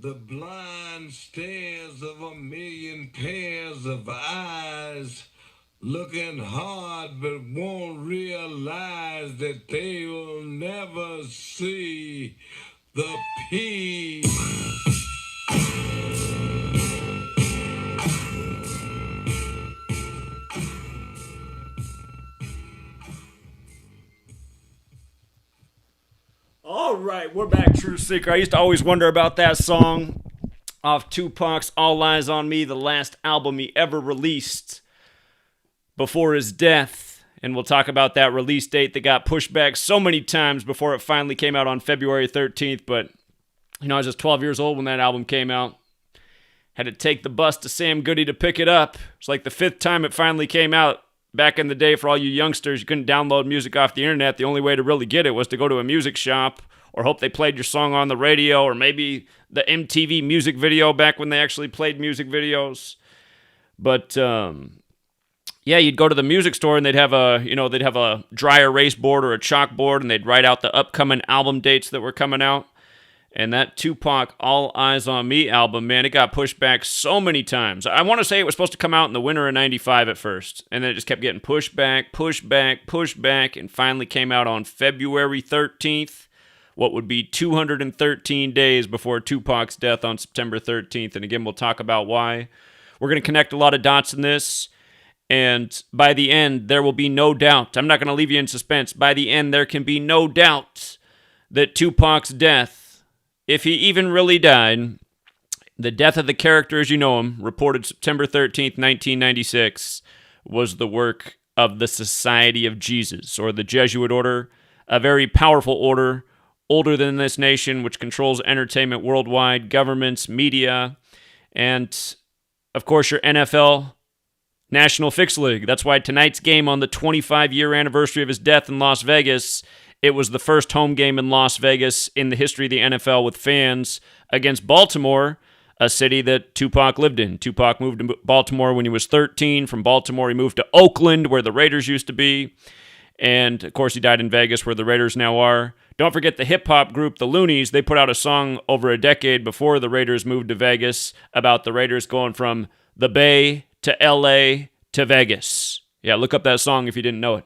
The blind stares of a million pairs of eyes, looking hard but won't realize that they will never see the peace. All right, we're back, True Seeker. I used to always wonder about that song off Tupac's All Eyes on Me, the last album he ever released before his death. And we'll talk about that release date that got pushed back so many times before it finally came out on February 13th. But, I was just 12 years old when that album came out. Had to take the bus to Sam Goody to pick it up. It's like the fifth time it finally came out. Back in the day, for all you youngsters, you couldn't download music off the internet. The only way to really get it was to go to a music shop or hope they played your song on the radio, or maybe the MTV music video back when they actually played music videos. But yeah, you'd go to the music store and they'd have a dry erase board or a chalkboard, and they'd write out the upcoming album dates that were coming out. And that Tupac All Eyes on Me album, man, it got pushed back so many times. I want to say it was supposed to come out in the winter of 95 at first. And then it just kept getting pushed back, and finally came out on February 13th, what would be 213 days before Tupac's death on September 13th. And again, we'll talk about why. We're going to connect a lot of dots in this. And by the end, there will be no doubt. I'm not going to leave you in suspense. By the end, there can be no doubt that Tupac's death, if he even really died, the death of the character as you know him, reported September 13th, 1996, was the work of the Society of Jesus, or the Jesuit order, a very powerful order, older than this nation, which controls entertainment worldwide, governments, media, and, of course, your NFL, National Fix League. That's why tonight's game on the 25-year anniversary of his death in Las Vegas, it was the first home game in Las Vegas in the history of the NFL with fans against Baltimore, a city that Tupac lived in. Tupac moved to Baltimore when he was 13. From Baltimore, he moved to Oakland, where the Raiders used to be. And, of course, he died in Vegas, where the Raiders now are. Don't forget the hip-hop group, the Loonies. They put out a song over a decade before the Raiders moved to Vegas about the Raiders going from the Bay to L.A. to Vegas. Yeah, look up that song if you didn't know it.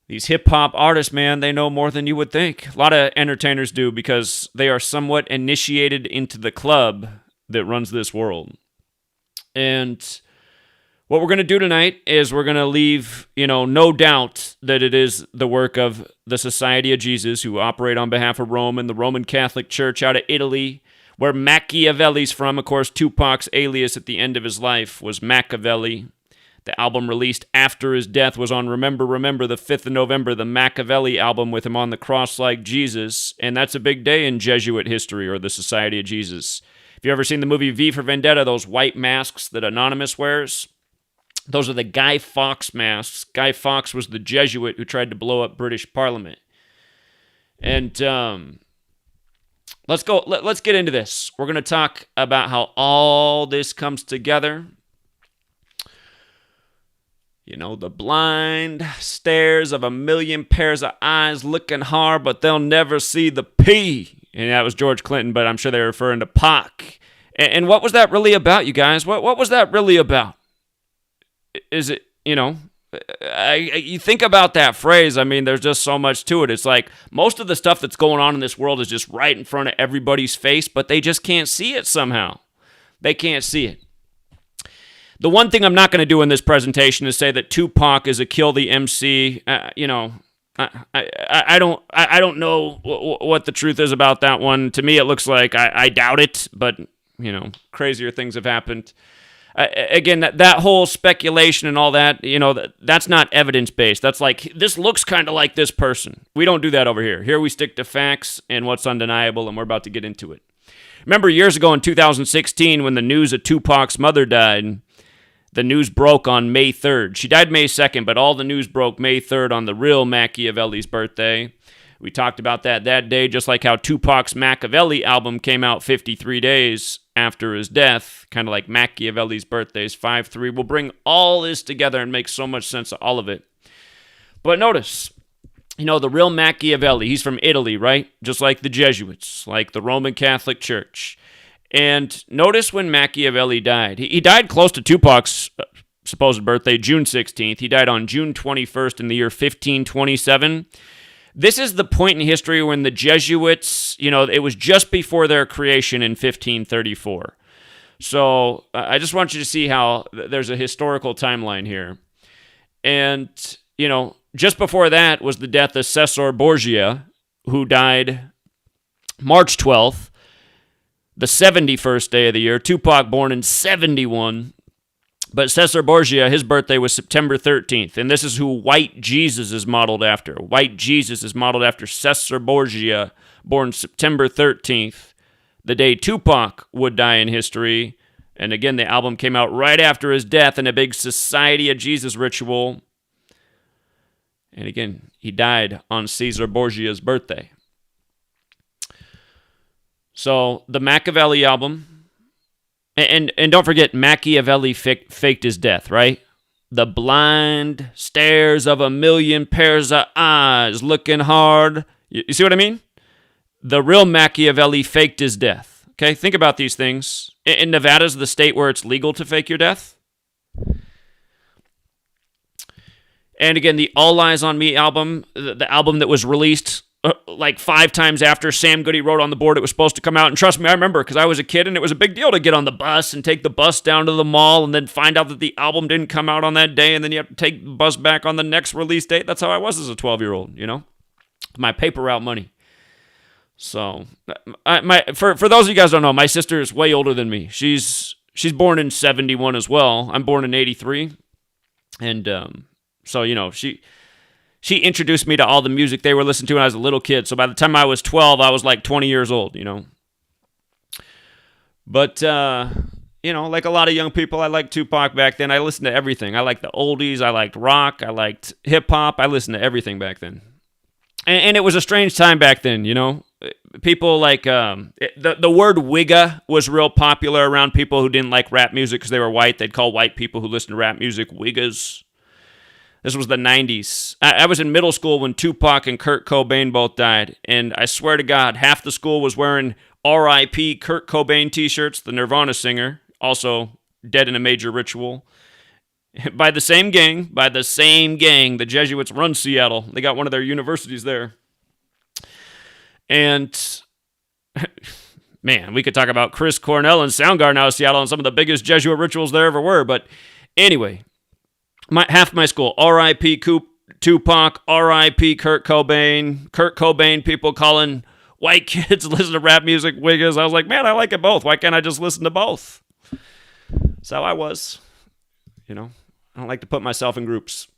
These hip-hop artists, man, they know more than you would think. A lot of entertainers do because they are somewhat initiated into the club that runs this world. And what we're going to do tonight is we're going to leave, no doubt that it is the work of the Society of Jesus, who operate on behalf of Rome and the Roman Catholic Church out of Italy, where Machiavelli's from. Of course, Tupac's alias at the end of his life was Machiavelli. The album released after his death was on Remember, the 5th of November, the Machiavelli album with him on the cross like Jesus. And that's a big day in Jesuit history, or the Society of Jesus. If you've ever seen the movie V for Vendetta, those white masks that Anonymous wears, those are the Guy Fawkes masks. Guy Fawkes was the Jesuit who tried to blow up British Parliament. And let's get into this. We're going to talk about how all this comes together. The blind stares of a million pairs of eyes looking hard, but they'll never see the P. And that was George Clinton, but I'm sure they're referring to Pac. And what was that really about, you guys? What was that really about? Is it, you think about that phrase, I mean, there's just so much to it. It's like most of the stuff that's going on in this world is just right in front of everybody's face, but they just can't see it somehow. They can't see it. The one thing I'm not going to do in this presentation is say that Tupac is a kill the MC. I don't know what the truth is about that one. To me, it looks like I doubt it, but crazier things have happened. Again, that whole speculation and all that, that's not evidence-based. That's like, this looks kind of like this person. We don't do that over here. Here we stick to facts and what's undeniable, and we're about to get into it. Remember years ago in 2016 when the news of Tupac's mother died, the news broke on May 3rd. She died May 2nd, but all the news broke May 3rd on the real Machiavelli's birthday. We talked about that day, just like how Tupac's Machiavelli album came out 53 days after his death, kind of like Machiavelli's birthday is 5/3. We'll bring all this together and make so much sense of all of it. But notice, The real Machiavelli, he's from Italy, right? Just like the Jesuits, like the Roman Catholic Church. And notice when Machiavelli died. He died close to Tupac's supposed birthday, June 16th. He died on June 21st in the year 1527. This is the point in history when the Jesuits, it was just before their creation in 1534. So I just want you to see how there's a historical timeline here. And, just before that was the death of Cesare Borgia, who died March 12th, the 71st day of the year. Tupac born in 71. But Cesare Borgia, his birthday was September 13th. And this is who White Jesus is modeled after. White Jesus is modeled after Cesare Borgia, born September 13th, the day Tupac would die in history. And again, the album came out right after his death in a big Society of Jesus ritual. And again, he died on Cesare Borgia's birthday. So the Machiavelli album, and don't forget, Machiavelli faked his death, right? The blind stares of a million pairs of eyes looking hard. You see what I mean? The real Machiavelli faked his death. Okay, think about these things. In Nevada's the state where it's legal to fake your death. And again, the All Eyes on Me album, the album that was released like 5 times after Sam Goody wrote on the board it was supposed to come out. And trust me, I remember because I was a kid and it was a big deal to get on the bus and take the bus down to the mall and then find out that the album didn't come out on that day and then you have to take the bus back on the next release date. That's how I was as a 12-year-old, My paper route money. So, for those of you guys who don't know, my sister is way older than me. She's born in 71 as well. I'm born in 83. And so, she introduced me to all the music they were listening to when I was a little kid. So by the time I was 12, I was like 20 years old, But, like a lot of young people, I liked Tupac back then. I listened to everything. I liked the oldies. I liked rock. I liked hip-hop. I listened to everything back then. And it was a strange time back then, People like, the word wigga was real popular around people who didn't like rap music because they were white. They'd call white people who listened to rap music wiggas. This was the 90s. I was in middle school when Tupac and Kurt Cobain both died. And I swear to God, half the school was wearing R.I.P. Kurt Cobain t-shirts, the Nirvana singer, also dead in a major ritual. By the same gang, the Jesuits run Seattle. They got one of their universities there. And, man, we could talk about Chris Cornell and Soundgarden out of Seattle and some of the biggest Jesuit rituals there ever were. But anyway, half my school, R.I.P. Tupac, R.I.P. Kurt Cobain, people calling white kids listen to rap music wiggas. I was like, man, I like it both. Why can't I just listen to both? That's how I was. I don't like to put myself in groups.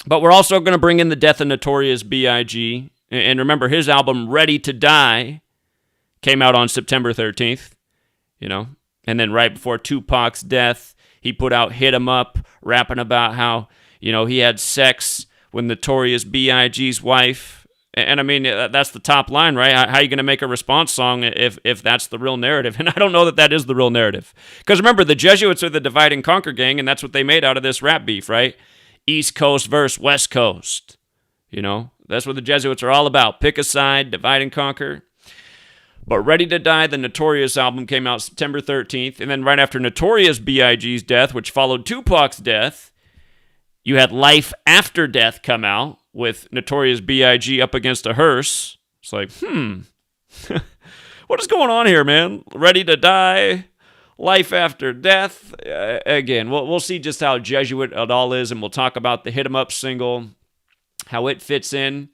But we're also going to bring in the death of Notorious B.I.G. And remember, his album, Ready to Die, came out on September 13th, And then right before Tupac's death, he put out Hit 'Em Up, rapping about how, he had sex with Notorious B.I.G.'s wife. And I mean, that's the top line, right? How are you going to make a response song if that's the real narrative? And I don't know that is the real narrative. Because remember, the Jesuits are the divide and conquer gang, and that's what they made out of this rap beef, right? East Coast versus West Coast. That's what the Jesuits are all about. Pick a side, divide and conquer. But Ready to Die, the Notorious album, came out September 13th. And then right after Notorious B.I.G.'s death, which followed Tupac's death, you had Life After Death come out with Notorious B.I.G. up against a hearse. It's like, what is going on here, man? Ready to Die, Life After Death. Again, we'll see just how Jesuit it all is, and we'll talk about the Hit 'Em Up single, how it fits in.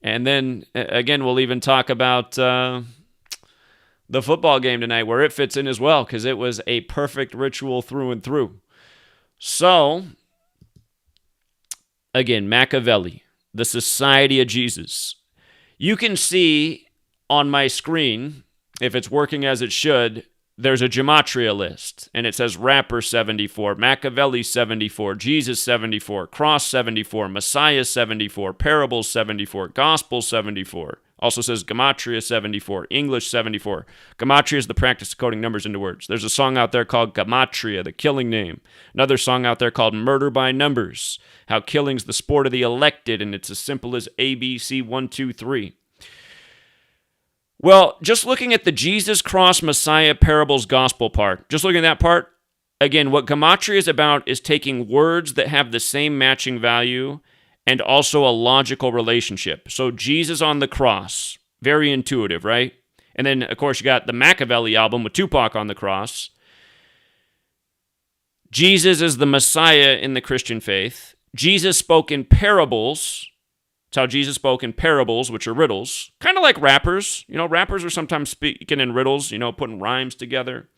And then, again, we'll even talk about the football game tonight, where it fits in as well, because it was a perfect ritual through and through. So, again, Machiavelli, the Society of Jesus. You can see on my screen, if it's working as it should, there's a gematria list, and it says Rapper 74, Machiavelli 74, Jesus 74, Cross 74, Messiah 74, Parables 74, Gospel 74. Also says Gematria 74, English 74. Gematria is the practice of coding numbers into words. There's a song out there called Gematria, the killing name. Another song out there called Murder by Numbers, how killing's the sport of the elected, and it's as simple as A, B, C, 1, 2, 3. Well, just looking at the Jesus Cross Messiah Parables Gospel part, just looking at that part, again, what Gematria is about is taking words that have the same matching value and also a logical relationship. So Jesus on the cross, very intuitive, right? And then, of course, you got the Machiavelli album with Tupac on the cross. Jesus is the Messiah in the Christian faith. Jesus spoke in parables. That's how Jesus spoke in parables, which are riddles. Kind of like rappers. Rappers are sometimes speaking in riddles, putting rhymes together.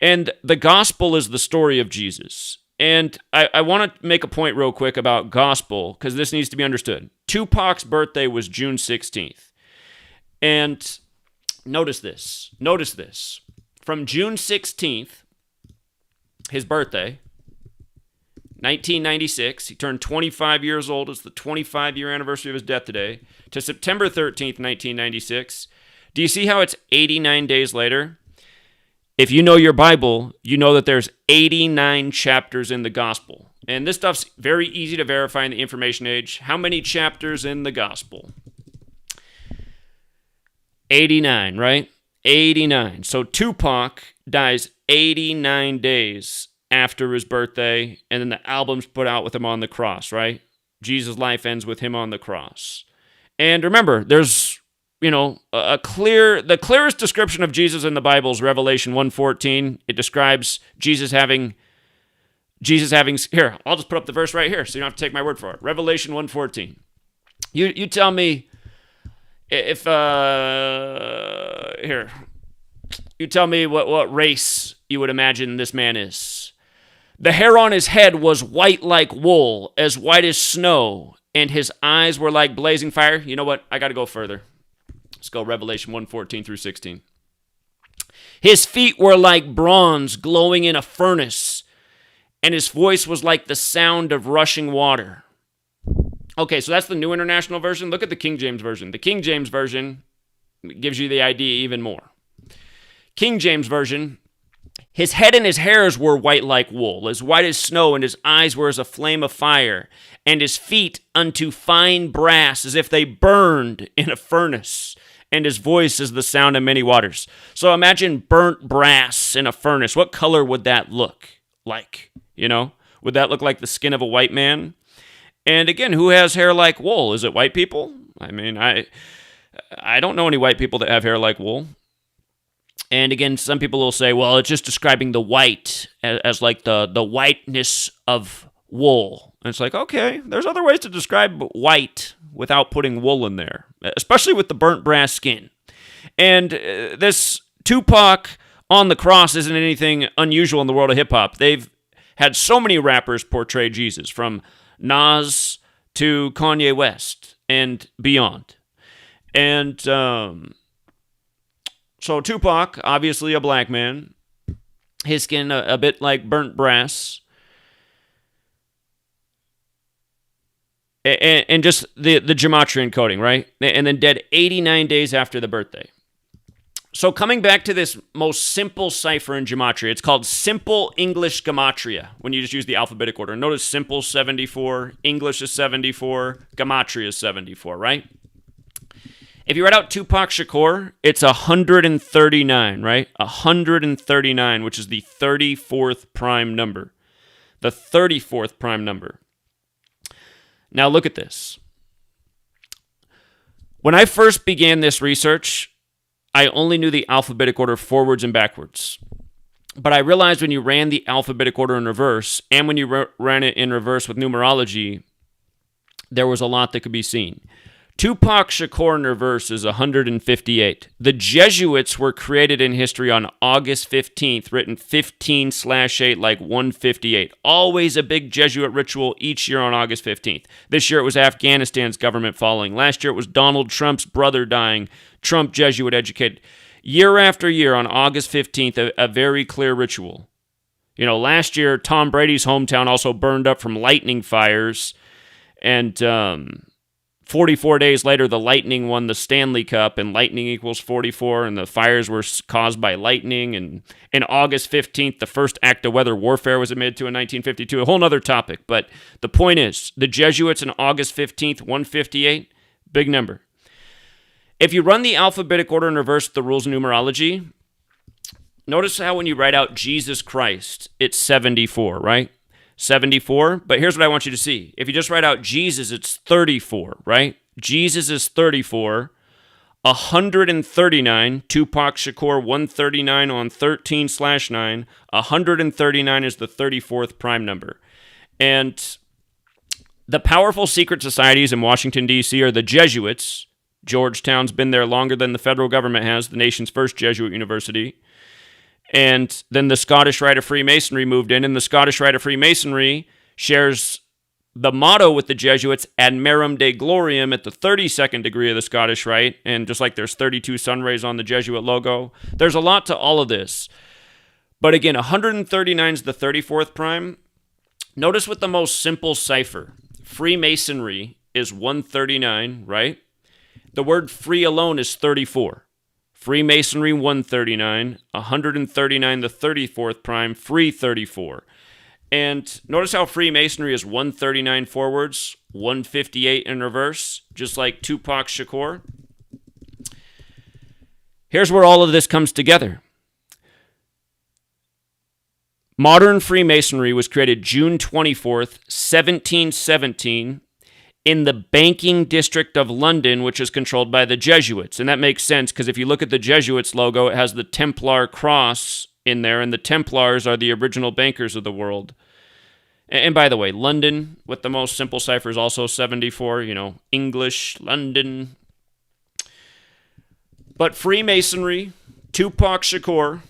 And the gospel is the story of Jesus. And I want to make a point real quick about gospel, because this needs to be understood. Tupac's birthday was June 16th. And notice this. From June 16th, his birthday, 1996, he turned 25 years old. It's the 25-year anniversary of his death today, to September 13th, 1996. Do you see how it's 89 days later? If you know your Bible, you know that there's 89 chapters in the gospel. And this stuff's very easy to verify in the information age. How many chapters in the gospel? 89, right? 89. So Tupac dies 89 days after his birthday, and then the album's put out with him on the cross, right? Jesus' life ends with him on the cross. And remember, there's the clearest description of Jesus in the Bible is Revelation 1:14. It describes Jesus having, here, I'll just put up the verse right here so you don't have to take my word for it. Revelation 1:14. You tell me if, here, you tell me what race you would imagine this man is. The hair on his head was white like wool, as white as snow, and his eyes were like blazing fire. You know what? I got to go further. Let's go Revelation 1:14 through 16. His feet were like bronze glowing in a furnace, and his voice was like the sound of rushing water. Okay, so that's the New International Version. Look at the King James Version. The King James Version gives you the idea even more. King James Version, his head and his hairs were white like wool, as white as snow, and his eyes were as a flame of fire, and his feet unto fine brass, as if they burned in a furnace, and his voice is the sound of many waters. So imagine burnt brass in a furnace. What color would that look like? Would that look like the skin of a white man? And again, who has hair like wool? Is it white people? I mean, I don't know any white people that have hair like wool. And again, some people will say, well, it's just describing the white as like the whiteness of wool. And it's like, okay, there's other ways to describe white without putting wool in there, especially with the burnt brass skin. And this Tupac on the cross isn't anything unusual in the world of hip-hop. They've had so many rappers portray Jesus, from Nas to Kanye West and beyond. And so Tupac, obviously a black man, his skin a bit like burnt brass. And just the gematria encoding, right? And then dead 89 days after the birthday. So coming back to this most simple cipher in gematria, it's called simple English gematria when you just use the alphabetic order. Notice simple 74, English is 74, gematria is 74, right? If you write out Tupac Shakur, it's 139, right? 139, which is the 34th prime number. The 34th prime number. Now look at this. When I first began this research, I only knew the alphabetic order forwards and backwards. But I realized when you ran the alphabetic order in reverse, and when you ran it in reverse with numerology, there was a lot that could be seen. Tupac Shakur in reverse is 158. The Jesuits were created in history on August 15th, written 15/8 like 158. Always a big Jesuit ritual each year on August 15th. This year it was Afghanistan's government falling. Last year it was Donald Trump's brother dying. Trump Jesuit educated. Year after year on August 15th, a very clear ritual. Last year Tom Brady's hometown also burned up from lightning fires, and 44 days later, the Lightning won the Stanley Cup, and lightning equals 44, and the fires were caused by lightning. And in August 15th, the first act of weather warfare was admitted to in 1952. A whole other topic, but the point is, the Jesuits on August 15th, 158, big number. If you run the alphabetic order in reverse with the rules of numerology, notice how when you write out Jesus Christ, it's 74, right? 74, but here's what I want you to see. If you just write out Jesus, it's 34, right? Jesus is 34. 139, Tupac Shakur 139 on 13/9. 139 is the 34th prime number. And the powerful secret societies in Washington, D.C. are the Jesuits. Georgetown's been there longer than the federal government has, the nation's first Jesuit university. And then the Scottish Rite of Freemasonry moved in, and the Scottish Rite of Freemasonry shares the motto with the Jesuits, Ad Merum Dei Gloriam, at the 32nd degree of the Scottish Rite, and just like there's 32 sun rays on the Jesuit logo, there's a lot to all of this. But again, 139 is the 34th prime. Notice with the most simple cipher, Freemasonry is 139, right? The word free alone is 34. Freemasonry 139, 139 the 34th prime, free 34. And notice how Freemasonry is 139 forwards, 158 in reverse, just like Tupac Shakur. Here's where all of this comes together. Modern Freemasonry was created June 24th, 1717, in the banking district of London, which is controlled by the Jesuits. And that makes sense because if you look at the Jesuits logo, it has the Templar cross in there, and the Templars are the original bankers of the world. And by the way, London, with the most simple cipher, is also 74, English, London. But Freemasonry, Tupac Shakur,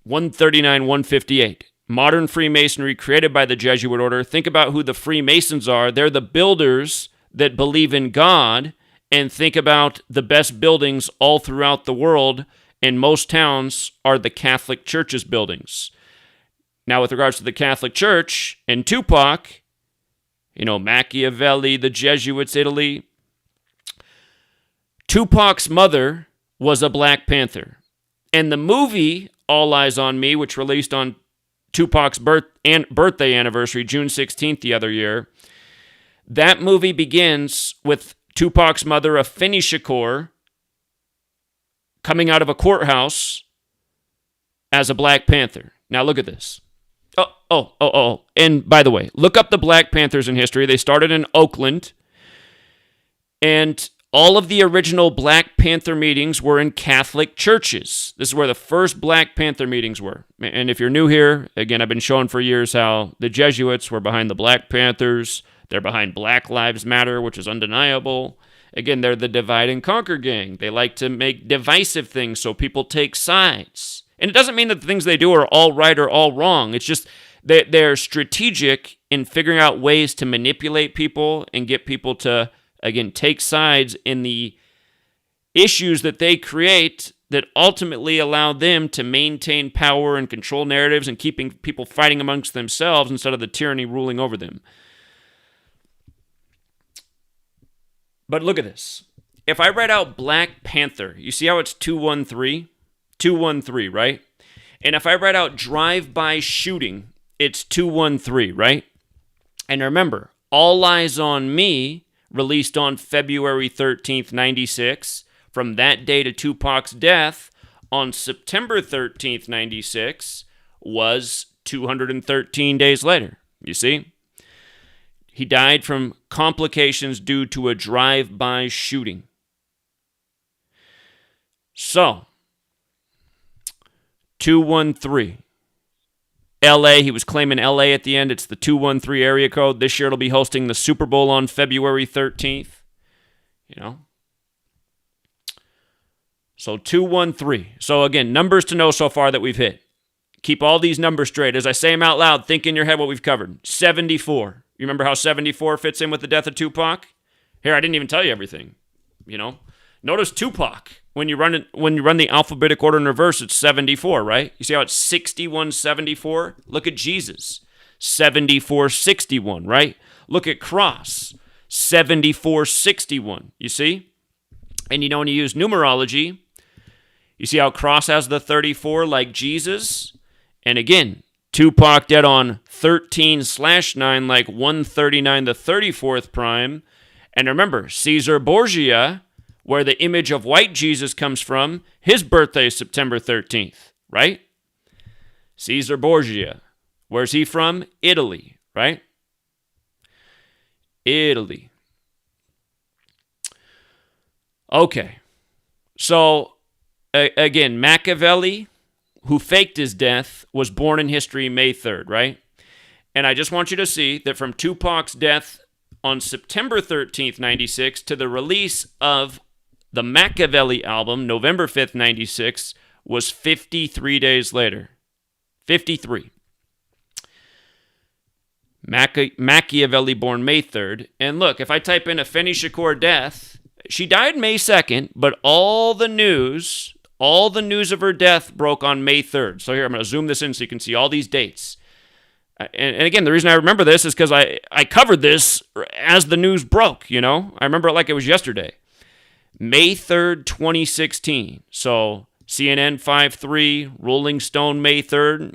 139, 158. Modern Freemasonry created by the Jesuit order. Think about who the Freemasons are. They're the builders that believe in God, and think about the best buildings all throughout the world, and most towns are the Catholic Church's buildings. Now, with regards to the Catholic Church and Tupac, Machiavelli, the Jesuits, Italy, Tupac's mother was a Black Panther. And the movie All Eyes on Me, which released on Tupac's birthday anniversary, June 16th the other year, that movie begins with Tupac's mother, Afeni Shakur, coming out of a courthouse as a Black Panther. Now look at this. Oh. And by the way, look up the Black Panthers in history. They started in Oakland, and all of the original Black Panther meetings were in Catholic churches. This is where the first Black Panther meetings were. And if you're new here, again, I've been showing for years how the Jesuits were behind the Black Panthers. They're behind Black Lives Matter, which is undeniable. Again, they're the divide and conquer gang. They like to make divisive things so people take sides. And it doesn't mean that the things they do are all right or all wrong. It's just they're strategic in figuring out ways to manipulate people and get people to, again, take sides in the issues that they create that ultimately allow them to maintain power and control narratives and keeping people fighting amongst themselves instead of the tyranny ruling over them. But look at this. If I write out Black Panther, you see how it's 213? 213, right? And if I write out drive-by shooting, it's 213, right? And remember, All Eyes on Me, released on February 13th, 96. From that day to Tupac's death, on September 13th, 96, was 213 days later. You see? He died from complications due to a drive-by shooting. So, 213. LA, he was claiming LA at the end. It's the 213 area code. This year it'll be hosting the Super Bowl on February 13th. So 213. So again, numbers to know so far that we've hit. Keep all these numbers straight. As I say them out loud, think in your head what we've covered. 74. You remember how 74 fits in with the death of Tupac? Here, I didn't even tell you everything. Notice Tupac. When you run the alphabetic order in reverse, it's 74, right? You see how it's 6174? Look at Jesus. 7461, right? Look at cross. 7461. You see? And you know, when you use numerology, you see how Cross has the 34 like Jesus? And again, Tupac dead on 13/9 like 139 the 34th prime. And remember, Caesar Borgia, where the image of white Jesus comes from, his birthday is September 13th, right? Caesar Borgia. Where's he from? Italy, right? Italy. Okay. So, again, Machiavelli, who faked his death, was born in history May 3rd, right? And I just want you to see that from Tupac's death on September 13th, 96, to the release of the Machiavelli album, November 5th, 96, was 53 days later. 53. Machiavelli born May 3rd. And look, if I type in Afeni Shakur death, she died May 2nd, but all the news of her death broke on May 3rd. So here, I'm going to zoom this in so you can see all these dates. And again, the reason I remember this is because I covered this as the news broke, you know? I remember it like it was yesterday. May 3rd, 2016. So CNN 5/3, Rolling Stone May 3rd,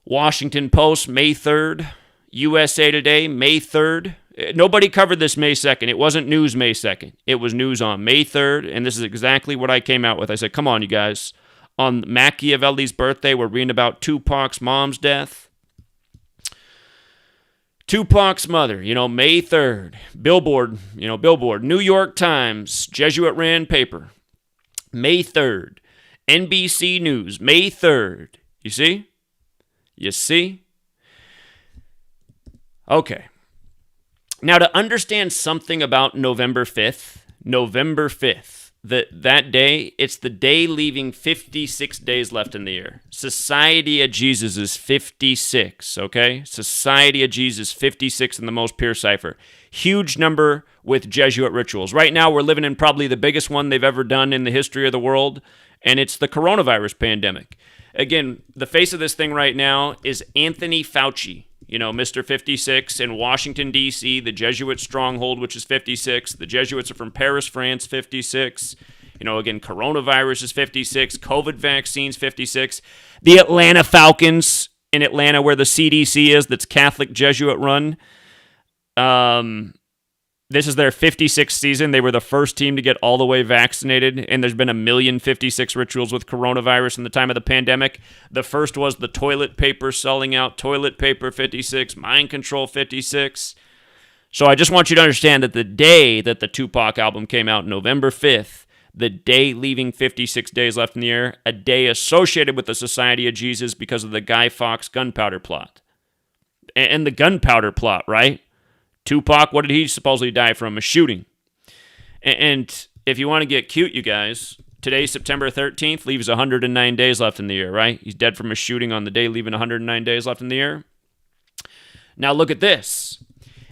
Washington Post May 3rd, USA Today May 3rd. Nobody covered this May 2nd. It wasn't news May 2nd. It was news on May 3rd, and this is exactly what I came out with. I said, come on, you guys. On Machiavelli's birthday, we're reading about Tupac's mom's death. Tupac's mother, May 3rd. Billboard. New York Times, Jesuit-ran paper. May 3rd. NBC News, May 3rd. You see? You see? Okay. Now, to understand something about November 5th, that day, it's the day leaving 56 days left in the year. Society of Jesus is 56, okay? Society of Jesus, 56 in the most pure cipher. Huge number with Jesuit rituals. Right now, we're living in probably the biggest one they've ever done in the history of the world, and it's the coronavirus pandemic. Again, the face of this thing right now is Anthony Fauci. Mr. 56 in Washington, D.C., the Jesuit stronghold, which is 56. The Jesuits are from Paris, France, 56. Again, coronavirus is 56. COVID vaccines, 56. The Atlanta Falcons in Atlanta, where the CDC is, that's Catholic Jesuit run. This is their 56th season. They were the first team to get all the way vaccinated, and there's been 1,056 rituals with coronavirus in the time of the pandemic. The first was the toilet paper selling out, toilet paper 56, mind control 56. So I just want you to understand that the day that the Tupac album came out, November 5th, the day leaving 56 days left in the year, a day associated with the Society of Jesus because of the Guy Fawkes gunpowder plot. And the gunpowder plot, right? Tupac, what did he supposedly die from? A shooting. And if you want to get cute, you guys, today, September 13th, leaves 109 days left in the year, right? He's dead from a shooting on the day, leaving 109 days left in the year. Now look at this.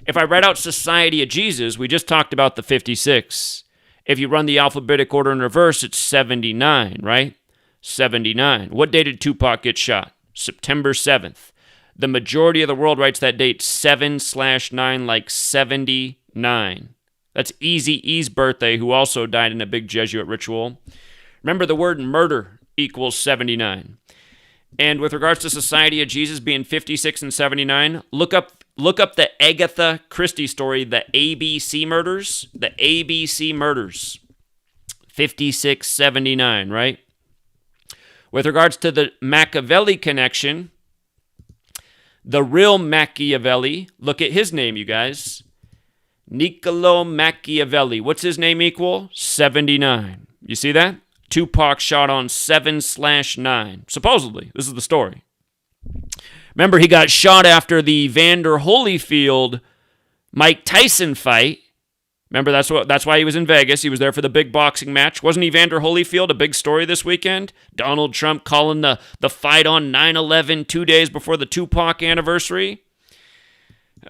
If I write out Society of Jesus, we just talked about the 56. If you run the alphabetic order in reverse, it's 79, right? 79. What day did Tupac get shot? September 7th. The majority of the world writes that date 7/9 like 79. That's Eazy-E's birthday, who also died in a big Jesuit ritual. Remember, the word murder equals 79. And with regards to Society of Jesus being 56 and 79, look up the Agatha Christie story, the ABC murders. The ABC murders. 56, 79, right? With regards to the Machiavelli connection, the real Machiavelli, look at his name, you guys. Niccolo Machiavelli. What's his name equal? 79. You see that? Tupac shot on 7/9. Supposedly. This is the story. Remember, he got shot after the Evander Holyfield Mike Tyson fight. Remember, that's why he was in Vegas. He was there for the big boxing match. Wasn't Evander Holyfield a big story this weekend? Donald Trump calling the fight on 9/11 2 days before the Tupac anniversary.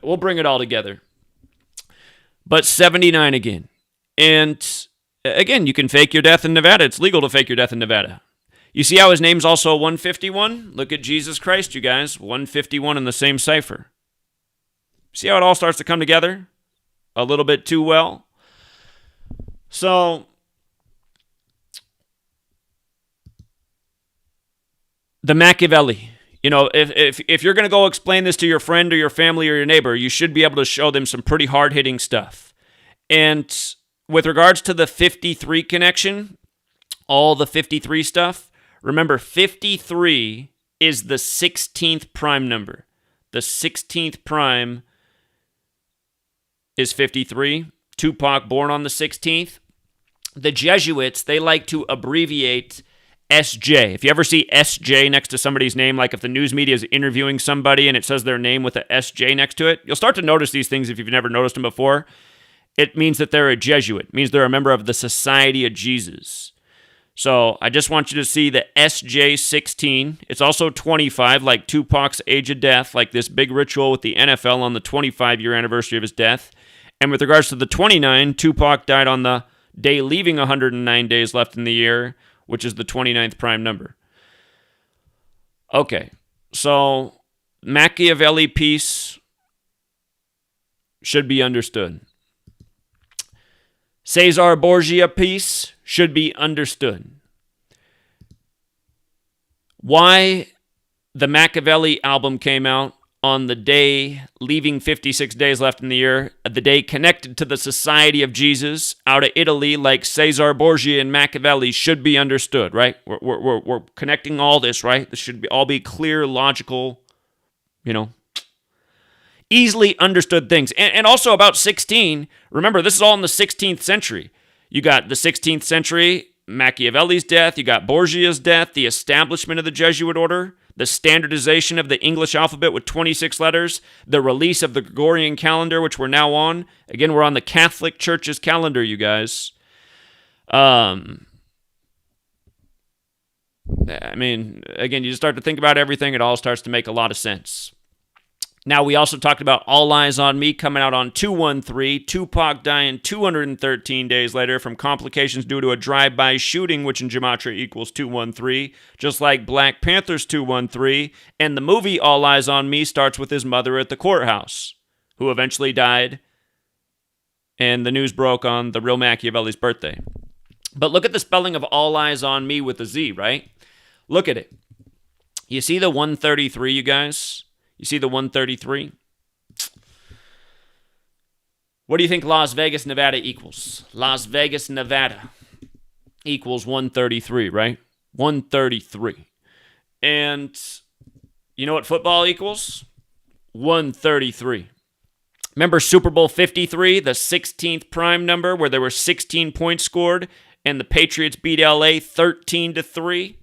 We'll bring it all together. But 79 again. And again, you can fake your death in Nevada. It's legal to fake your death in Nevada. You see how his name's also 151? Look at Jesus Christ, you guys. 151 in the same cipher. See how it all starts to come together a little bit too well? So, the Machiavelli. You know, if you're going to go explain this to your friend or your family or your neighbor, you should be able to show them some pretty hard-hitting stuff. And with regards to the 53 connection, all the 53 stuff, remember 53 is the 16th prime number. The 16th prime is 53. Tupac born on the 16th. The Jesuits, they like to abbreviate SJ. If you ever see SJ next to somebody's name, like if the news media is interviewing somebody and it says their name with a SJ next to it, you'll start to notice these things if you've never noticed them before. It means that they're a Jesuit. It means they're a member of the Society of Jesus. So I just want you to see the SJ16. It's also 25, like Tupac's age of death, like this big ritual with the NFL on the 25-year anniversary of his death. And with regards to the 29, Tupac died on the day leaving 109 days left in the year, which is the 29th prime number. Okay, so Machiavelli piece should be understood. Cesar Borgia piece should be understood. Why the Machiavelli album came out on the day leaving 56 days left in the year, the day connected to the Society of Jesus out of Italy, like Cesar Borgia and Machiavelli, should be understood, right? We're connecting all this, right? This should all be clear, logical, easily understood things. And also about 16, remember, this is all in the 16th century. You got the 16th century, Machiavelli's death, you got Borgia's death, the establishment of the Jesuit order, the standardization of the English alphabet with 26 letters, the release of the Gregorian calendar, which we're now on. Again, we're on the Catholic Church's calendar, you guys. Again, you just start to think about everything, it all starts to make a lot of sense. Now, we also talked about All Eyes on Me coming out on 2/13, Tupac dying 213 days later from complications due to a drive-by shooting, which in Gematria equals 213, just like Black Panther's 213, and the movie All Eyes on Me starts with his mother at the courthouse, who eventually died, and the news broke on the real Machiavelli's birthday. But look at the spelling of All Eyes on Me with a Z, right? Look at it. You see the 133, you guys? You see the 133? What do you think Las Vegas, Nevada equals? Las Vegas, Nevada equals 133, right? 133. And you know what football equals? 133. Remember Super Bowl 53, the 16th prime number where there were 16 points scored and the Patriots beat LA 13-3?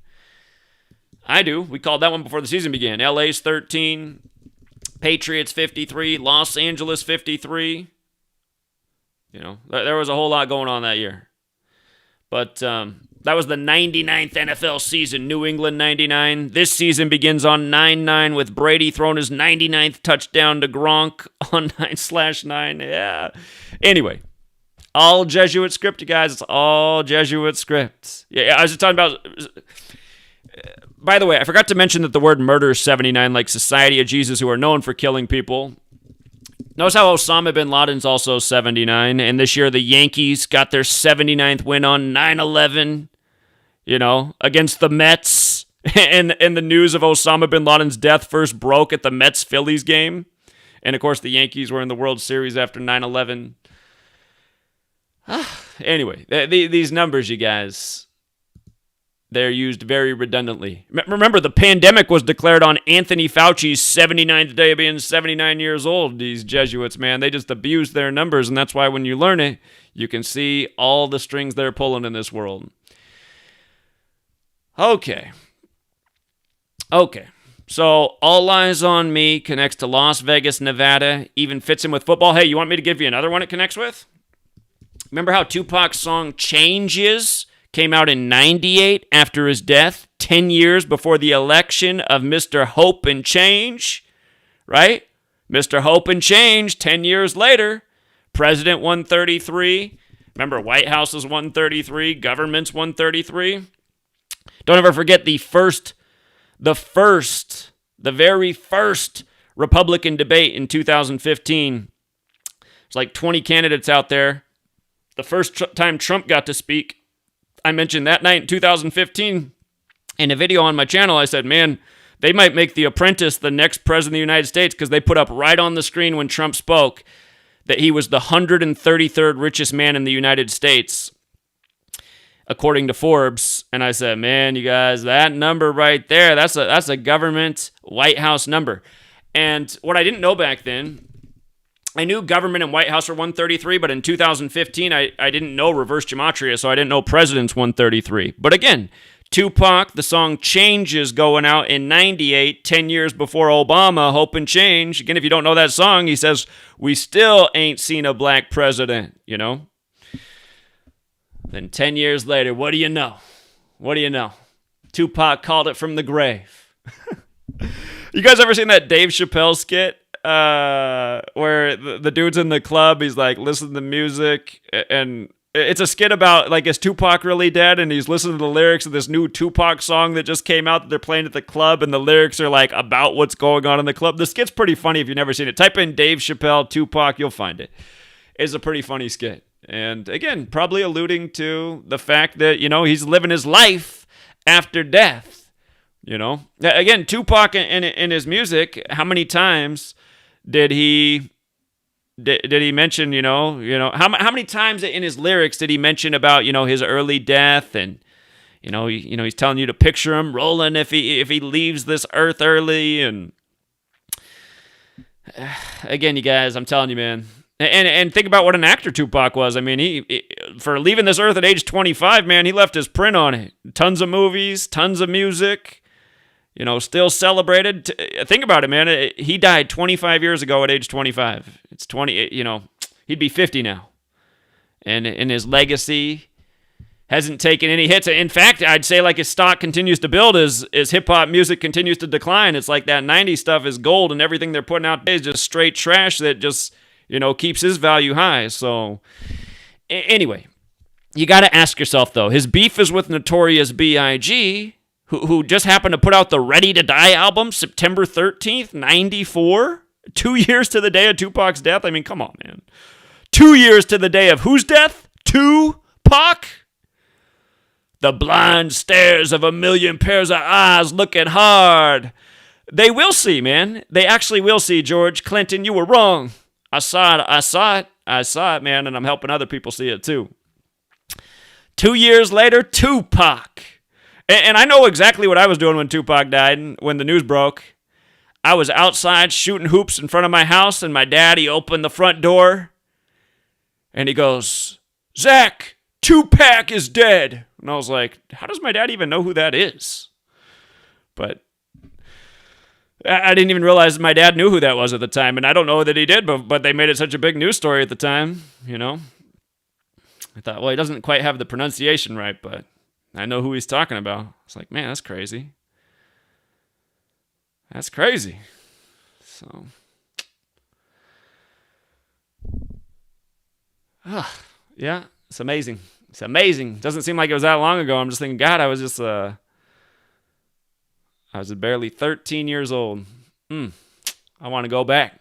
I do. We called that one before the season began. LA's 13, Patriots 53, Los Angeles 53. There was a whole lot going on that year. But that was the 99th NFL season, New England 99. This season begins on 9-9 with Brady throwing his 99th touchdown to Gronk on 9/9. Yeah. Anyway, all Jesuit script, you guys. It's all Jesuit script. Yeah, I was just talking about... By the way, I forgot to mention that the word murder is 79, like Society of Jesus, who are known for killing people. Notice how Osama bin Laden's also 79, and this year the Yankees got their 79th win on 9/11, against the Mets, and the news of Osama bin Laden's death first broke at the Mets-Phillies game, and of course the Yankees were in the World Series after 9/11. Anyway, these numbers, you guys... They're used very redundantly. Remember, the pandemic was declared on Anthony Fauci's 79th day of being 79 years old. These Jesuits, man, they just abuse their numbers, and that's why when you learn it, you can see all the strings they're pulling in this world. Okay. So, All Eyes on Me connects to Las Vegas, Nevada, even fits in with football. Hey, you want me to give you another one it connects with? Remember how Tupac's song Changes came out in 98 after his death, 10 years before the election of Mr. Hope and Change, right? Mr. Hope and Change, 10 years later, President 133. Remember, White House is 133, government's 133. Don't ever forget the very first Republican debate in 2015. There's like 20 candidates out there. The first time Trump got to speak, I mentioned that night in 2015 in a video on my channel. I said, man, they might make The Apprentice the next president of the United States because they put up right on the screen when Trump spoke that he was the 133rd richest man in the United States, according to Forbes. And I said, man, you guys, that number right there, that's a government White House number. And what I didn't know back then, I knew government and White House were 133, but in 2015, I didn't know reverse gematria, so I didn't know president's 133. But again, Tupac, the song Changes going out in 98, 10 years before Obama, Hope and Change. Again, if you don't know that song, he says, we still ain't seen a black president, you know? Then 10 years later, what do you know? What do you know? Tupac called it from the grave. You guys ever seen that Dave Chappelle skit? Where the dude's in the club, he's like listening to music, and it's a skit about like, is Tupac really dead? And he's listening to the lyrics of this new Tupac song that just came out that they're playing at the club, and the lyrics are like about what's going on in the club. The skit's pretty funny if you've never seen it. Type in Dave Chappelle Tupac, you'll find it. It's a pretty funny skit. And again, probably alluding to the fact that, you know, he's living his life after death. You know, again, Tupac in his music, how many times did he mention, you know, how many times in his lyrics did he mention about, you know, his early death, and, you know, he's telling you to picture him rolling if he leaves this earth early. And again, you guys, I'm telling you, man, and think about what an actor Tupac was. I mean, he for leaving this earth at age 25, man, he left his print on it. Tons of movies, tons of music. You know, still celebrated. Think about it, man. He died 25 years ago at age 25. It's 20, you know, he'd be 50 now. And his legacy hasn't taken any hits. In fact, I'd say like his stock continues to build as hip-hop music continues to decline. It's like that 90s stuff is gold, and everything they're putting out today is just straight trash that just, you know, keeps his value high. So, anyway, you got to ask yourself, though, his beef is with Notorious B.I.G., who just happened to put out the Ready to Die album September 13th, 94? 2 years to the day of Tupac's death? I mean, come on, man. 2 years to the day of whose death? Tupac? The blind stares of a million pairs of eyes looking hard. They will see, man. They actually will see, George Clinton. You were wrong. I saw it, man, and I'm helping other people see it, too. 2 years later, Tupac. And I know exactly what I was doing when Tupac died, when the news broke. I was outside shooting hoops in front of my house, and my daddy opened the front door, and he goes, Zach, Tupac is dead. And I was like, how does my dad even know who that is? But I didn't even realize my dad knew who that was at the time, and I don't know that he did, but they made it such a big news story at the time, you know. I thought, well, he doesn't quite have the pronunciation right, but I know who he's talking about. It's like, man, that's crazy. That's crazy. So, yeah, it's amazing. It's amazing. Doesn't seem like it was that long ago. I'm just thinking, God, I was barely 13 years old. I want to go back.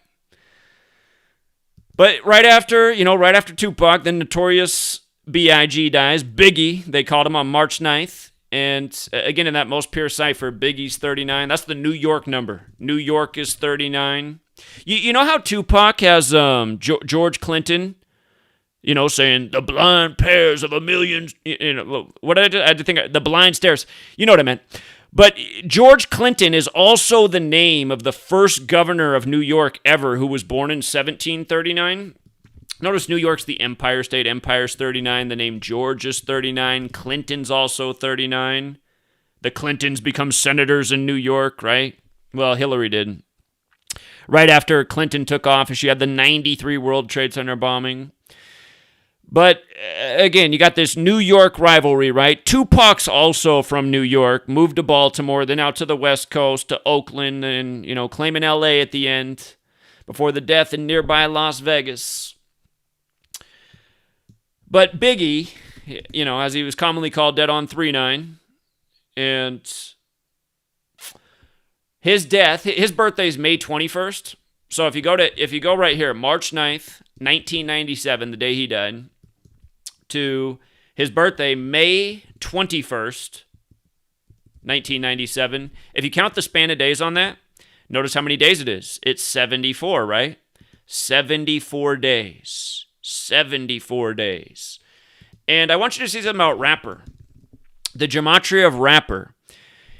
But right after Tupac, then Notorious B.I.G. dies. Biggie, they called him on March 9th. And again, in that Most Pure cipher, Biggie's 39. That's the New York number. New York is 39. You know how Tupac has George Clinton, you know, saying the blind pairs of a million, you know, what did I had to think, the blind stares. You know what I meant. But George Clinton is also the name of the first governor of New York ever who was born in 1739. Notice New York's the Empire State. Empire's 39. The name George is 39. Clinton's also 39. The Clintons become senators in New York, right? Well, Hillary did. Right after Clinton took office, she had the 93 World Trade Center bombing. But again, you got this New York rivalry, right? Tupac's also from New York, moved to Baltimore, then out to the West Coast, to Oakland, and, you know, claiming L.A. at the end before the death in nearby Las Vegas. But Biggie, you know, as he was commonly called, dead on 3-9, and His death, his birthday is May 21st. So if you go right here, March 9th, 1997, the day he died, to his birthday, May 21st, 1997. If you count the span of days on that, notice how many days it is. It's 74, right? 74 days. 74 days. And I want you to see something about rapper. The gematria of rapper.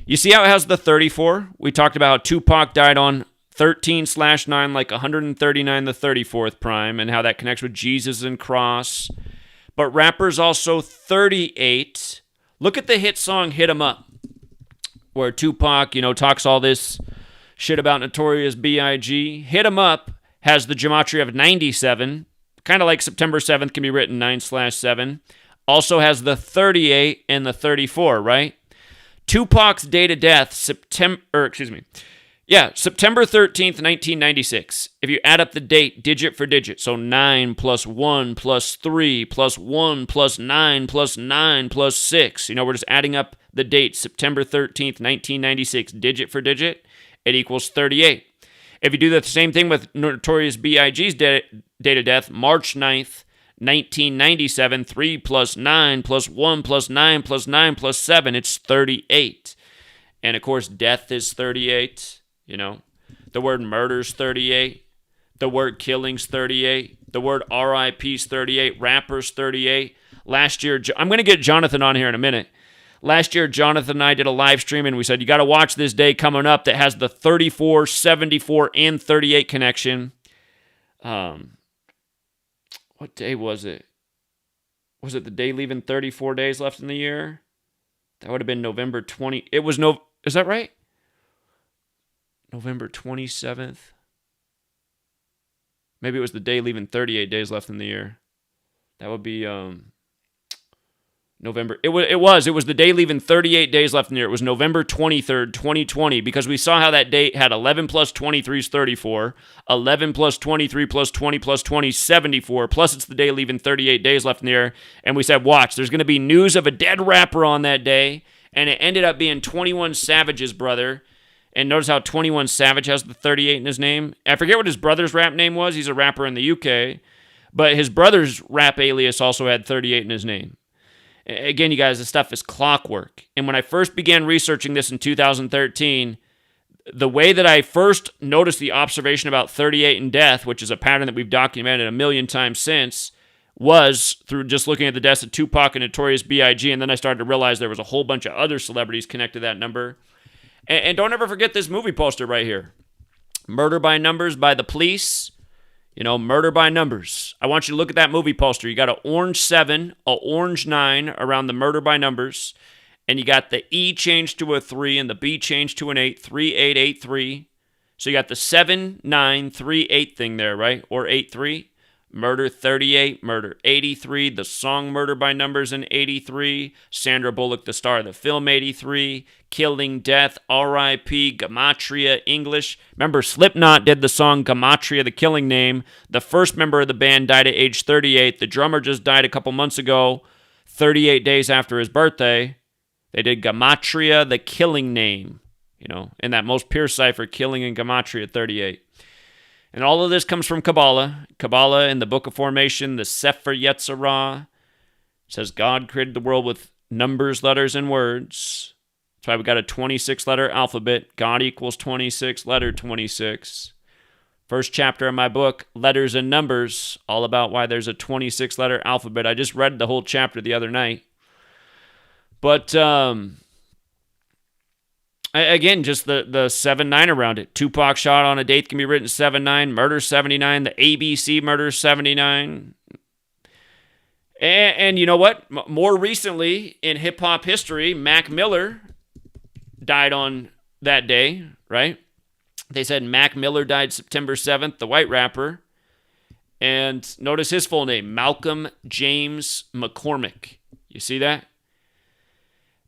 You see how it has the 34? We talked about how Tupac died on 13/9, like 139 the 34th prime, and how that connects with Jesus and cross. But rapper's also 38. Look at the hit song Hit 'Em Up, where Tupac, talks all this shit about Notorious B.I.G. Hit 'Em Up has the gematria of 97, kind of like September 7th can be written 9/7. Also has the 38 and the 34, right? Tupac's date of death, September 13th, 1996. If you add up the date digit for digit, so 9 plus 1 plus 3 plus 1 plus 9 plus 9 plus 6. We're just adding up the date, September 13th, 1996, digit for digit, it equals 38. If you do the same thing with Notorious B.I.G.'s date of death, March 9th, 1997, 3 plus 9 plus 1 plus 9 plus 9 plus 7, it's 38. And of course, death is 38, The word murder's 38. The word killing's 38. The word RIP's 38. Rapper's 38. Last year, I'm going to get Jonathan on here in a minute. Last year, Jonathan and I did a live stream, and we said, you got to watch this day coming up that has the 34, 74, and 38 connection. What day was it? Was it the day leaving 34 days left in the year? That would have been November 20. Is that right? November 27th? Maybe it was the day leaving 38 days left in the year. That would be November. It was the day leaving 38 days left in the year. It was November 23rd, 2020, because we saw how that date had 11 plus 23 is 34, 11 plus 23 plus 20 plus 20 is 74, plus it's the day leaving 38 days left in the year, and we said, watch, there's going to be news of a dead rapper on that day, and it ended up being 21 Savage's brother, and notice how 21 Savage has the 38 in his name. I forget what his brother's rap name was. He's a rapper in the UK, but his brother's rap alias also had 38 in his name. Again, you guys, this stuff is clockwork. And when I first began researching this in 2013, the way that I first noticed the observation about 38 and death, which is a pattern that we've documented a million times since, was through just looking at the deaths of Tupac and Notorious B.I.G., and then I started to realize there was a whole bunch of other celebrities connected to that number. And don't ever forget this movie poster right here. Murder by Numbers by the Police. Murder by Numbers. I want you to look at that movie poster. You got an orange 7, an orange 9 around the Murder by Numbers, and you got the E changed to a 3 and the B changed to an 8, 3883. So you got the 7, 9, 3, 8 thing there, right? Or 8, 3. Murder 38, Murder 83, the song Murder by Numbers in 83, Sandra Bullock, the star of the film 83, Killing Death, R.I.P., Gematria, English. Remember, Slipknot did the song Gematria, the killing name. The first member of the band died at age 38. The drummer just died a couple months ago, 38 days after his birthday. They did Gematria, the killing name, in that most pure cipher, killing in Gematria 38. And all of this comes from Kabbalah. Kabbalah in the Book of Formation, the Sefer Yetzirah, says God created the world with numbers, letters, and words. That's why we got a 26-letter alphabet. God equals 26, letter 26. First chapter of my book, Letters and Numbers, all about why there's a 26-letter alphabet. I just read the whole chapter the other night. But again, just the 7-9 around it. Tupac shot on a date can be written 7-9. Murder 79. The ABC murder 79. And you know what? More recently in hip-hop history, Mac Miller died on that day, right? They said Mac Miller died September 7th, the white rapper. And notice his full name, Malcolm James McCormick. You see that?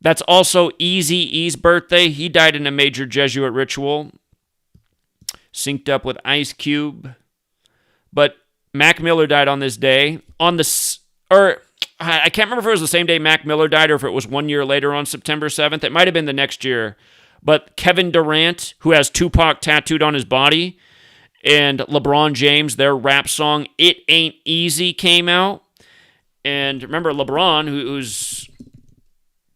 That's also Eazy-E's birthday. He died in a major Jesuit ritual, synced up with Ice Cube. But Mac Miller died on this day. I can't remember if it was the same day Mac Miller died or if it was 1 year later on September 7th. It might have been the next year. But Kevin Durant, who has Tupac tattooed on his body, and LeBron James, their rap song "It Ain't Easy" came out. And remember, LeBron, who's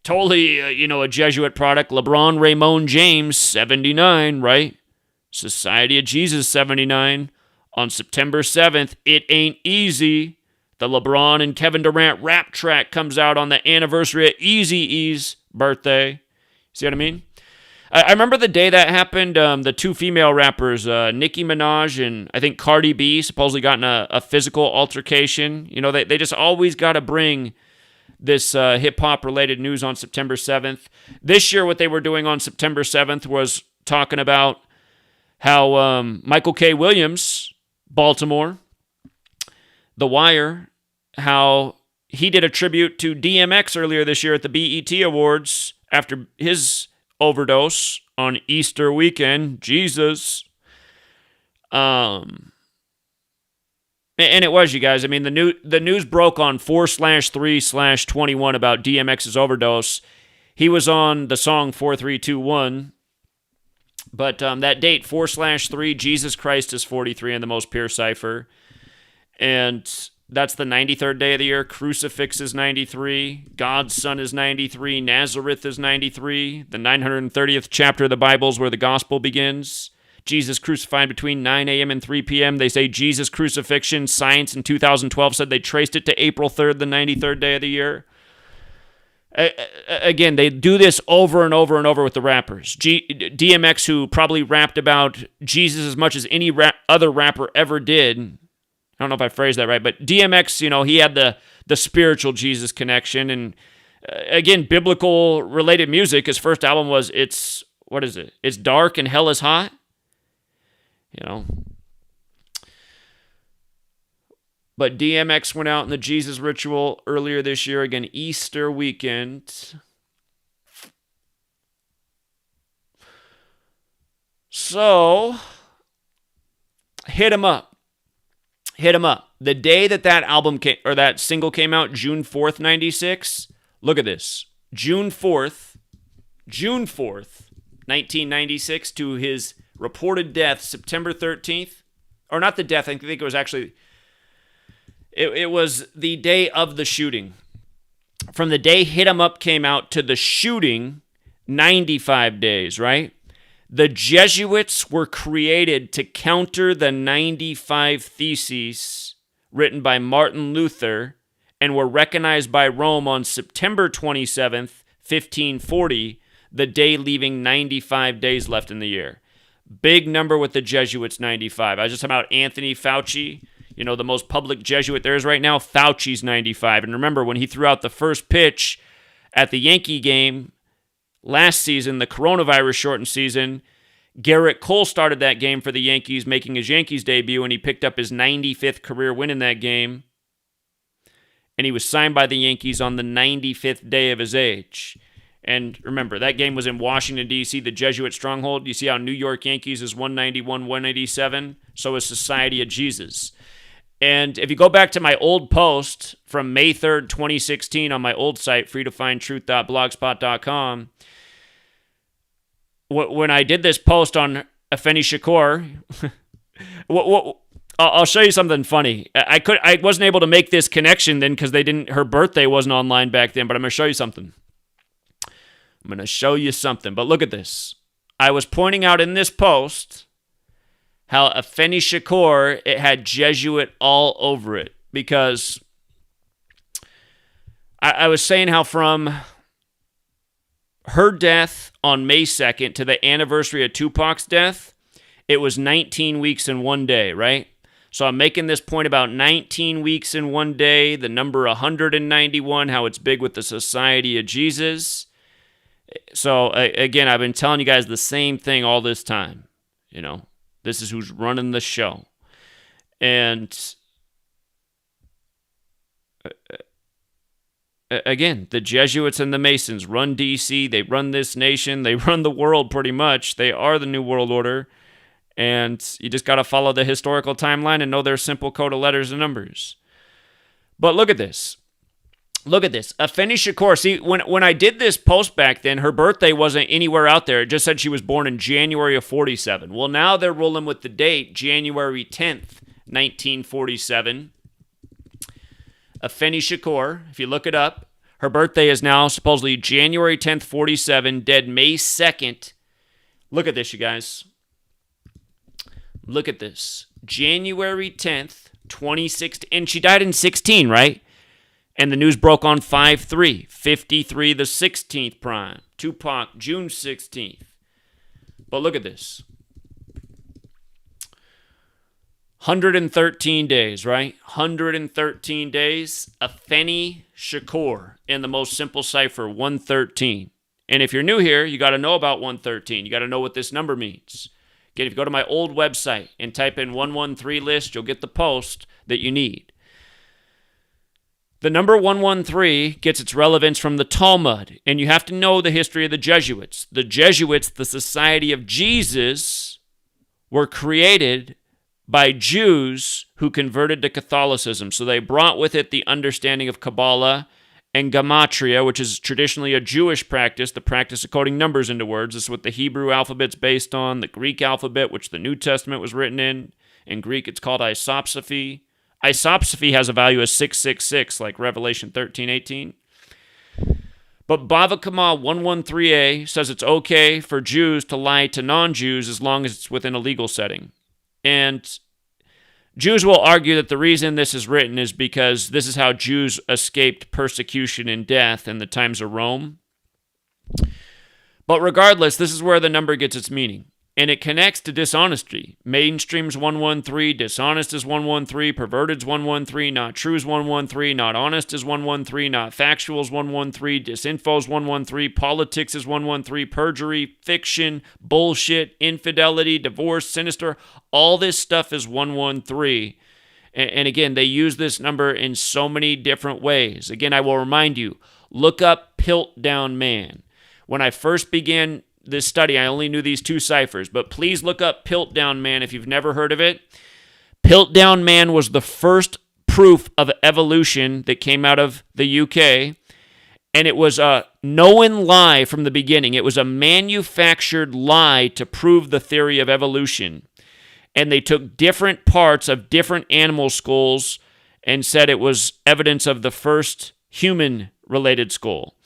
totally, a Jesuit product. LeBron Raymond James, 79, right? Society of Jesus, 79. On September 7th, It Ain't Easy. The LeBron and Kevin Durant rap track comes out on the anniversary of Eazy-E's birthday. See what I mean? I remember the day that happened. The two female rappers, Nicki Minaj and I think Cardi B, supposedly got in a physical altercation. They just always got to bring this hip-hop related news on September 7th. This year, what they were doing on September 7th was talking about how Michael K. Williams, Baltimore, The Wire, how he did a tribute to DMX earlier this year at the BET Awards after his overdose on Easter weekend. Jesus. And it was, you guys. I mean, the news broke on 4/3/21 about DMX's overdose. He was on the song 4321. But that date, 4/3, Jesus Christ is 43 in the most pure cipher. And that's the 93rd day of the year. Crucifix is 93. God's Son is 93. Nazareth is 93. The 930th chapter of the Bible is where the gospel begins. Jesus crucified between 9 a.m. and 3 p.m. They say Jesus crucifixion. Science in 2012 said they traced it to April 3rd, the 93rd day of the year. Again, they do this over and over and over with the rappers. DMX, who probably rapped about Jesus as much as any other rapper ever did. I don't know if I phrased that right, but DMX, he had the spiritual Jesus connection. And again, biblical related music. His first album was It's Dark and Hell is Hot. But DMX went out in the Jesus ritual earlier this year, again, Easter weekend. So, hit him up. The day that album came, or that single came out, June 4th, 96. Look at this. June 4th, 1996, to his reported death, September 13th. Or not the death, I think it was actually... It was the day of the shooting. From the day Hit 'Em Up came out to the shooting, 95 days, right? The Jesuits were created to counter the 95 Theses written by Martin Luther and were recognized by Rome on September 27th, 1540, the day leaving 95 days left in the year. Big number with the Jesuits, 95. I was just talking about Anthony Fauci, the most public Jesuit there is right now. Fauci's 95. And remember, when he threw out the first pitch at the Yankee game last season, the coronavirus shortened season, Garrett Cole started that game for the Yankees, making his Yankees debut, and he picked up his 95th career win in that game. And he was signed by the Yankees on the 95th day of his age. And remember, that game was in Washington, D.C., the Jesuit stronghold. You see how New York Yankees is 191, 187? So is Society of Jesus. And if you go back to my old post from May 3rd, 2016 on my old site, freetofindtruth.blogspot.com, when I did this post on Afeni Shakur, I'll show you something funny. I wasn't able to make this connection then because her birthday wasn't online back then, but I'm going to show you something. But look at this. I was pointing out in this post how Afeni Shakur, it had Jesuit all over it. Because I was saying how from her death on May 2nd to the anniversary of Tupac's death, it was 19 weeks in one day, right? So I'm making this point about 19 weeks in one day, the number 191, how it's big with the Society of Jesus. So again, I've been telling you guys the same thing all this time. This is who's running the show. And again, the Jesuits and the Masons run D.C., they run this nation, they run the world pretty much. They are the New World Order. And you just got to follow the historical timeline and know their simple code of letters and numbers. But look at this. Look at this. Afeni Shakur. See, when I did this post back then, her birthday wasn't anywhere out there. It just said she was born in January of 47. Well, now they're rolling with the date, January 10th, 1947. Afeni Shakur, if you look it up, her birthday is now supposedly January 10th, 47, dead May 2nd. Look at this, you guys. Look at this. January 10th, 2016. And she died in 16, right? And the news broke on 5/3, 53 the 16th prime. Tupac, June 16th. But look at this. 113 days, right? 113 days. Afeni Shakur in the most simple cipher, 113. And if you're new here, you got to know about 113. You got to know what this number means. Again, if you go to my old website and type in 113 list, you'll get the post that you need. The number 113 gets its relevance from the Talmud, and you have to know the history of the Jesuits. The Jesuits, the Society of Jesus, were created by Jews who converted to Catholicism. So they brought with it the understanding of Kabbalah and Gematria, which is traditionally a Jewish practice, the practice of coding numbers into words. This is what the Hebrew alphabet's based on, the Greek alphabet, which the New Testament was written in. In Greek, it's called isopsophy. Isopsophy has a value of 666, like Revelation 13:18. But Bava Kama 113a says it's okay for Jews to lie to non-Jews as long as it's within a legal setting. And Jews will argue that the reason this is written is because this is how Jews escaped persecution and death in the times of Rome. But regardless, this is where the number gets its meaning. And it connects to dishonesty. Mainstream's 113, dishonest is 113, perverted's 113, not true's 113, not honest is 113, not factual's 113, disinfo's 113, politics is 113, perjury, fiction, bullshit, infidelity, divorce, sinister, all this stuff is 113. And again, they use this number in so many different ways. Again, I will remind you, look up Piltdown Man. When I first began this study, I only knew these two ciphers, but please look up Piltdown Man if you've never heard of it. Piltdown Man was the first proof of evolution that came out of the UK, and it was a known lie from the beginning. It was a manufactured lie to prove the theory of evolution, and they took different parts of different animal skulls and said it was evidence of the first human-related skull.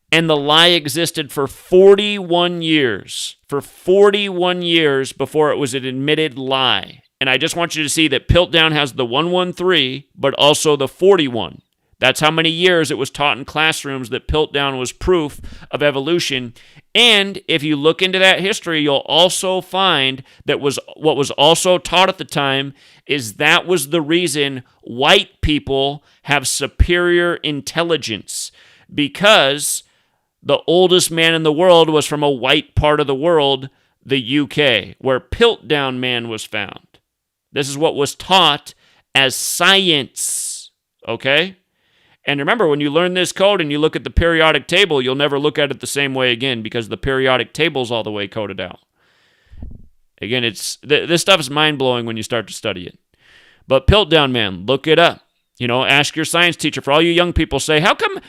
And the lie existed for 41 years. For 41 years before it was an admitted lie. And I just want you to see that Piltdown has the 113, but also the 41. That's how many years it was taught in classrooms that Piltdown was proof of evolution. And if you look into that history, you'll also find that what was also taught at the time is that was the reason white people have superior intelligence. Because the oldest man in the world was from a white part of the world, the UK, where Piltdown Man was found. This is what was taught as science, okay? And remember, when you learn this code and you look at the periodic table, you'll never look at it the same way again because the periodic table's all the way coded out. Again, this stuff is mind-blowing when you start to study it. But Piltdown Man, look it up. You know, ask your science teacher. For all you young people, say, how come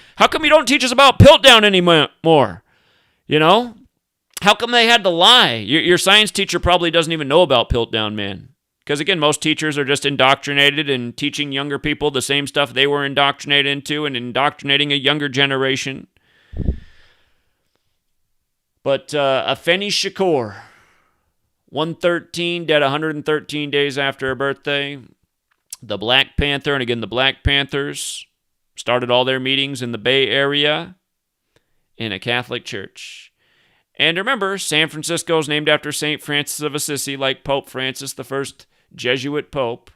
you don't teach us about Piltdown anymore? You know, how come they had to lie? Your science teacher probably doesn't even know about Piltdown Man. Because again, most teachers are just indoctrinated and teaching younger people the same stuff they were indoctrinated into and indoctrinating a younger generation. But Afeni Shakur, 113, dead 113 days after her birthday. The Black Panther, and again, the Black Panthers started all their meetings in the Bay Area in a Catholic church. And remember, San Francisco is named after St. Francis of Assisi, like Pope Francis, the first Jesuit pope.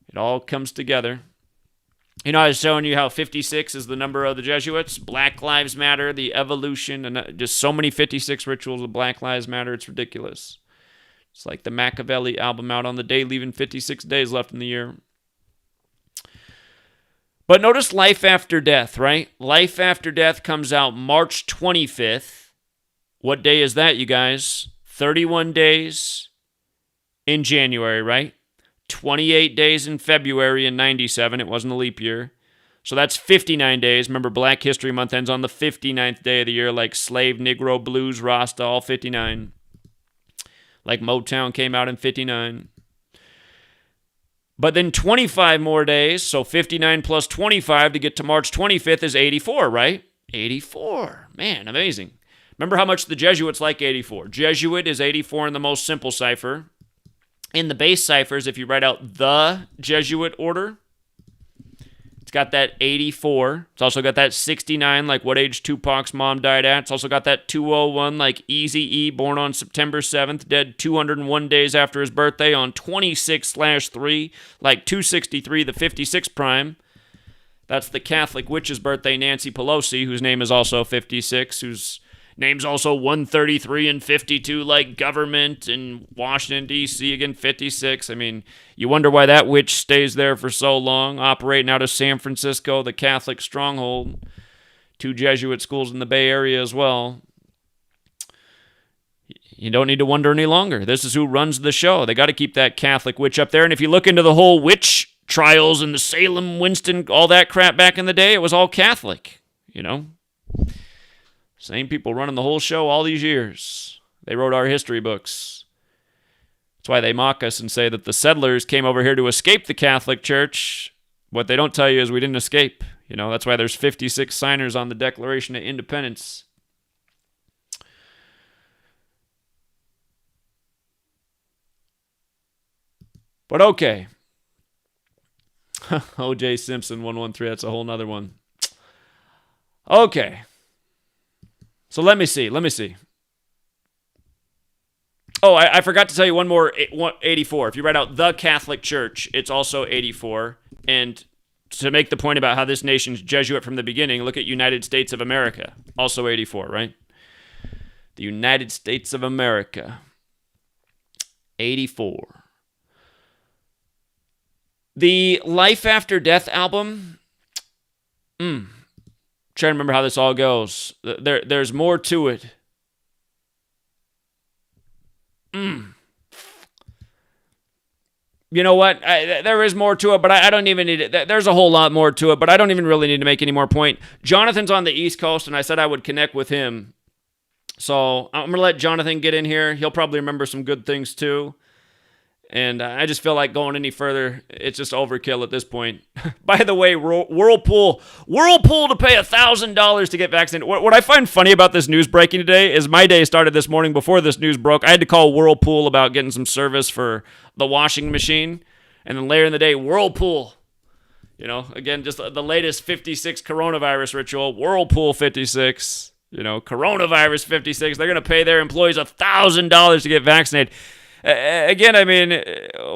It all comes together. You know, I was showing you how 56 is the number of the Jesuits. Black Lives Matter, the evolution, and just so many 56 rituals of Black Lives Matter, it's ridiculous. It's like the Machiavelli album out on the day, leaving 56 days left in the year. But notice Life After Death, right? Life After Death comes out March 25th. What day is that, you guys? 31 days in January, right? 28 days in February in 97. It wasn't a leap year. So that's 59 days. Remember, Black History Month ends on the 59th day of the year, like Slave, Negro, Blues, Rasta, all 59. Like Motown came out in 59. But then 25 more days, so 59 plus 25 to get to March 25th is 84, right? 84. Man, amazing. Remember how much the Jesuits like 84. Jesuit is 84 in the most simple cipher. In the base ciphers, if you write out the Jesuit order, it's got that 84. It's also got that 69, like what age Tupac's mom died at. It's also got that 201, like Eazy-E, born on September 7th, dead 201 days after his birthday on 26/3, like 263, the 56 prime. That's the Catholic witch's birthday, Nancy Pelosi, whose name is also 56, whose name's also 133 and 52, like government in Washington, D.C., again, 56. I mean, you wonder why that witch stays there for so long, operating out of San Francisco, the Catholic stronghold. 2 Jesuit schools in the Bay Area as well. You don't need to wonder any longer. This is who runs the show. They got to keep that Catholic witch up there. And if you look into the whole witch trials and the Salem, Winston, all that crap back in the day, it was all Catholic, you know? Same people running the whole show all these years. They wrote our history books. That's why they mock us and say that the settlers came over here to escape the Catholic Church. What they don't tell you is we didn't escape. You know, that's why there's 56 signers on the Declaration of Independence. But okay. O.J. Simpson 113, that's a whole nother one. Okay. So let me see. Oh, I forgot to tell you one more, 84. If you write out the Catholic Church, it's also 84. And to make the point about how this nation's Jesuit from the beginning, look at United States of America, also 84, right? The United States of America, 84. The Life After Death album, trying to remember how this all goes. There's more to it. You know what? There is more to it, but I don't even need it. There's a whole lot more to it, but I don't even really need to make any more point. Jonathan's on the East Coast, and I said I would connect with him. So I'm going to let Jonathan get in here. He'll probably remember some good things too. And I just feel like going any further, it's just overkill at this point. By the way, Whirlpool to pay $1,000 to get vaccinated. What I find funny about this news breaking today is my day started this morning before this news broke. I had to call Whirlpool about getting some service for the washing machine. And then later in the day, Whirlpool. You know, again, just the latest 56 coronavirus ritual. Whirlpool 56. You know, coronavirus 56. They're going to pay their employees $1,000 to get vaccinated. Again, I mean,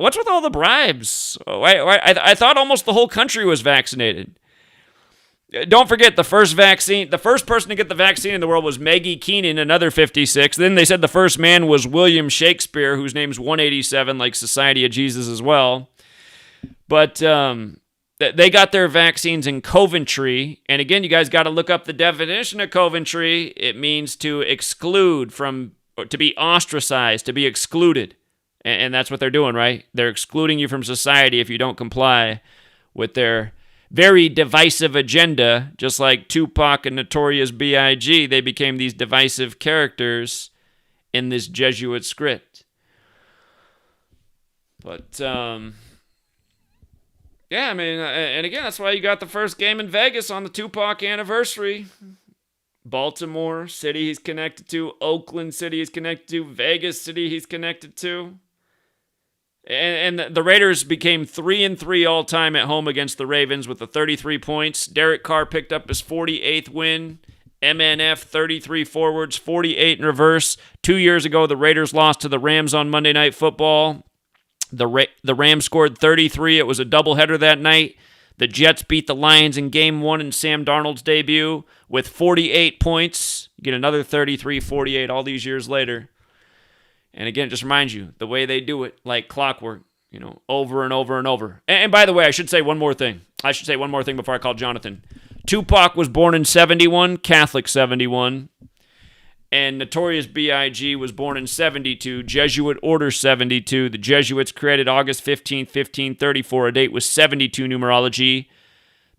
what's with all the bribes? I thought almost the whole country was vaccinated. Don't forget, the first person to get the vaccine in the world was Maggie Keenan, another 56. Then they said the first man was William Shakespeare, whose name's 187, like Society of Jesus as well. But they got their vaccines in Coventry. And again, you guys got to look up the definition of Coventry. It means to exclude from, to be ostracized, to be excluded. And that's what they're doing, right? They're excluding you from society if you don't comply with their very divisive agenda. Just like Tupac and Notorious B.I.G., they became these divisive characters in this Jesuit script. But, yeah, I mean, and again, that's why you got the first game in Vegas on the Tupac anniversary. Baltimore City he's connected to, Oakland City he's connected to, Vegas City he's connected to. And the Raiders became 3-3 all-time at home against the Ravens with the 33 points. Derek Carr picked up his 48th win. MNF, 33 forwards, 48 in reverse. 2 years ago, the Raiders lost to the Rams on Monday Night Football. The Rams scored 33. It was a doubleheader that night. The Jets beat the Lions in Game 1 in Sam Darnold's debut with 48 points. You get another 33-48 all these years later. And again, just reminds you, the way they do it, like clockwork, you know, over and over and over. And by the way, I should say one more thing. Before I call Jonathan. Tupac was born in 71, Catholic 71. And Notorious B.I.G. was born in 72, Jesuit Order 72. The Jesuits created August 15, 1534. A date with 72 numerology.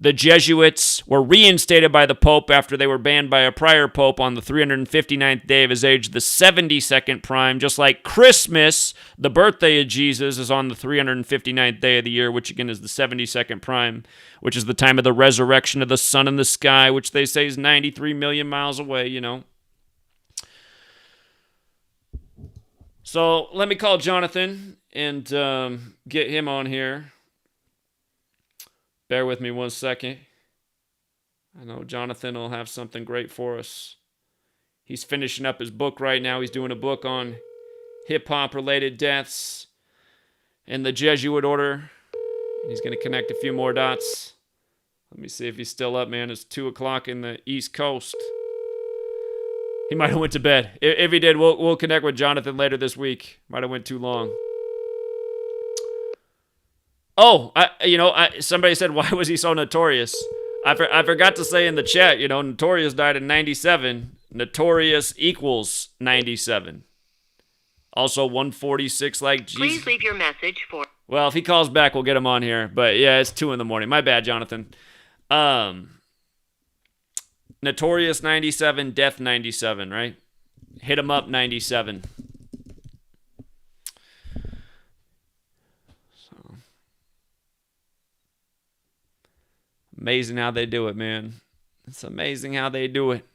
The Jesuits were reinstated by the Pope after they were banned by a prior Pope on the 359th day of his age, the 72nd prime, just like Christmas, the birthday of Jesus, is on the 359th day of the year, which again is the 72nd prime, which is the time of the resurrection of the sun in the sky, which they say is 93 million miles away, you know. So let me call Jonathan and get him on here. Bear with me 1 second. I know Jonathan will have something great for us. He's finishing up his book right now. He's doing a book on hip-hop related deaths in the Jesuit order. He's going to connect a few more dots. Let me see if he's still up, man. It's 2 o'clock in the East Coast. He might have went to bed. If he did, we'll connect with Jonathan later this week. Might have went too long. Oh, somebody said, why was he so notorious? I forgot to say in the chat, Notorious died in 97. Notorious equals 97. Also 146 like Jesus. Please leave your message for... Well, if he calls back, we'll get him on here. But yeah, it's 2 in the morning. My bad, Jonathan. Notorious 97, Death 97, right? Hit him up 97. Amazing how they do it, man. It's amazing how they do it.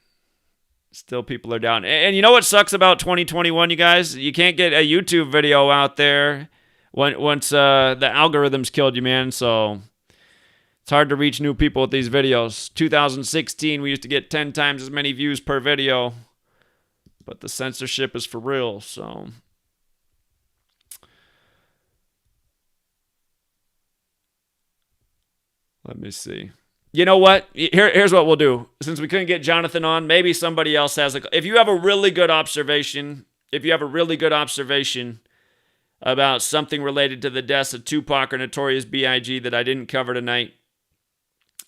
Still people are down. And you know what sucks about 2021, you guys? You can't get a YouTube video out there once the algorithms killed you, man. So it's hard to reach new people with these videos. 2016, we used to get 10 times as many views per video. But the censorship is for real, so... Let me see. You know what? Here's what we'll do. Since we couldn't get Jonathan on, maybe somebody else has if you have a really good observation, about something related to the deaths of Tupac or Notorious B.I.G. that I didn't cover tonight,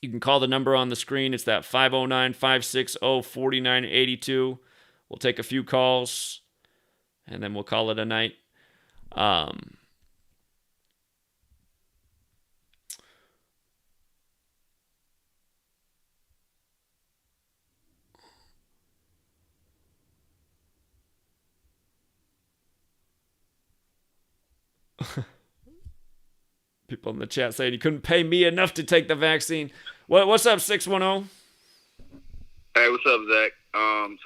you can call the number on the screen. It's that 509-560-4982. We'll take a few calls, and then we'll call it a night. People in the chat saying he couldn't pay me enough to take the vaccine. What's up, 610? Hey, what's up, Zach? So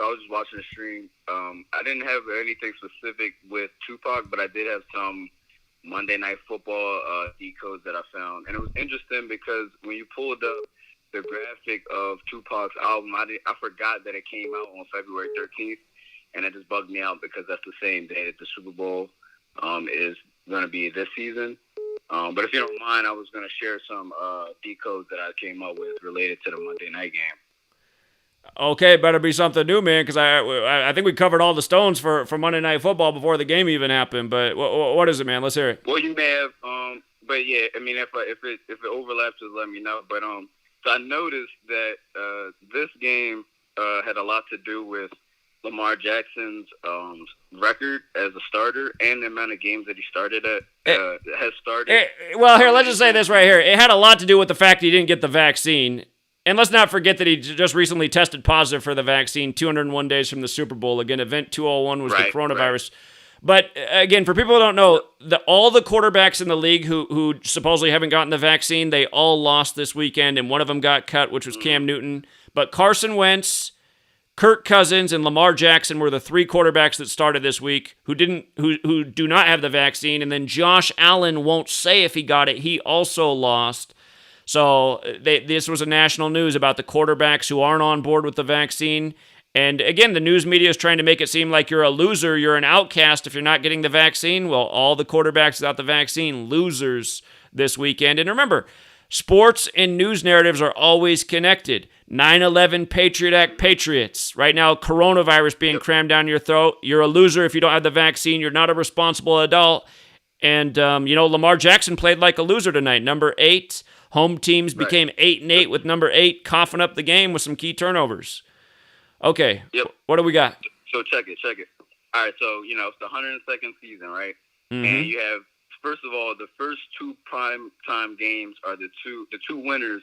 I was just watching the stream. I didn't have anything specific with Tupac, but I did have some Monday Night Football decodes that I found. And it was interesting because when you pulled up the graphic of Tupac's album, I forgot that it came out on February 13th. And it just bugged me out because that's the same day that the Super Bowl is going to be this season. But if you don't mind, I was going to share some decodes that I came up with related to the Monday night game. Okay, better be something new, man, because I think we covered all the stones for Monday Night Football before the game even happened. But what is it, man? Let's hear it. Well, you may have, but yeah, I mean, if it overlaps, just let me know. But so I noticed that this game had a lot to do with Lamar Jackson's record as a starter and the amount of games that he started at has started. Well, here, let's just say this right here. It had a lot to do with the fact he didn't get the vaccine. And let's not forget that he just recently tested positive for the vaccine 201 days from the Super Bowl. Again, Event 201 was the coronavirus. Right. But again, for people who don't know, all the quarterbacks in the league who supposedly haven't gotten the vaccine, they all lost this weekend, and one of them got cut, which was Cam Newton. But Carson Wentz, Kirk Cousins, and Lamar Jackson were the 3 quarterbacks that started this week who do not have the vaccine. And then Josh Allen won't say if he got it. He also lost. So this was a national news about the quarterbacks who aren't on board with the vaccine. And again, the news media is trying to make it seem like you're a loser, you're an outcast if you're not getting the vaccine. Well, all the quarterbacks without the vaccine, losers this weekend. And remember, sports and news narratives are always connected. 9/11 Patriot Act Patriots. Right now, coronavirus being crammed down your throat. You're a loser if you don't have the vaccine. You're not a responsible adult. And, Lamar Jackson played like a loser tonight. Number 8. Home teams became 8-8 with number 8 coughing up the game with some key turnovers. Okay. Yep. What do we got? So check it. All right. So, it's the 102nd season, right? Mm-hmm. And you have, first of all, the first 2 prime time games are the two winners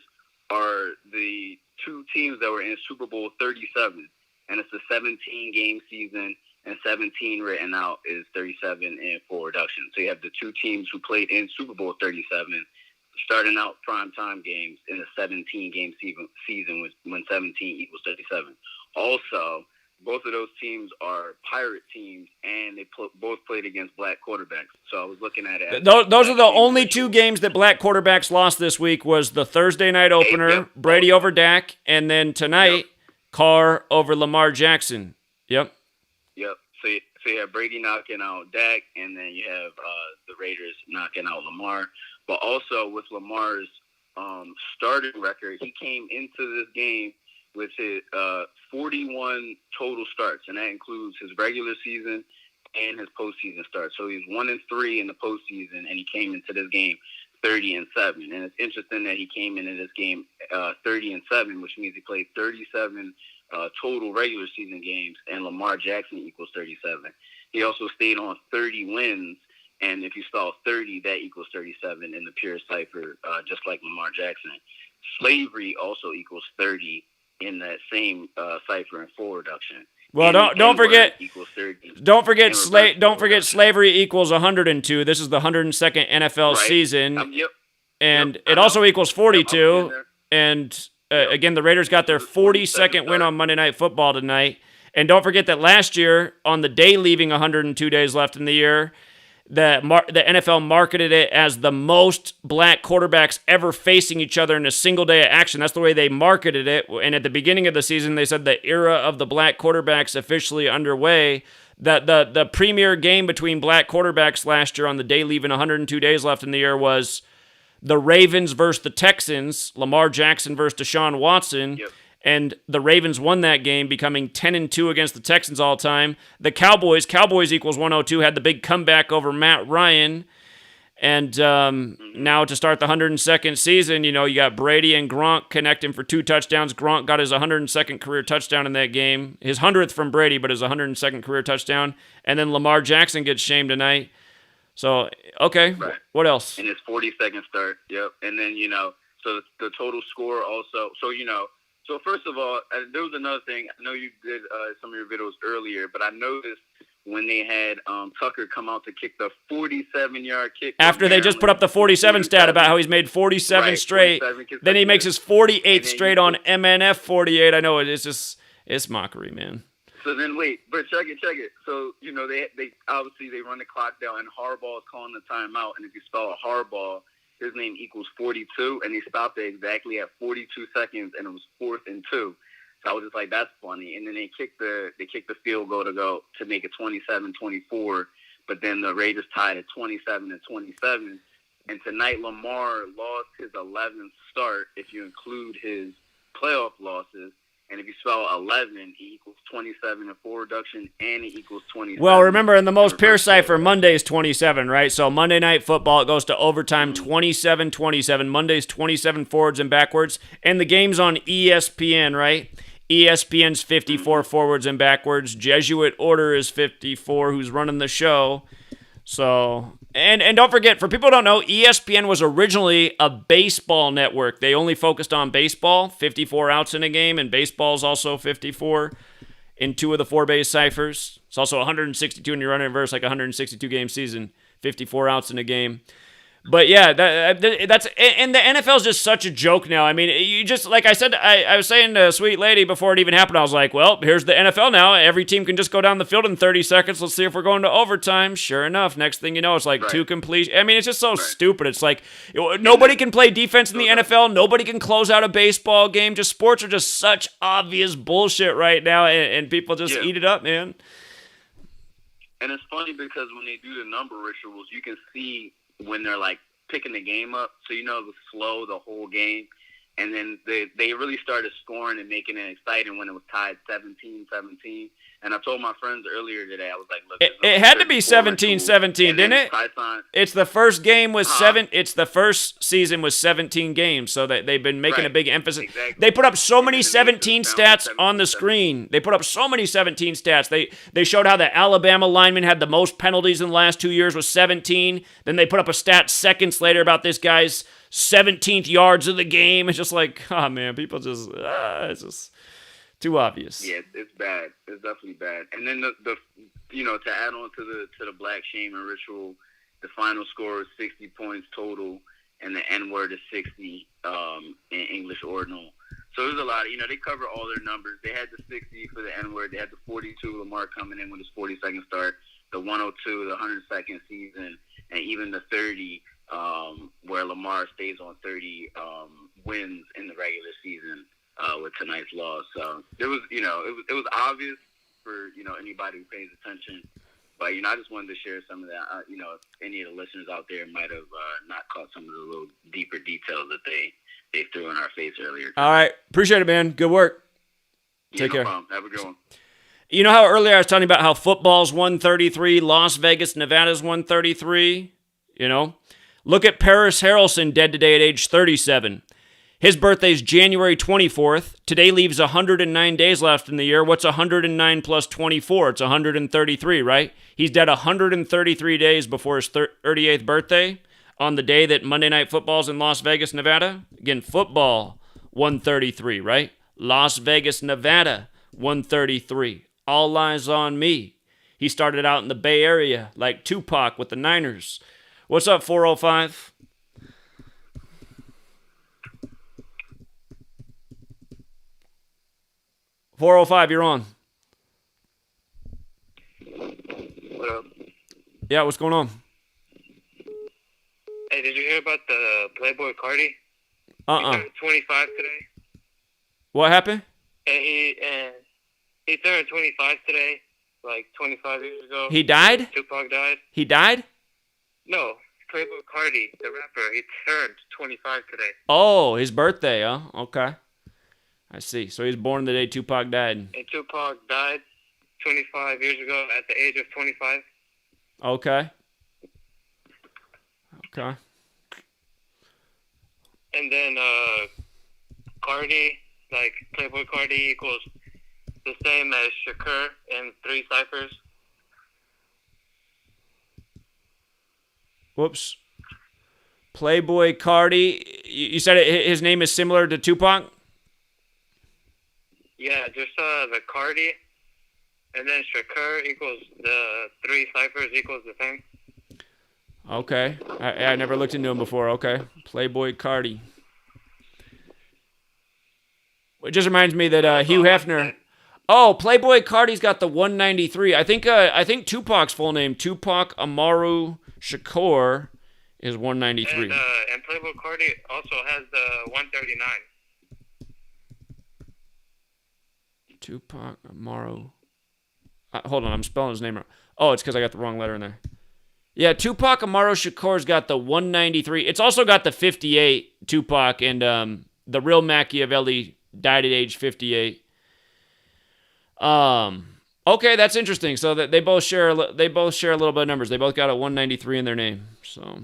are the two teams that were in Super Bowl 37, and it's a 17-game season, and 17 written out is 37 in full reduction. So you have the two teams who played in Super Bowl 37 starting out primetime games in a 17-game season when 17 equals 37. Also, both of those teams are Pirate teams, and they both played against black quarterbacks. So I was looking at it. Those are the only two games that black quarterbacks lost this week. Was the Thursday night opener, Brady over Dak, and then tonight, Carr over Lamar Jackson. Yep. So you have Brady knocking out Dak, and then you have the Raiders knocking out Lamar. But also with Lamar's starting record, he came into this game with his 41 total starts, and that includes his regular season and his postseason starts. So he's 1-3 in the postseason, and he came into this game 30-7. And it's interesting that he came into this game 30-7, which means he played 37 total regular season games, and Lamar Jackson equals 37. He also stayed on 30 wins, and if you spell 30, that equals 37 in the pure cipher, just like Lamar Jackson. Slavery also equals 30 in that same cipher in full reduction. Well, don't forget slavery equals 102. This is the 102nd NFL season, and it also equals 42. And again, the Raiders got their 42nd win on Monday Night Football tonight. And don't forget that last year, on the day leaving 102 days left in the year, the NFL marketed it as the most black quarterbacks ever facing each other in a single day of action. That's the way they marketed it. And at the beginning of the season, they said the era of the black quarterbacks officially underway. The premier game between black quarterbacks last year on the day leaving 102 days left in the year was the Ravens versus the Texans, Lamar Jackson versus Deshaun Watson. Yep. And the Ravens won that game, becoming 10-2 against the Texans all time. The Cowboys equals 102, had the big comeback over Matt Ryan. And now to start the 102nd season, you got Brady and Gronk connecting for 2 touchdowns. Gronk got his 102nd career touchdown in that game. His 100th from Brady, but his 102nd career touchdown. And then Lamar Jackson gets shamed tonight. So, okay, right. What else? And his 42nd start, yep. And then, so the total score also, So first of all, there was another thing. I know you did some of your videos earlier, but I noticed when they had Tucker come out to kick the 47-yard kick. After they just put up the 47 stat about how he's made 47 straight. 47, then he makes his 48th straight on MNF 48. I know it's mockery, man. So then wait, but check it. So, they obviously they run the clock down, and Harbaugh is calling the timeout. And if you spell Harbaugh, his name equals 42, and he stopped it exactly at 42 seconds, and it was 4th and 2. So I was just like, that's funny. And then they kicked the field goal to make it 27-24, but then the Raiders tied at 27-27. And tonight Lamar lost his 11th start if you include his playoff losses. And if you spell 11, he equals 27 in full reduction, and he equals 27. Well, remember, in the most pure cipher, Monday's 27, right? So Monday Night Football, it goes to overtime 27-27. Monday's 27 forwards and backwards. And the game's on ESPN, right? ESPN's 54 forwards and backwards. Jesuit Order is 54, who's running the show. So, and don't forget, for people who don't know, ESPN was originally a baseball network. They only focused on baseball, 54 outs in a game, and baseball's also 54 in 2 of the 4 base ciphers. It's also 162 in your run reverse, like a 162-game season, 54 outs in a game. But yeah, that's and the NFL's just such a joke now. I mean, you just, like I said, I was saying to Sweet Lady before it even happened, I was like, well, here's the NFL now. Every team can just go down the field in 30 seconds. Let's see if we're going to overtime. Sure enough, next thing you know, it's like 2 complete. I mean, it's just so stupid. It's like nobody can play defense in the NFL. Nobody can close out a baseball game. Just sports are just such obvious bullshit right now, and people just eat it up, man. And it's funny because when they do the number rituals, you can see when they're like picking the game up, so it was slow the whole game, and then they really started scoring and making it exciting when it was tied 17-17. And I told my friends earlier today, I was like, look, it had to be 17-17, didn't it? It's the first game was 7. It's the first season was 17 games, so that they've been making a big emphasis. Exactly. They put up so many 17 stats on the screen. They put up so many 17 stats. They showed how the Alabama lineman had the most penalties in the last 2 years was 17. Then they put up a stat seconds later about this guy's 17th yards of the game. It's just like, oh man, people just, it's just too obvious. Yeah, it's bad. It's definitely bad. And then the to add on to the black shame and ritual, the final score is 60 points total, and the N word is 60 in English ordinal. So there's a lot of, they cover all their numbers. They had the 60 for the N word. They had the 42 Lamar coming in with his 42nd start, the 102, the 102nd season, and even the 30, where Lamar stays on 30 wins in the regular season with tonight's loss. So it was, it was obvious for anybody who pays attention. But I just wanted to share some of that. If any of the listeners out there might have not caught some of the little deeper details that they threw in our face earlier. All right, appreciate it, man. Good work. Yeah, Take care. Problem. Have a good one. You know how earlier I was talking about how football's 133, Las Vegas, Nevada's 133? Look at Paris Harrelson, dead today at age 37. His birthday's January 24th. Today leaves 109 days left in the year. What's 109 plus 24? It's 133, right? He's dead 133 days before his 38th birthday on the day that Monday Night Football's in Las Vegas, Nevada. Again, football, 133, right? Las Vegas, Nevada, 133. All eyes on me. He started out in the Bay Area like Tupac with the Niners. What's up, 405? You're on. What up? Yeah, what's going on? Hey, did you hear about the Playboy Cardi? Uh-uh. He turned 25 today. What happened? And he turned 25 today, like 25 years ago. He died? Tupac died. He died? No, Playboy Cardi, the rapper, he turned 25 today. Oh, his birthday, huh? Okay. I see. So he was born the day Tupac died. And Tupac died 25 years ago at the age of 25. Okay. Okay. And then Cardi, like Playboy Cardi equals the same as Shakur in 3 ciphers. Whoops. Playboy Cardi. You said his name is similar to Tupac? Yeah, just the Cardi, and then Shakur equals the 3 ciphers equals the same. Okay. I never looked into him before. Okay. Playboy Cardi. It just reminds me that Hugh Hefner. Oh, Playboy Cardi's got the 193. I think Tupac's full name, Tupac Amaru Shakur, is 193. And Playboy Cardi also has the 139. Tupac Amaru. Hold on, I'm spelling his name wrong. Oh, it's because I got the wrong letter in there. Yeah, Tupac Amaru Shakur's got the 193. It's also got the 58, Tupac, and the real Machiavelli died at age 58. Okay, that's interesting. So that they both share a little bit of numbers. They both got a 193 in their name. So, all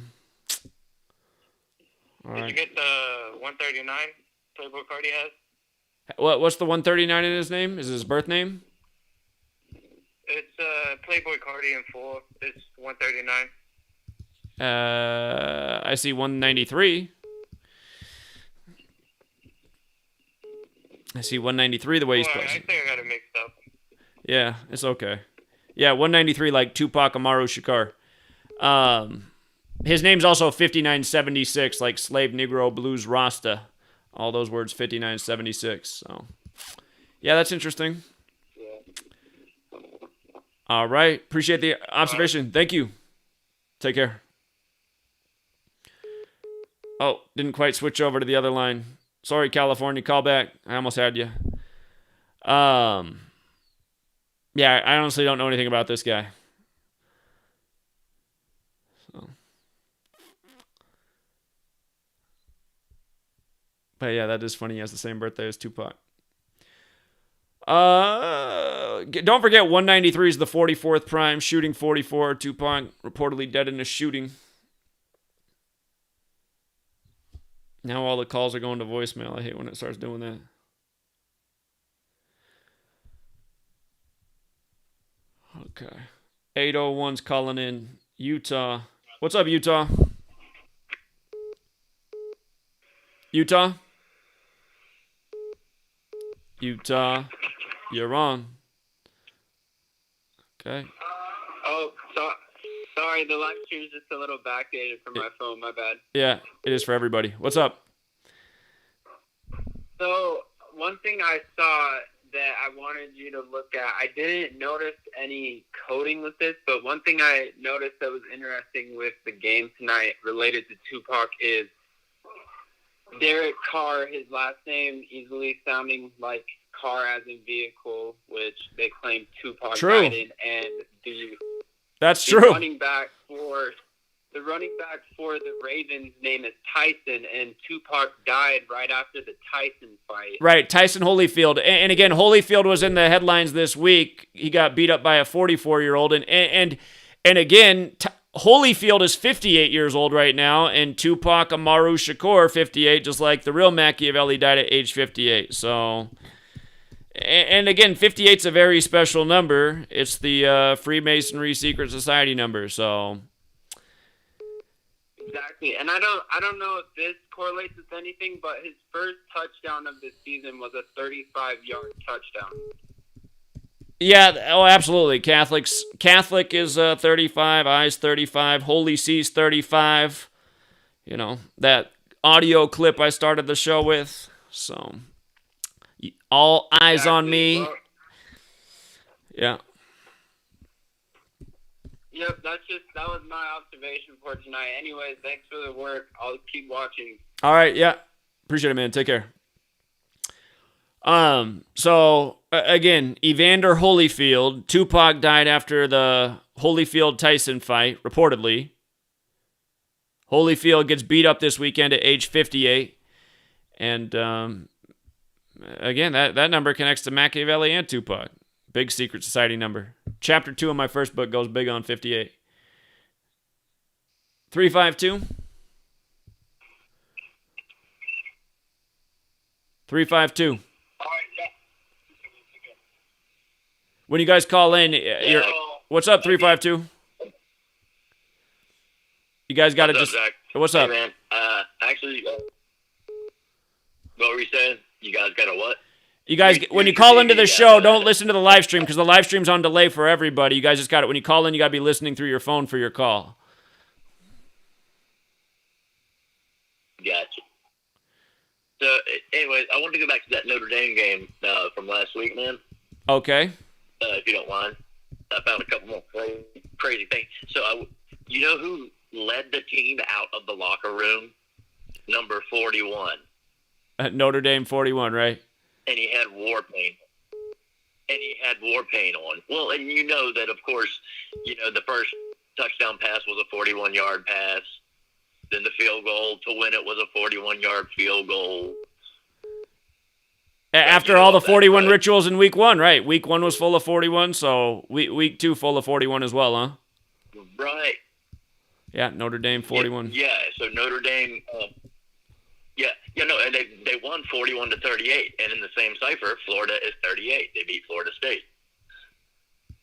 right. Did you get the 139 Playboy Cardi has? What's the 139 in his name? Is his birth name? It's Playboy Cardi in full. It's 139. I see 193. I see 193 the way he's spelled. I think I got it mixed up. Yeah, it's okay. Yeah, 193 like Tupac Amaru Shakur. His name's also 5976 like Slave Negro Blues Rasta. All those words 5976. So, yeah, that's interesting. Yeah. All right. Appreciate the observation. Thank you. Take care. Oh, didn't quite switch over to the other line. Sorry, California. Call back. I almost had you. Yeah, I honestly don't know anything about this guy. So. But yeah, that is funny. He has the same birthday as Tupac. Don't forget 193 is the 44th prime, shooting 44. Tupac reportedly dead in a shooting. Now all the calls are going to voicemail. I hate when it starts doing that. Okay. 801's calling in. Utah. What's up, Utah? Utah? Utah. You're wrong. Okay. Oh, sorry, the live stream is just a little backdated from my phone. My bad. Yeah, it is for everybody. What's up? So one thing I saw that I wanted you to look at, I didn't notice any coding with this, but one thing I noticed that was interesting with the game tonight related to Tupac is Derek Carr, his last name easily sounding like car as in vehicle, which they claim Tupac died in, and That's the true. running back for the Ravens' name is Tyson, and Tupac died right after the Tyson fight. Right, Tyson Holyfield. And again, Holyfield was in the headlines this week. He got beat up by a 44-year-old. And again, Holyfield is 58 years old right now, and Tupac Amaru Shakur, 58, just like the real Machiavelli died at age 58. So, and again, 58 is a very special number. It's the Freemasonry Secret Society number, so... Exactly, and I don't know if this correlates with anything, but his first touchdown of the season was a 35-yard touchdown. Yeah, oh, absolutely. Catholic is 35, I's 35, Holy C's 35. You know, that audio clip I started the show with. So, all eyes on me. Yeah. Yep, that was my observation for tonight. Anyways, thanks for the work. I'll keep watching. All right, yeah. Appreciate it, man. Take care. So again, Evander Holyfield, Tupac died after the Holyfield-Tyson fight, reportedly. Holyfield gets beat up this weekend at age 58. And again, that number connects to Machiavelli and Tupac. Big secret society number. Chapter 2 of my first book goes big on 58. 352. 352. When you guys call in, what's up, 352? You guys got to just... Zach? What's up? Hey, man. Actually, what were you saying? You guys got a what? You guys, when you call into the show, don't listen to the live stream because the live stream's on delay for everybody. You guys just got it. When you call in, you got to be listening through your phone for your call. Gotcha. So, anyways, I wanted to go back to that Notre Dame game from last week, man. Okay. If you don't mind. I found a couple more crazy things. So, you know who led the team out of the locker room? Number 41. Notre Dame 41, right? And he had war paint. On. Well, and you know that, of course, you know, the first touchdown pass was a 41-yard pass. Then the field goal to win it was a 41-yard field goal. After all the 41 rituals in week 1, right? Week 1 was full of 41, so week 2 full of 41 as well, huh? Right. Yeah, Notre Dame 41. Yeah, so Notre Dame... and they won 41-38, and in the same cipher, Florida is 38. They beat Florida State.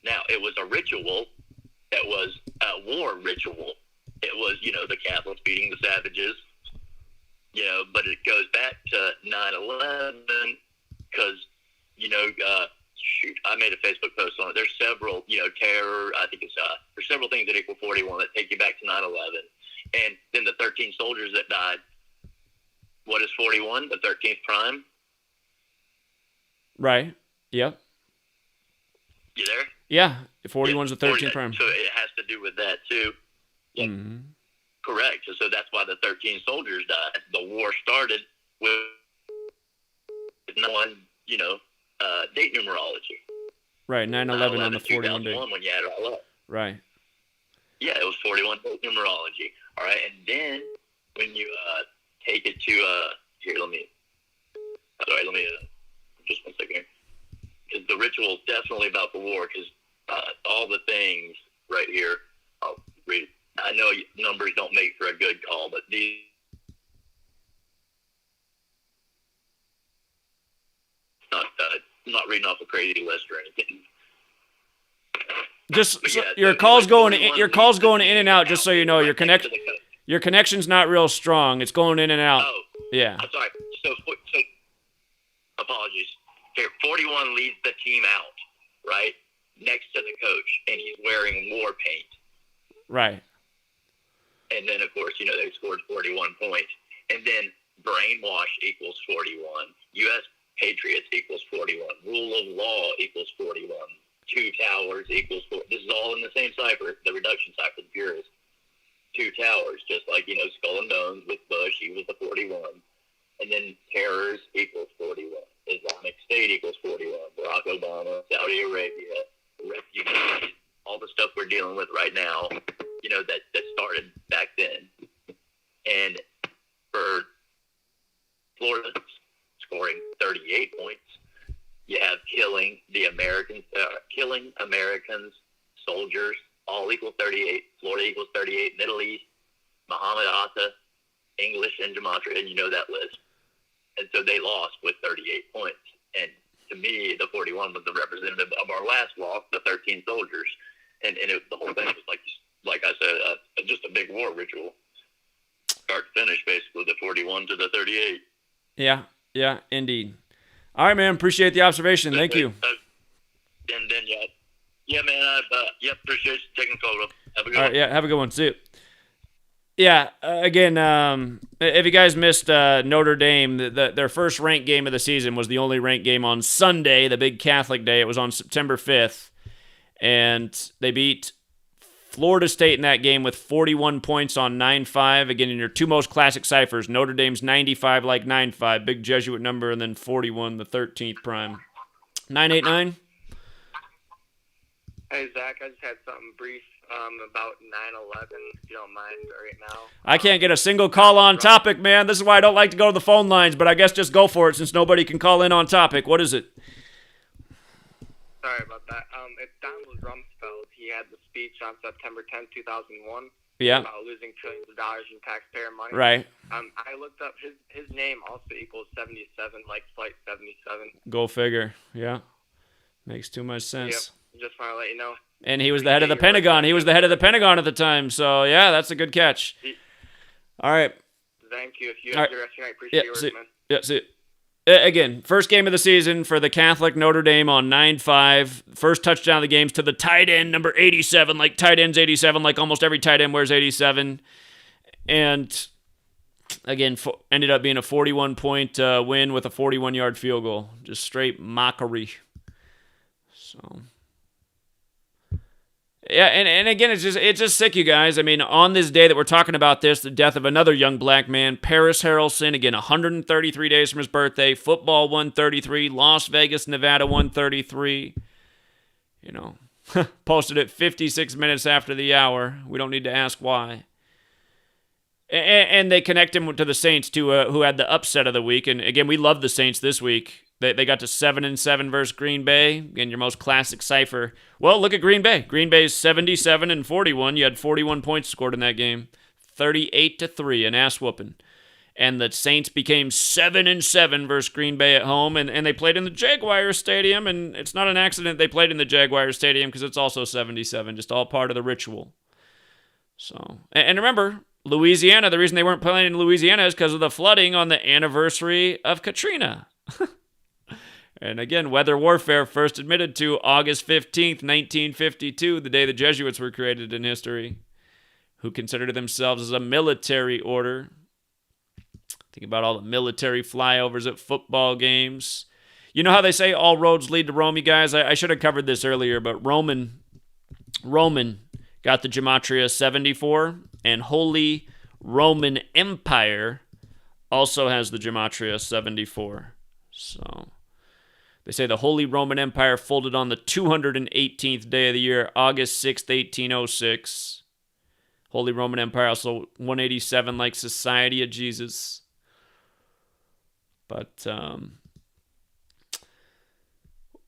Now, it was a ritual that was a war ritual. It was, you know, the Catholics beating the savages, you know, but it goes back to 9/11 because, you know, I made a Facebook post on it. There's several, you know, terror, I think it's, there's several things that equal 41 that take you back to 9/11. And then the 13 soldiers that died. What is 41? The 13th prime? Right. Yep. You there? Yeah. 41's the 13th prime. So it has to do with that, too. Yeah. Mm-hmm. Correct. So that's why the 13 soldiers died. The war started with one, you know, date numerology. Right. 9/11 on the 41 day. When you add it all up. Right. Yeah, it was 41 date numerology. All right. And then when you take it to here, let me just one second here. Because the ritual is definitely about the war. Because all the things right here, I'll read. I know numbers don't make for a good call, but these. Not reading off a crazy list or anything. Just But so, yeah, your the call's going 41 your call's going in and out. Just so you know, your right next to the code. your connection's not real strong. It's going in and out. Oh, Yeah. I'm sorry. So apologies. Here, 41 leads the team out, right? Next to the coach, and he's wearing war paint. Right. And then, of course, they scored 41 points. And then brainwash equals 41. U.S. Patriots equals 41. Rule of law equals 41. Two towers equals 4. This is all in the same cipher, the reduction cipher, the purist. Two towers, just like, Skull and Bones with Bush, he was the 41. And then terrors equals 41. Islamic State equals 41. Barack Obama, Saudi Arabia, refugees, all the stuff we're dealing with right now, that started back then. And for Florida scoring 38 points, you have killing Americans, soldiers, all equal 38. Florida equals 38. Middle East, Muhammad Atta, English, and Gematria, and you know that list. And so they lost with 38 points. And to me, the 41 was the representative of our last loss, the 13 soldiers. And the whole thing was like I said, just a big war ritual. Start to finish, basically, the 41 to the 38. Yeah, indeed. All right, man. Appreciate the observation. Thank you. Yeah, man. Appreciate you taking the call. Have a good one. All right, yeah, have a good one. See you. Yeah, again, if you guys missed Notre Dame, their first ranked game of the season was the only ranked game on Sunday, the big Catholic day. It was on September 5th, and they beat Florida State in that game with 41 points on 9-5. Again, in your two most classic ciphers, Notre Dame's 95 like 9-5, big Jesuit number, and then 41, the 13th prime. 989? Hey, Zach, I just had something brief about 9/11, if you don't mind, right now. I can't get a single call on topic, man. This is why I don't like to go to the phone lines, but I guess just go for it since nobody can call in on topic. What is it? Sorry about that. It's Donald Rumsfeld. He had the speech on September 10th, 2001. Yeah. About losing trillions of dollars in taxpayer money. Right. I looked up his name also equals 77, like Flight 77. Go figure. Yeah. Makes too much sense. Yep. Just want to let you know. And he was the head of the Pentagon. He was the head of the Pentagon at the time. So, yeah, that's a good catch. All right. Thank you. If you have your rest of your night, appreciate your work, man. Yeah, see it. Again, first game of the season for the Catholic Notre Dame on 9-5. First touchdown of the game's to the tight end, number 87. Like tight end's 87, like almost every tight end wears 87. And, again, ended up being a 41-point win with a 41-yard field goal. Just straight mockery. So... yeah, and again, it's just sick, you guys. I mean, on this day that we're talking about this, the death of another young black man, Paris Harrelson, again, 133 days from his birthday, football 133, Las Vegas, Nevada 133, posted it 56 minutes after the hour. We don't need to ask why. And they connect him to the Saints, too, who had the upset of the week. And again, we love the Saints this week. They got to 7-7 versus Green Bay. Again, your most classic cipher. Well, look at Green Bay. Green Bay's 77-41. You had 41 points scored in that game. 38-3, an ass whooping. And the Saints became 7-7 versus Green Bay at home, and they played in the Jaguars Stadium, and it's not an accident they played in the Jaguars Stadium because it's also 77, just all part of the ritual. So, and remember, Louisiana, the reason they weren't playing in Louisiana is because of the flooding on the anniversary of Katrina. And again, weather warfare first admitted to August 15th, 1952, the day the Jesuits were created in history, who considered themselves as a military order. Think about all the military flyovers at football games. You know how they say all roads lead to Rome, you guys? I should have covered this earlier, but Roman got the gematria 74, and Holy Roman Empire also has the gematria 74. So... they say the Holy Roman Empire folded on the 218th day of the year, August 6th, 1806. Holy Roman Empire, also 187, like Society of Jesus. But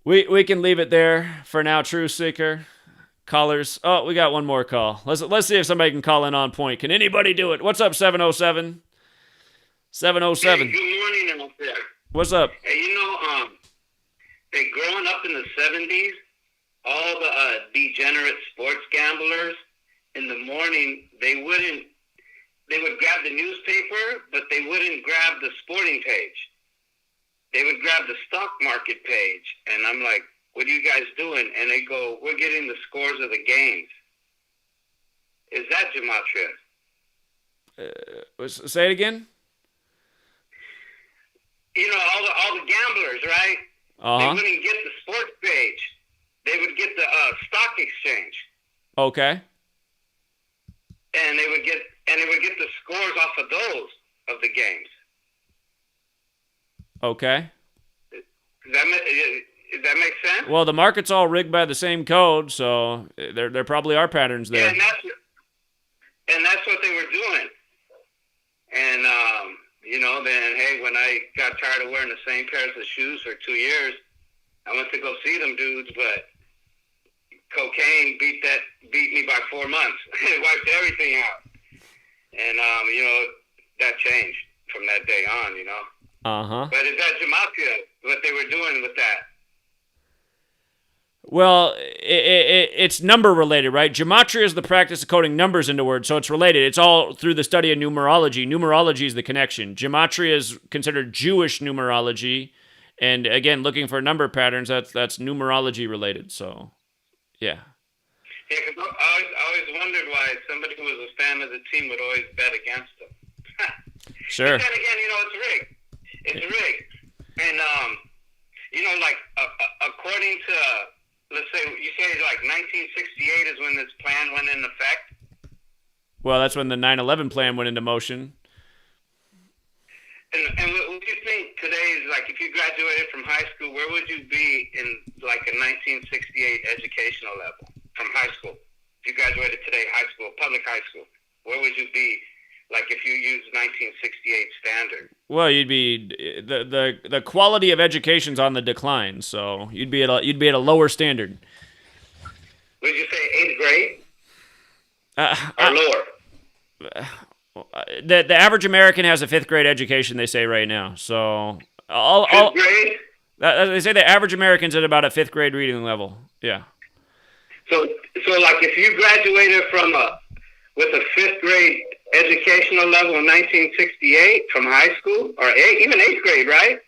we can leave it there for now, Truth Seeker. Callers. Oh, we got one more call. Let's see if somebody can call in on point. Can anybody do it? What's up, 707? 707. Hey, good morning out there. What's up? Hey, growing up in the 70s, all the degenerate sports gamblers, in the morning, they they would grab the newspaper, but they wouldn't grab the sporting page. They would grab the stock market page. And I'm like, what are you guys doing? And they go, we're getting the scores of the games. Is that gematria? Say it again? You know, all the gamblers, right? They wouldn't get the sports page. They would get the stock exchange. Okay. And they would get the scores off of those of the games. Okay. Does that make sense? Well, the market's all rigged by the same code, so there probably are patterns there. Yeah, and that's what they were doing. And you know, then hey, when I got tired of wearing the same pairs of shoes for 2 years, I went to go see them dudes, but cocaine beat me by 4 months. It wiped everything out. And you know, that changed from that day on, you know. But is that gematria, what they were doing with that? Well, it's number related, right? Gematria is the practice of coding numbers into words, so it's related. It's all through the study of numerology. Numerology is the connection. Gematria is considered Jewish numerology, and again, looking for number patterns, that's numerology related. So, yeah. Yeah, because I always wondered why somebody who was a fan of the team would always bet against them. Sure. But then again, you know, it's rigged. It's rigged. And, you know, like, according to, let's say, you say like 1968 is when this plan went into effect? Well, that's when the 9/11 plan went into motion. And what do you think today is, like, if you graduated from high school, where would you be in, like, a 1968 educational level from high school? If you graduated today, high school, public high school, where would you be, like, if you used 1968 standard? Well, you'd be the quality of education's on the decline, so you'd be at a lower standard. Would you say 8th grade or lower? The average American has a 5th grade education, they say right now. So 5th grade? They say the average American's at about a 5th grade reading level. Yeah. So like if you graduated with a 5th grade educational level in 1968 from high school or even 8th grade, right?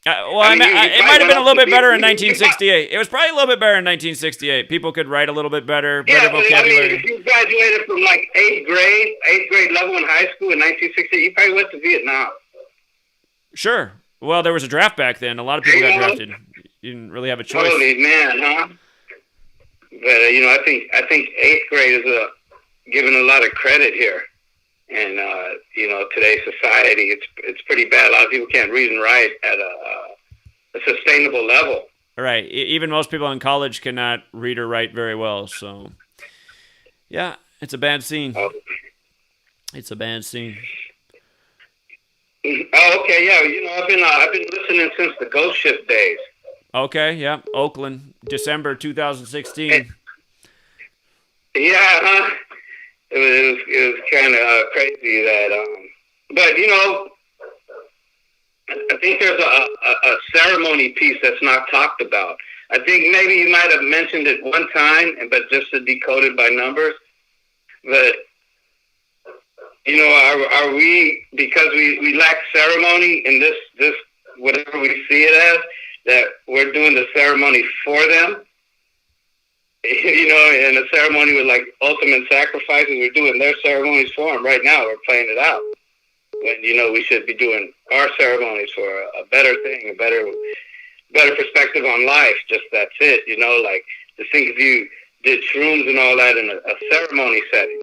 It might have been a little bit better in 1968. It was probably a little bit better in 1968. People could write a little bit better, better vocabulary. I mean, if you graduated from like 8th grade level in high school in 1968, you probably went to Vietnam. Sure. Well, there was a draft back then. A lot of people got drafted. You didn't really have a choice. Holy man, huh? But you know, I think 8th grade is given a lot of credit here. And you know, today's society, it's pretty bad. A lot of people can't read and write at a sustainable level. Right. Even most people in college cannot read or write very well. So, yeah, it's a bad scene. Oh. It's a bad scene. Oh, okay, yeah. You know, I've been listening since the Ghost Ship days. Okay, yeah, Oakland, December 2016. Yeah, huh? It was kind of crazy that, but you know, I think there's a ceremony piece that's not talked about. I think maybe you might have mentioned it one time, but just to decode it by numbers. But you know, are we, because we lack ceremony in this whatever we see it as, that we're doing the ceremony for them? You know, in a ceremony with like ultimate sacrifices, we're doing their ceremonies for them. Right now, we're playing it out. When, you know, we should be doing our ceremonies for a better thing, a better perspective on life. Just that's it. You know, like the thing if you did shrooms and all that in a ceremony setting,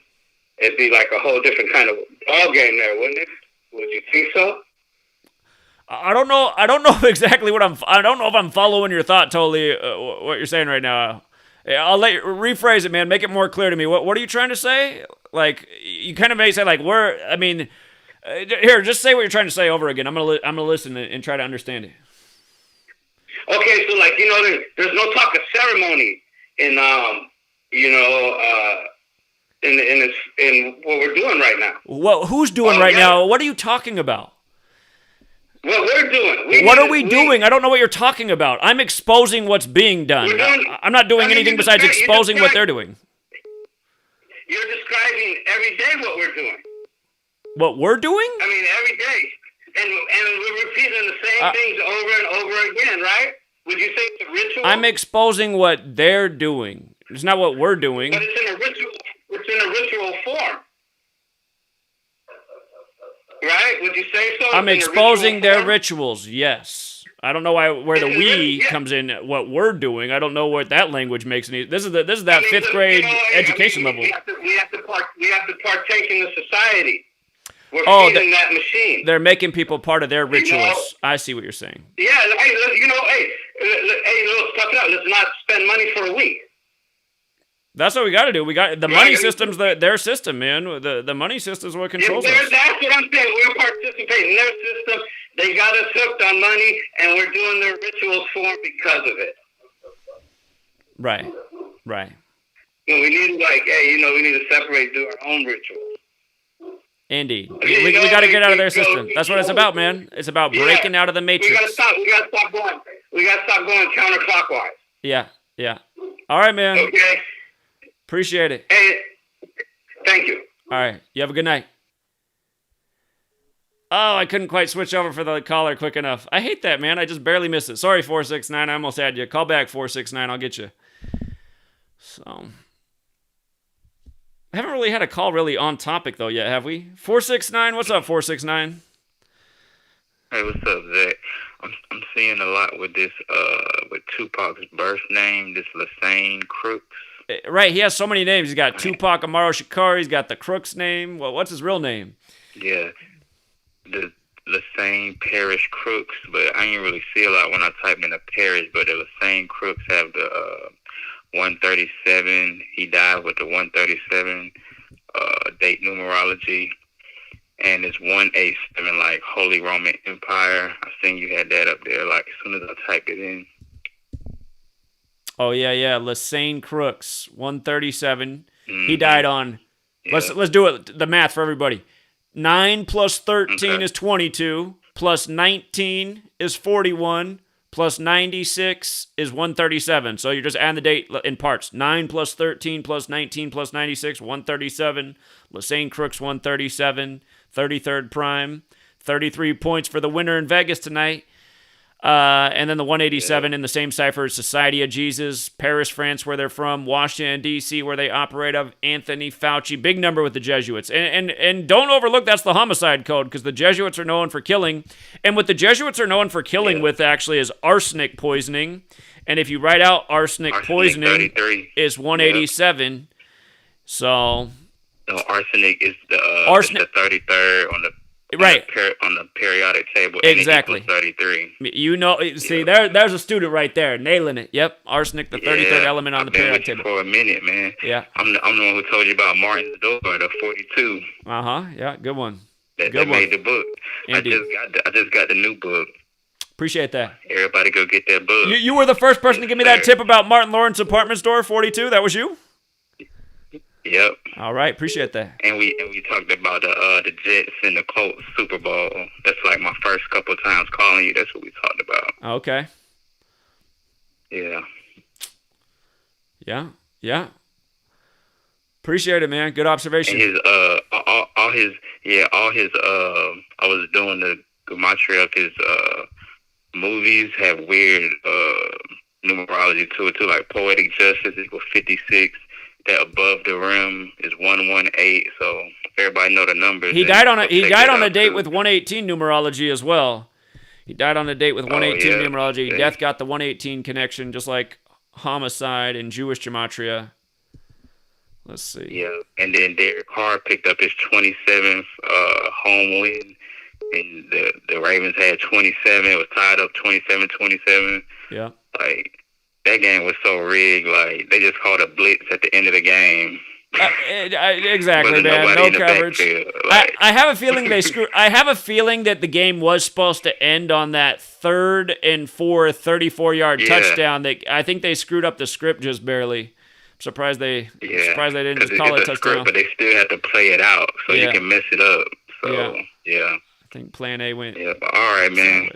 it'd be like a whole different kind of ball game there, wouldn't it? Would you think so? I don't know exactly I don't know if I'm following your thought totally. What you're saying right now. I'll let you rephrase it, man. Make it more clear to me. What are you trying to say? Like, you kind of may say, like, here, just say what you're trying to say over again. I'm gonna listen and try to understand it. Okay, so like, you know, there's no talk of ceremony in you know, in what we're doing right now. Well, who's doing right now? What are you talking about? What we're doing. What are we doing? I don't know what you're talking about. I'm exposing what's being done. I'm not doing anything besides exposing what they're doing. You're describing every day what we're doing. What we're doing? I mean, every day. And we're repeating the same things over and over again, right? Would you say it's a ritual? I'm exposing what they're doing. It's not what we're doing. But it's in a ritual. It's in a ritual form, right? Would you say so? I'm It's in a exposing ritual their form? rituals. Yes. I don't know where the we comes in. What we're doing. I don't know what that language makes any. This is that I mean, fifth grade you know, education level. We have to partake in the society. We're Oh, feeding that machine. They're making people part of their rituals. You know? I see what you're saying. Yeah, hey, let's tough it out. Let's not spend money for a week. That's what we got to do. We got the money system's their system, man. The money system's what controls us. That's what I'm saying. We're participating in their system. They got us hooked on money, and we're doing their rituals for them because of it. Right. You know, we need we need to separate, do our own rituals. Indeed. We got to get out of their system. That's what it's about, man. It's about breaking out of the matrix. We got to stop going. We got to stop going counterclockwise. Yeah. All right, man. Okay. Appreciate it. Hey, thank you. All right. You have a good night. Oh, I couldn't quite switch over for the caller quick enough. I hate that, man. I just barely missed it. Sorry, 469. I almost had you. Call back, 469. I'll get you. So, I haven't really had a call really on topic, though, yet, have we? 469? What's up, 469? Hey, what's up, Zach? I'm seeing a lot with this, with Tupac's birth name, this Lassane Crooks. Right, he has so many names. He's got Tupac Amaru Shakari. He's got the Crooks name. Well, what's his real name? Yeah, the Lassane Parish Crooks, but I didn't really see a lot when I typed in a parish, but the Lassane Crooks have the 137. He died with the 137 date numerology, and it's 187, like Holy Roman Empire. I seen you had that up there, like as soon as I typed it in. Oh, yeah. Lassane Crooks, 137. Mm-hmm. He died on... Yeah. Let's do it. The math for everybody. 9 plus 13 is 22. Plus 19 is 41. Plus 96 is 137. So you're just adding the date in parts. 9 plus 13 plus 19 plus 96, 137. Lassane Crooks, 137. 33rd prime. 33 points for the winner in Vegas tonight. And then the 187 in the same cipher is Society of Jesus, Paris, France, where they're from, Washington, D.C., where they operate of, Anthony Fauci, big number with the Jesuits. And don't overlook that's the homicide code, because the Jesuits are known for killing. And what the Jesuits are known for killing with, actually, is arsenic poisoning. And if you write out arsenic poisoning, 33. is 187. Yeah. So... No, arsenic is the 33rd on the... Right. On the periodic table. Exactly. 33. You know, see, there's a student right there, nailing it. Yep. Arsenic, the 33rd element on the periodic table. For a minute, man. Yeah. I'm the one who told you about Martin's door, the 42. Yeah, good one. That made the book. Indeed. I just got the new book. Appreciate that. Everybody go get that book. You were the first person to give me that tip about Martin Lawrence apartment store, 42. That was you? Yep. All right, appreciate that. And we talked about the Jets and the Colts Super Bowl. That's like my first couple of times calling you. That's what we talked about. Okay. Yeah. Appreciate it, man. Good observation. And all his I was doing the gematria of his movies have weird numerology to it too, like Poetic Justice equals 56. That above the rim is 118, so everybody know the numbers. He died on a date with 118 numerology as well. He died on a date with 118 numerology. Yeah. Death got the 118 connection, just like homicide and Jewish gematria. Let's see. Yeah, and then Derek Carr picked up his 27th home win, and the Ravens had 27. It was tied up 27-27. Yeah. Like, that game was so rigged. Like, they just called a blitz at the end of the game. Exactly, man. No coverage. Like, I have a feeling I have a feeling that the game was supposed to end on that 3rd and 4 34-yard touchdown. That I think they screwed up the script just barely. I'm surprised they didn't just call it a touchdown. Script, but they still have to play it out, so you can mess it up. So yeah. I think Plan A went. Yeah, but all right, man.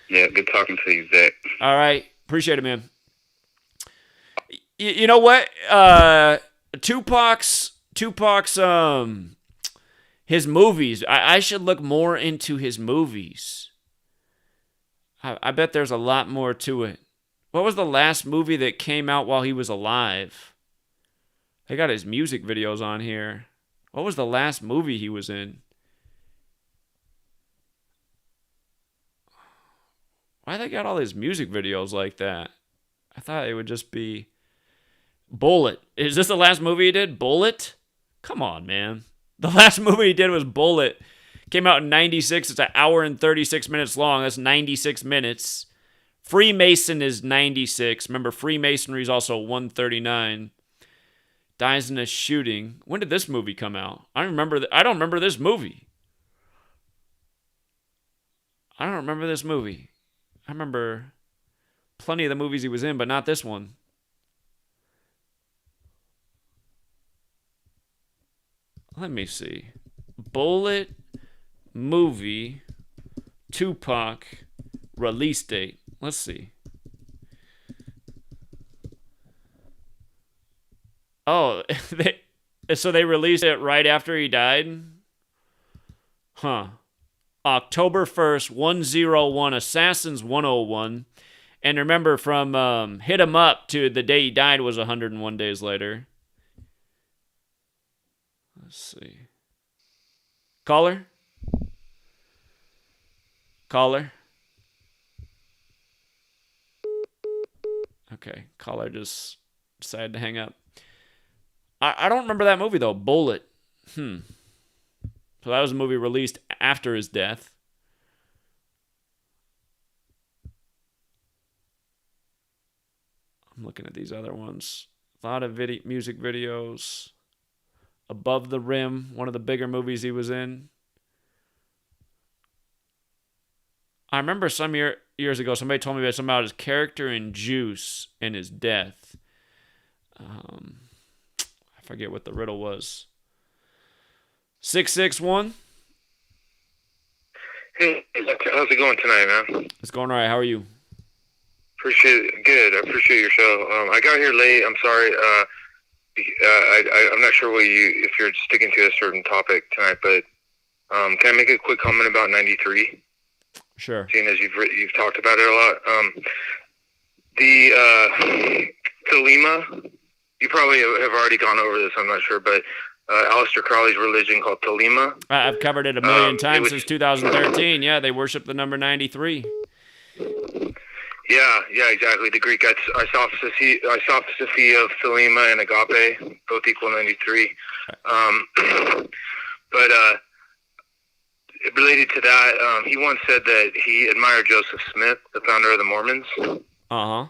Yeah, good talking to you, Zach. All right, appreciate it, man. You know what? Tupac's His movies. I should look more into his movies. I bet there's a lot more to it. What was the last movie that came out while he was alive? They got his music videos on here. What was the last movie he was in? Why they got all his music videos like that? I thought it would just be Bullet. Is this the last movie he did? Bullet? Come on, man. The last movie he did was Bullet. Came out in 96. It's an hour and 36 minutes long. That's 96 minutes. Freemason is 96. Remember, Freemasonry is also 139. Dies in a shooting. When did this movie come out? I don't remember this movie. I don't remember this movie. I remember plenty of the movies he was in, but not this one. Let me see. Bullet movie Tupac release date. Let's see. Oh, so they released it right after he died? Huh. October 1st, 101, Assassins 101. And remember, from Hit 'Em Up to the day he died was 101 days later. Let's see. Caller? Okay, caller just decided to hang up. I don't remember that movie, though. Bullet. So that was a movie released after his death. I'm looking at these other ones. A lot of music videos. Above the Rim, one of the bigger movies he was in. I remember some years ago, somebody told me about something about his character in Juice and his death. I forget what the riddle was. 661. Hey, how's it going tonight, man? It's going all right. How are you? Good. I appreciate your show. I got here late. I'm sorry. I'm not sure if you're sticking to a certain topic tonight, but can I make a quick comment about 93? Sure. Seeing as you've talked about it a lot. The Thelema, you probably have already gone over this, I'm not sure, but Aleister Crowley's religion called Thelema. I've covered it a million times since 2013. Yeah, they worship the number 93. Yeah, exactly. The Greek isopsephy of Thelema and agape, both equal 93. But related to that, he once said that he admired Joseph Smith, the founder of the Mormons. Uh-huh.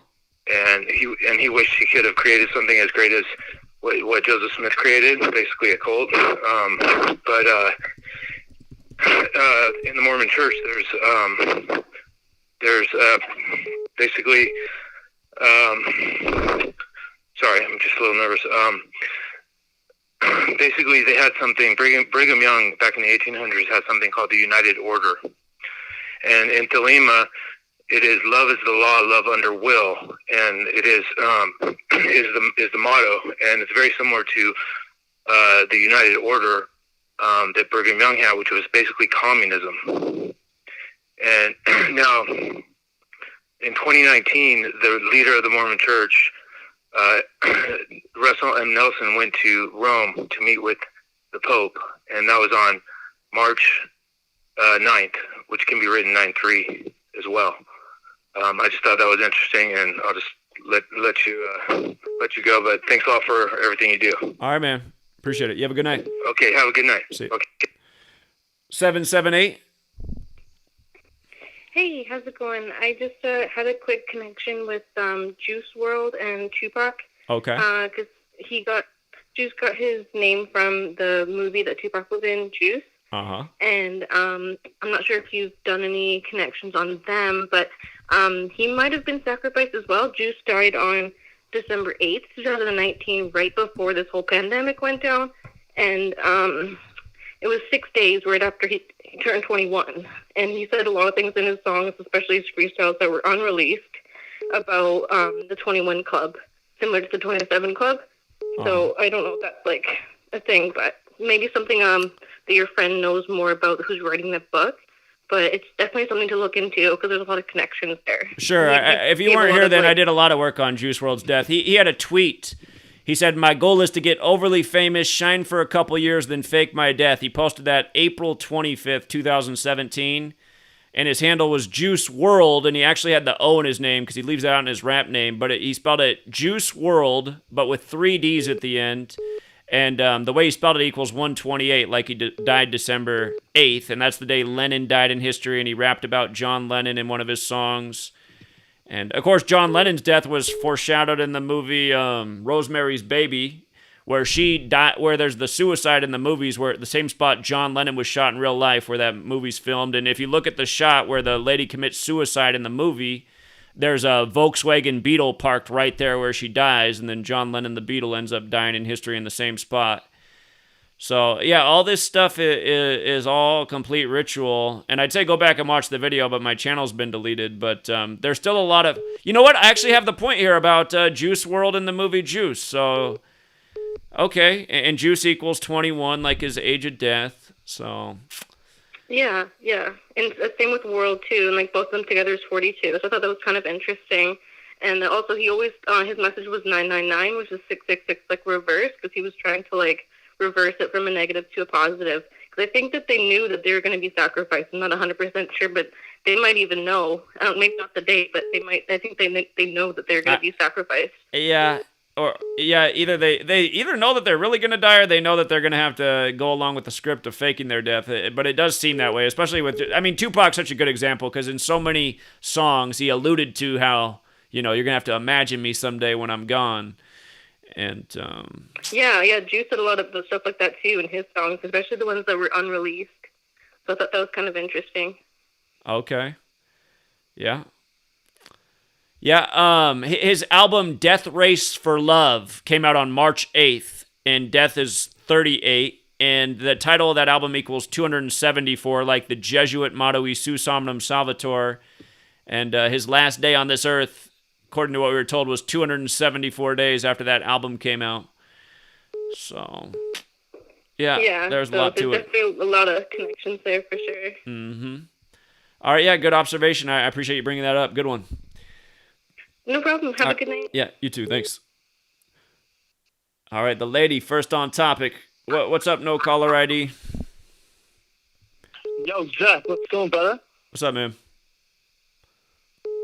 And he wished he could have created something as great as what Joseph Smith created, basically a cult. But in the Mormon Church, there's basically, sorry, I'm just a little nervous. Basically, they had something. Brigham Young back in the 1800s had something called the United Order, and in Thelema, it is love is the law, love under will, and it is the motto, and it's very similar to the United Order that Brigham Young had, which was basically communism. And now, in 2019, the leader of the Mormon Church, Russell M. Nelson, went to Rome to meet with the Pope, and that was on March 9th, which can be written 9-3 as well. I just thought that was interesting, and I'll just let you go. But thanks a lot for everything you do. All right, man. Appreciate it. You have a good night. Okay, have a good night. See you. Okay. 778. Hey, how's it going? I just had a quick connection with Juice WRLD and Tupac. Okay. Because Juice got his name from the movie that Tupac was in, Juice. Uh-huh. And I'm not sure if you've done any connections on them, but he might have been sacrificed as well. Juice died on December 8th, 2019, right before this whole pandemic went down. And it was 6 days right after he turned 21. And he said a lot of things in his songs, especially his freestyles that were unreleased, about the 21 Club, similar to the 27 Club. So I don't know if that's like a thing, but maybe something that your friend knows more about who's writing that book. But it's definitely something to look into because there's a lot of connections there. Sure. If you weren't here then, I did a lot of work on Juice WRLD's death. He had a tweet. He said, "My goal is to get overly famous, shine for a couple years, then fake my death." He posted that April 25th, 2017. And his handle was Juice WRLD, and he actually had the O in his name because he leaves that out in his rap name. But he spelled it Juice WRLD, but with 3 Ds at the end. And the way he spelled it equals 128, like he died December 8th. And that's the day Lennon died in history, and he rapped about John Lennon in one of his songs. And, of course, John Lennon's death was foreshadowed in the movie Rosemary's Baby, where she died, where there's the suicide in the movies, where the same spot John Lennon was shot in real life, where that movie's filmed. And if you look at the shot where the lady commits suicide in the movie, there's a Volkswagen Beetle parked right there where she dies, and then John Lennon, the Beetle, ends up dying in history in the same spot. So, yeah, all this stuff is all complete ritual. And I'd say go back and watch the video, but my channel's been deleted. But there's still a lot of... You know what? I actually have the point here about Juice WRLD in the movie Juice. So, okay. And Juice equals 21, like his age of death. So... Yeah. And same with World, too. And, like, both of them together is 42. So I thought that was kind of interesting. And also, he always... his message was 999, which is 666, like, reverse, because he was trying to, like, reverse it from a negative to a positive. Because I think that they knew that they were going to be sacrificed. I'm not 100% sure, but they might even know. Maybe not the date, but they might... I think they know that they're going to be sacrificed. Yeah. Either they either know that they're really going to die, or they know that they're going to have to go along with the script of faking their death. But it does seem that way, especially with... I mean, Tupac's such a good example, because in so many songs, he alluded to how, you're going to have to imagine me someday when I'm gone. And, Yeah, Juice did a lot of the stuff like that, too, in his songs, especially the ones that were unreleased. So I thought that was kind of interesting. Okay. Yeah. Yeah, his album Death Race for Love came out on March 8th, and death is 38, and the title of that album equals 274, like the Jesuit motto, Isus Omnum Salvator, and his last day on this earth, according to what we were told, was 274 days after that album came out. So, yeah, there's a lot to it. There's definitely a lot of connections there, for sure. Mm-hmm. All right, yeah, good observation. I appreciate you bringing that up. Good one. No problem. Have a good night. Yeah, you too. Thanks. All right, the lady first on topic. What's up, no caller ID? Yo, Jack, what's going, brother? What's up, man?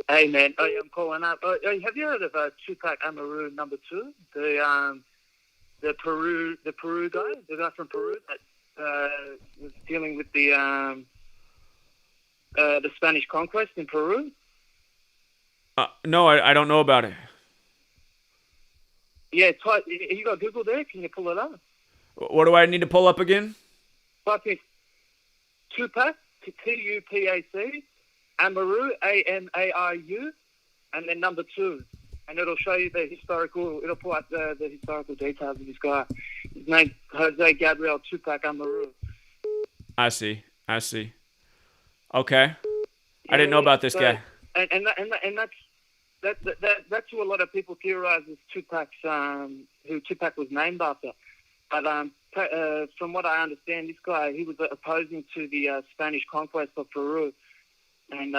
Hey, man. I'm calling up. Have you heard of Tupac Amaru number 2? The Peru guy, the guy from Peru that was dealing with the Spanish conquest in Peru. No, I don't know about it. Yeah, you got Google there? Can you pull it up? What do I need to pull up again? Type in Tupac, Tupac, Amaru, Amaru, and then number 2. And it'll show you it'll pull out the historical details of this guy. His name Jose Gabriel Tupac Amaru. I see. Okay. I didn't know about this guy. And that's who a lot of people theorize as Tupac's, who Tupac was named after. But from what I understand, this guy, he was opposing to the Spanish conquest of Peru. And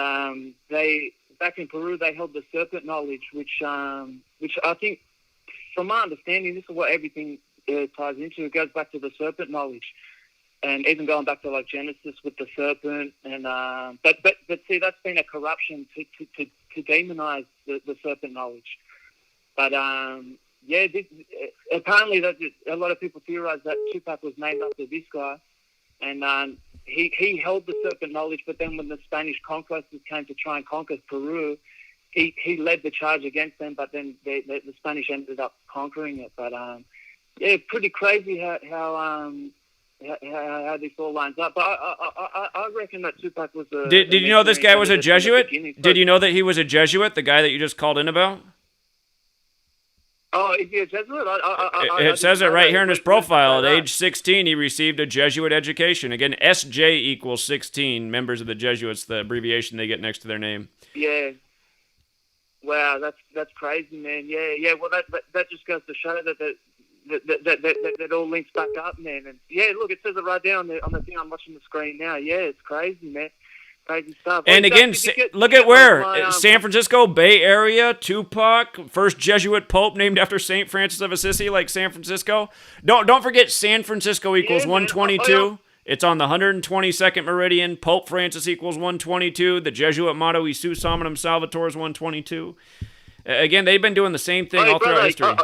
back in Peru, they held the serpent knowledge, which I think, from my understanding, this is what everything ties into. It goes back to the serpent knowledge. And even going back to like Genesis with the serpent, and but see, that's been a corruption to demonize the serpent knowledge. But apparently that a lot of people theorize that Tupac was named after this guy, and he held the serpent knowledge. But then when the Spanish conquestors came to try and conquer Peru, he led the charge against them. But then the Spanish ended up conquering it. But pretty crazy how this all lines up. But I reckon that Tupac was a... Did you know this guy was a Jesuit? Did you know that he was a Jesuit, the guy that you just called in about? Oh, is he a Jesuit? It says it right here in his profile. At age 16, he received a Jesuit education. Again, SJ equals 16, members of the Jesuits, the abbreviation they get next to their name. Yeah. Wow, that's crazy, man. Yeah. Well, that just goes to show that that all links back up, man. And yeah, look, it says it right there on the thing I'm watching the screen now. Yeah, it's crazy, man. Crazy stuff. And again, look at where San Francisco Bay Area, Tupac, first Jesuit Pope named after Saint Francis of Assisi, like San Francisco. Don't forget San Francisco equals 122. It's on the 122nd meridian. Pope Francis equals 122. The Jesuit motto, "Isus Hominum Salvator," is 122. Again, they've been doing the same thing all throughout history.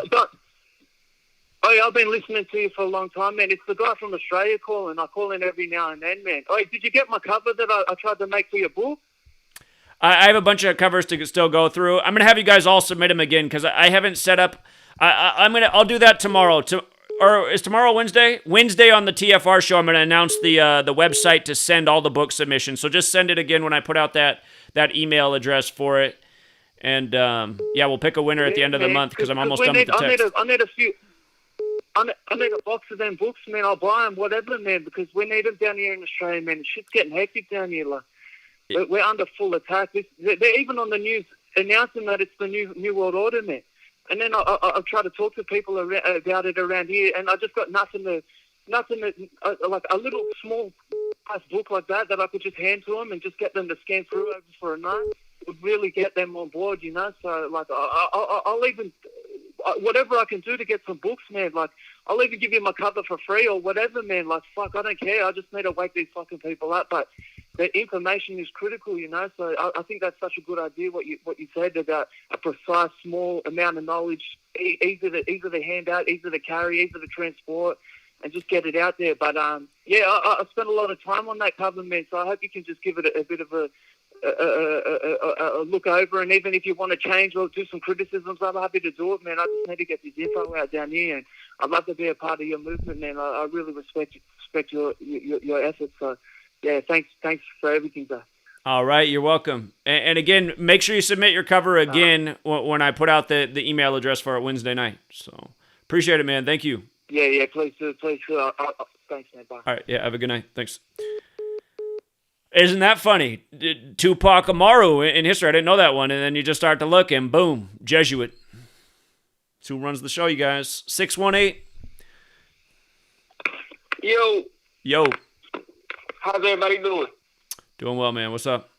I've been listening to you for a long time, man. It's the guy from Australia calling. I call in every now and then, man. Did you get my cover that I tried to make for your book? I have a bunch of covers to still go through. I'm gonna have you guys all submit them again because I haven't set up. I'll do that tomorrow. Or is tomorrow Wednesday? Wednesday on the TFR show, I'm gonna announce the website to send all the book submissions. So just send it again when I put out that email address for it. And we'll pick a winner at the end of the month because I'm almost done with the text. I need a few. I need a box of them books, man. I'll buy them, whatever, man, because we need them down here in Australia, man. Shit's getting hectic down here. Like, we're under full attack. They're even on the news announcing that it's the new world order, man. And then I've tried to talk to people about it around here, and I just got nothing like a little small book like that I could just hand to them and just get them to scan through over for a night. Would really get them on board, you know. So, like, I'll even whatever I can do to get some books, man. Like, I'll even give you my cover for free or whatever, man. Like, fuck, I don't care. I just need to wake these fucking people up. But the information is critical, you know. So I think that's such a good idea what you said about a precise, small amount of knowledge, easy to hand out, easy to carry, easy to transport, and just get it out there. But I spent a lot of time on that cover, man. So I hope you can just give it a bit of a look over, and even if you want to change or do some criticisms, I'm happy to do it, man. I just need to get this info out down here, and I'd love to be a part of your movement, man. I really respect your efforts. So, yeah, thanks for everything, sir. All right, you're welcome. And again, make sure you submit your cover again when I put out the email address for it Wednesday night. So, appreciate it, man. Thank you. Yeah, please do. Thanks, man. Bye. All right, yeah, have a good night. Thanks. Isn't that funny? Tupac Amaru in history. I didn't know that one. And then you just start to look and boom, Jesuit. That's who runs the show, you guys. 618. Yo. How's everybody doing? Doing well, man. What's up?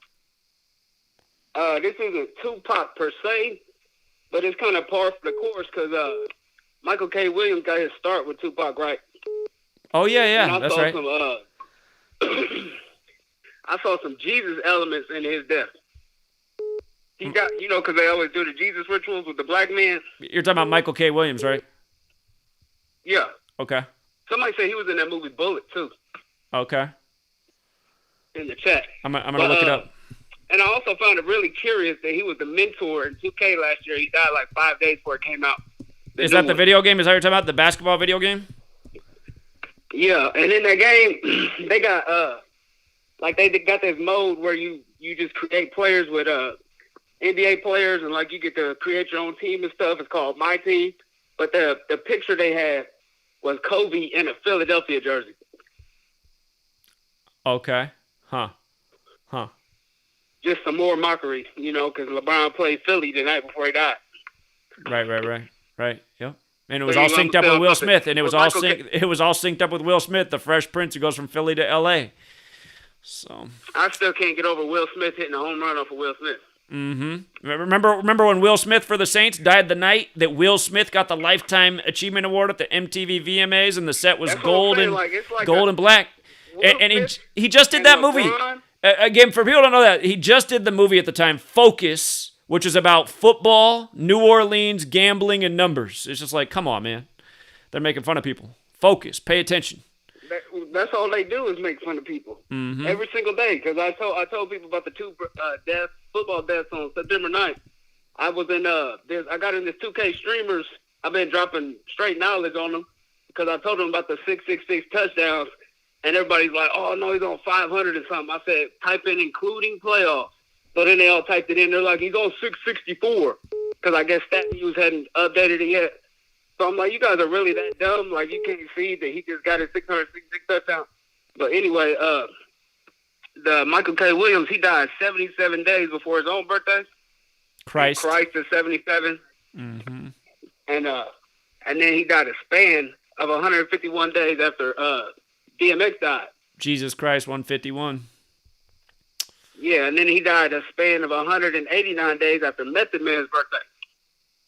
This isn't Tupac per se, but it's kind of par for the course because Michael K. Williams got his start with Tupac, right? Oh, yeah, that's right. I saw some Jesus elements in his death. He got, because they always do the Jesus rituals with the black man. You're talking about Michael K. Williams, right? Yeah. Okay. Somebody said he was in that movie Bullet, too. Okay. In the chat. I'm going to look it up. And I also found it really curious that he was the mentor in 2K last year. He died like 5 days before it came out. Is that the video game? Is that what you're talking about? The basketball video game? Yeah. And in that game, they got... they got this mode where you just create players with NBA players, and like you get to create your own team and stuff. It's called My Team. But the picture they had was Kobe in a Philadelphia jersey. Okay. Huh. Just some more mockery, because LeBron played Philly the night before he died. Right. Yep. And it was all synced up with Will Smith, and it was all synced up with Will Smith, the Fresh Prince who goes from Philly to L.A. So I still can't get over Will Smith hitting a home run off of Will Smith. Mm-hmm. Remember when Will Smith for the Saints died the night that Will Smith got the Lifetime Achievement Award at the MTV VMAs, and the set was gold and black. And he just did that movie. Again, for people who don't know that, he just did the movie at the time, Focus, which is about football, New Orleans, gambling, and numbers. It's just like, come on, man. They're making fun of people. Focus. Pay attention. That's all they do is make fun of people every single day. Because I told people about the two football deaths on September 9th. I was in I got in this 2K streamers. I've been dropping straight knowledge on them because I told them about the 666 touchdowns, and everybody's like, "Oh no, he's on 500 or something." I said, "Type in including playoffs." So then they all typed it in. They're like, "He's on 664," because I guess Stat News hadn't updated it yet. So I'm like, you guys are really that dumb? Like, you can't see that he just got his 666 touchdown. But anyway, the Michael K. Williams, he died 77 days before his own birthday. Christ is 77. Mm-hmm. And and then he died a span of 151 days after DMX died. Jesus Christ, 151. Yeah, and then he died a span of 189 days after Method Man's birthday.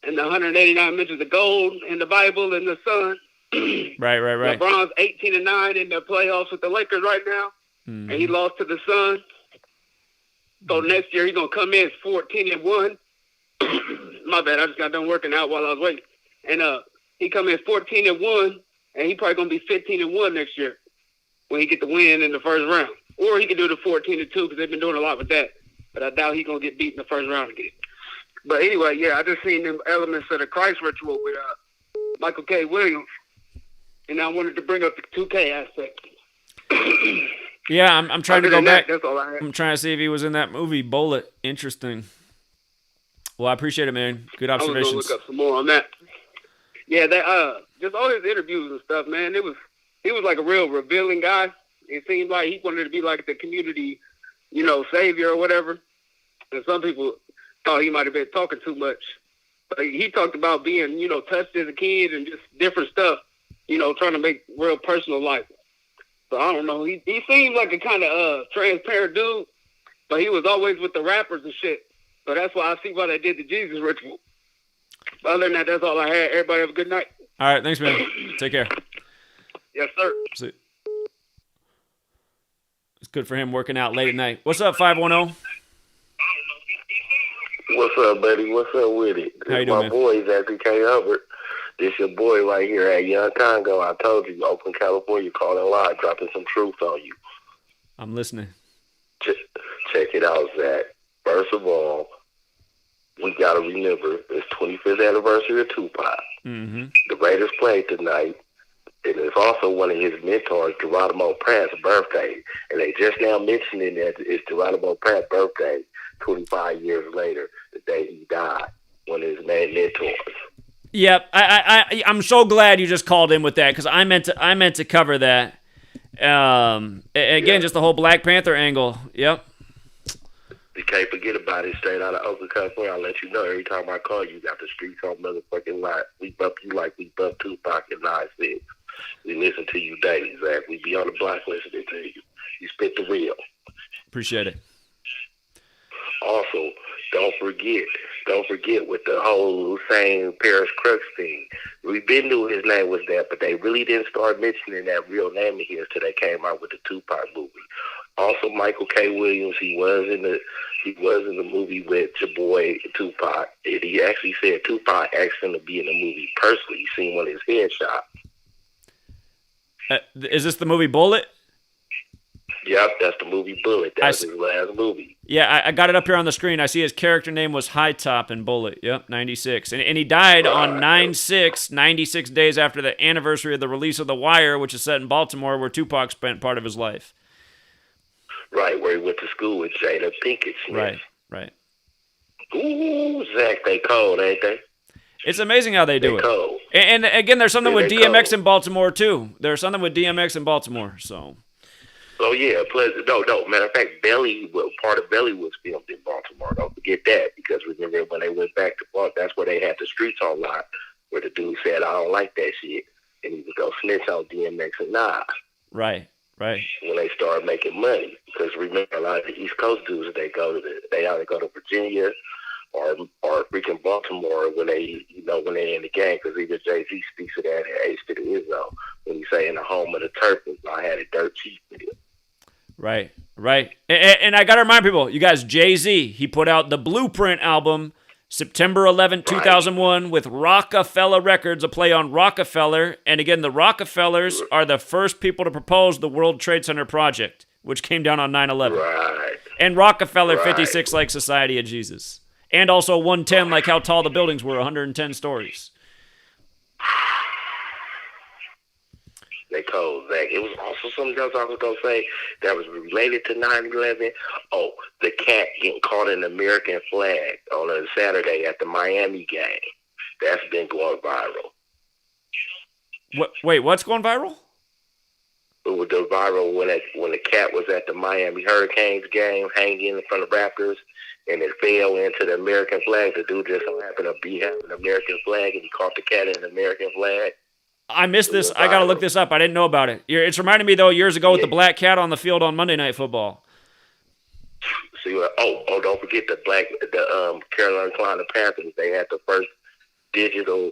And the 189 mentions the gold in the Bible and the sun. Right. LeBron's 18-9 in the playoffs with the Lakers right now, and he lost to the Suns. So next year he's gonna come in 14-1. My bad, I just got done working out while I was waiting. And he come in 14-1, and he probably gonna be 15-1 next year when he get the win in the first round. Or he could do the 14-2 because they've been doing a lot with that. But I doubt he's gonna get beat in the first round again. But anyway, yeah, I just seen them elements of the Christ ritual with Michael K. Williams, and I wanted to bring up the 2K aspect. Yeah, I'm trying to go back. That's all I had. I'm trying to see if he was in that movie, Bullet. Interesting. Well, I appreciate it, man. Good I was observations. gonna look up some more on that. Yeah, that just all his interviews and stuff, man. He was like a real revealing guy. It seemed like he wanted to be like the community, savior or whatever. And some people thought he might have been talking too much. But he talked about being, touched as a kid and just different stuff, trying to make real personal life. So I don't know. He seemed like a kind of transparent dude, but he was always with the rappers and shit. So that's why I see why they did the Jesus ritual. But other than that, that's all I had. Everybody have a good night. All right, thanks, man. Take care. Yes, sir. See. It's good for him working out late at night. What's up, 510? What's up, buddy? What's up with it? How you doing, my boys, Anthony K. Hubbard. This your boy right here at Young Congo. I told you, Oakland, California, calling live, dropping some truth on you. I'm listening. Check it out, Zach. First of all, we got to remember it's 25th anniversary of Tupac. Mm-hmm. The Raiders played tonight, and it's also one of his mentors, Geronimo Pratt's birthday. And they just now mentioning that it's Geronimo Pratt's birthday 25 years later, the day he died, one of his main mentors. Yep, I'm so glad you just called in with that because I meant to cover that. Again, just the whole Black Panther angle. Yep. You can't forget about it. Straight out of Oakland, California, I'll let you know every time I call you, got the streets on motherfucking line. We bump you like we bump Tupac and 9-6. We listen to you daily, Zach. We be on the block listening to you. You spit the real. Appreciate it. Also, don't forget with the whole same Paris Crooks thing. We've been knew his name was that, but they really didn't start mentioning that real name of his till they came out with the Tupac movie. Also, Michael K. Williams, he was in the movie with your boy Tupac. And he actually said Tupac asked him to be in the movie personally. He seen one of his headshots. Is this the movie Bullet? Yep, that's the movie Bullet. That's his last movie. Yeah, I got it up here on the screen. I see his character name was High Top in Bullet. Yep, 96. And he died on 9/6, 96 days after the anniversary of the release of The Wire, which is set in Baltimore, where Tupac spent part of his life. Right, where he went to school with Jada Pinkett Smith. Right. Ooh, Zach, they cold, ain't they? It's amazing how they do it. Cold. And again, there's something with they DMX cold. in Baltimore, too. There's something with DMX in Baltimore, so... Oh, yeah. Plus, no. Matter of fact, part of Belly was filmed in Baltimore. Don't forget that, because remember when they went back to Baltimore, that's where they had the streets on lock, where the dude said, I don't like that shit, and he would go snitch on DMX and Nas. Right. When they started making money, because remember, a lot of the East Coast dudes, they either go to Virginia or freaking Baltimore when they're in the game, because even Jay-Z speaks of that at Ace to the Izzo when he say in the home of the Turpins, I had it dirt cheap with it. Right. And I got to remind people, you guys, Jay-Z, he put out the Blueprint album September 11, 2001 with Rockefeller Records, a play on Rockefeller. And again, the Rockefellers are the first people to propose the World Trade Center project, which came down on 9/11. Right. And Rockefeller 56 like Society of Jesus. And also 110 like how tall the buildings were, 110 stories. They cold, Zach. It was also something else I was going to say that was related to 9/11. Oh, the cat getting caught in the American flag on a Saturday at the Miami game. That's been going viral. Wait, what's going viral? with the viral when the cat was at the Miami Hurricanes game hanging in front of Raptors, and it fell into the American flag. The dude just so happened to be having an American flag, and he caught the cat in the American flag. I missed this. I got to look this up. I didn't know about it. It's reminding me, though, years ago with the black cat on the field on Monday Night Football. See, don't forget the Carolina Panthers. They had the first digital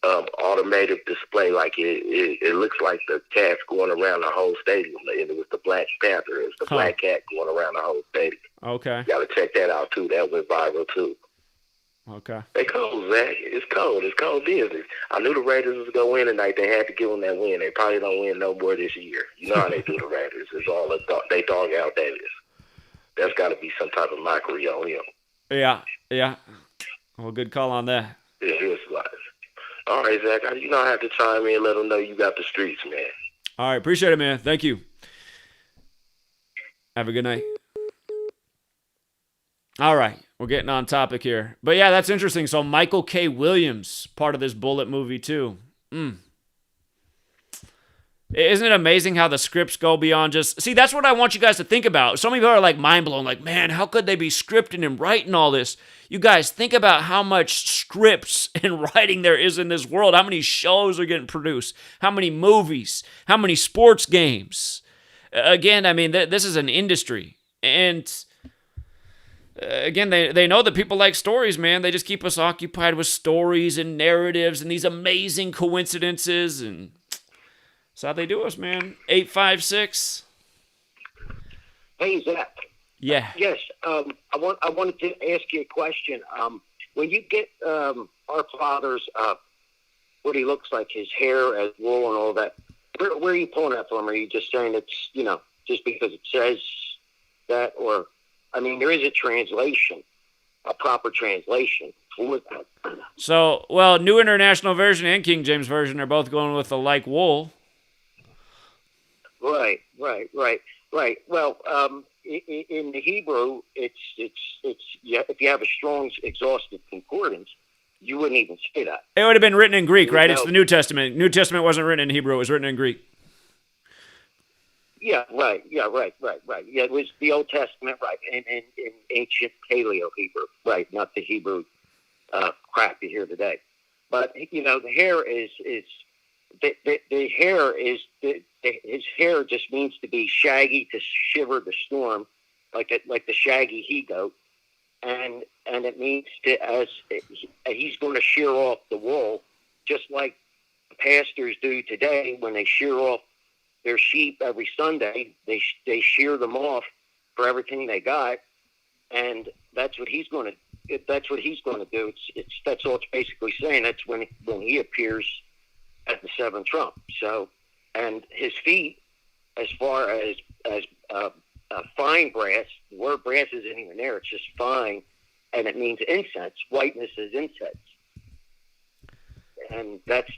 automated display. Like it looks like the cat's going around the whole stadium, and it was the Black Panther. It's the black cat going around the whole stadium. Okay. Got to check that out too. That went viral too. Okay. They cold, Zach. It's cold. It's cold business. I knew the Raiders was going to win tonight. They had to give them that win. They probably don't win no more this year. You know how they do the Raiders. It's all they dog out that is. That's got to be some type of mockery on him. Yeah. Well, good call on that. It is like. All right, Zach. You know I have to chime in and let them know you got the streets, man. All right. Appreciate it, man. Thank you. Have a good night. All right. We're getting on topic here. But yeah, that's interesting. So Michael K. Williams, part of this Bullet movie too. Isn't it amazing how the scripts go beyond just... See, that's what I want you guys to think about. Some people are like mind-blown, like, man, how could they be scripting and writing all this? You guys, think about how much scripts and writing there is in this world. How many shows are getting produced? How many movies? How many sports games? Again, I mean, this is an industry. And... again, they know that people like stories, man. They just keep us occupied with stories and narratives and these amazing coincidences, and that's how they do us, man. 856. Hey, Zach. Yeah. Yes. I wanted to ask you a question. When you get our father's what he looks like, his hair as wool and all that, where are you pulling that from? Are you just saying it's just because it says that, or? I mean, there is a translation, a proper translation for that. So, well, New International Version and King James Version are both going with the like wool. Right. Well, in the Hebrew, it's if you have a strong, exhaustive concordance, you wouldn't even say that. It would have been written in Greek, right? It's the New Testament. New Testament wasn't written in Hebrew. It was written in Greek. Yeah, right. Yeah, it was the Old Testament, right, and ancient Paleo Hebrew, right, not the Hebrew crap you hear today. But the hair is the hair is his hair just means to be shaggy, to shiver the storm, like the shaggy he-goat, and it means as he's going to shear off the wool, just like pastors do today when they shear off their sheep every Sunday. They shear them off for everything they got, and that's what he's going to. That's what he's going to do. That's all it's basically saying. That's when he appears at the seventh trump. So, and his feet, as far as fine brass. The word brass isn't even there. It's just fine, and it means incense. Whiteness is incense, and that's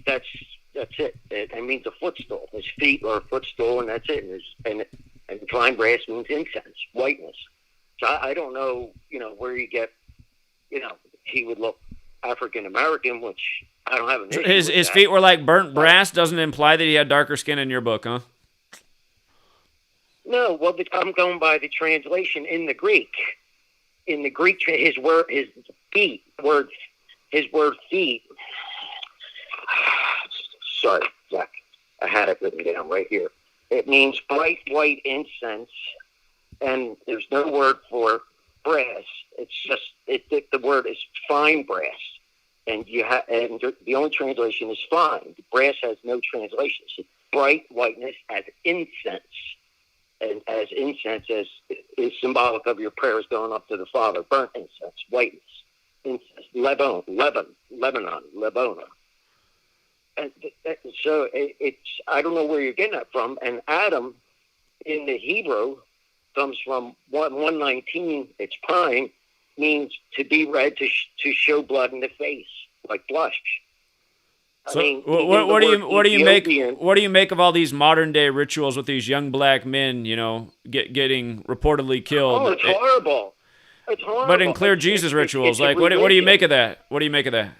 it. It means a footstool. His feet are a footstool, and that's it. And fine brass means incense, whiteness. So I don't know, where you get, he would look African American, which I don't have an issue with His that. feet were like burnt brass. Doesn't imply that he had darker skin in your book, huh? No, well, I'm going by the translation in the Greek. In the Greek, his word feet. Sorry, Zach. I had it written down right here. It means bright white incense, and there's no word for brass. It's just the word is fine brass, and the only translation is fine. Brass has no translation. It's bright whiteness as incense, and as incense is symbolic of your prayers going up to the Father. Burnt incense, whiteness, incense, Lebanon. And so it's, I don't know where you're getting that from. And Adam in the Hebrew comes from 119. It's prime, means to be red, to show blood in the face, like blush. So what do you make of all these modern day rituals with these young black men, getting reportedly killed? Oh, it's horrible. It's horrible. But in clear Jesus rituals, what do you make of that? What do you make of that?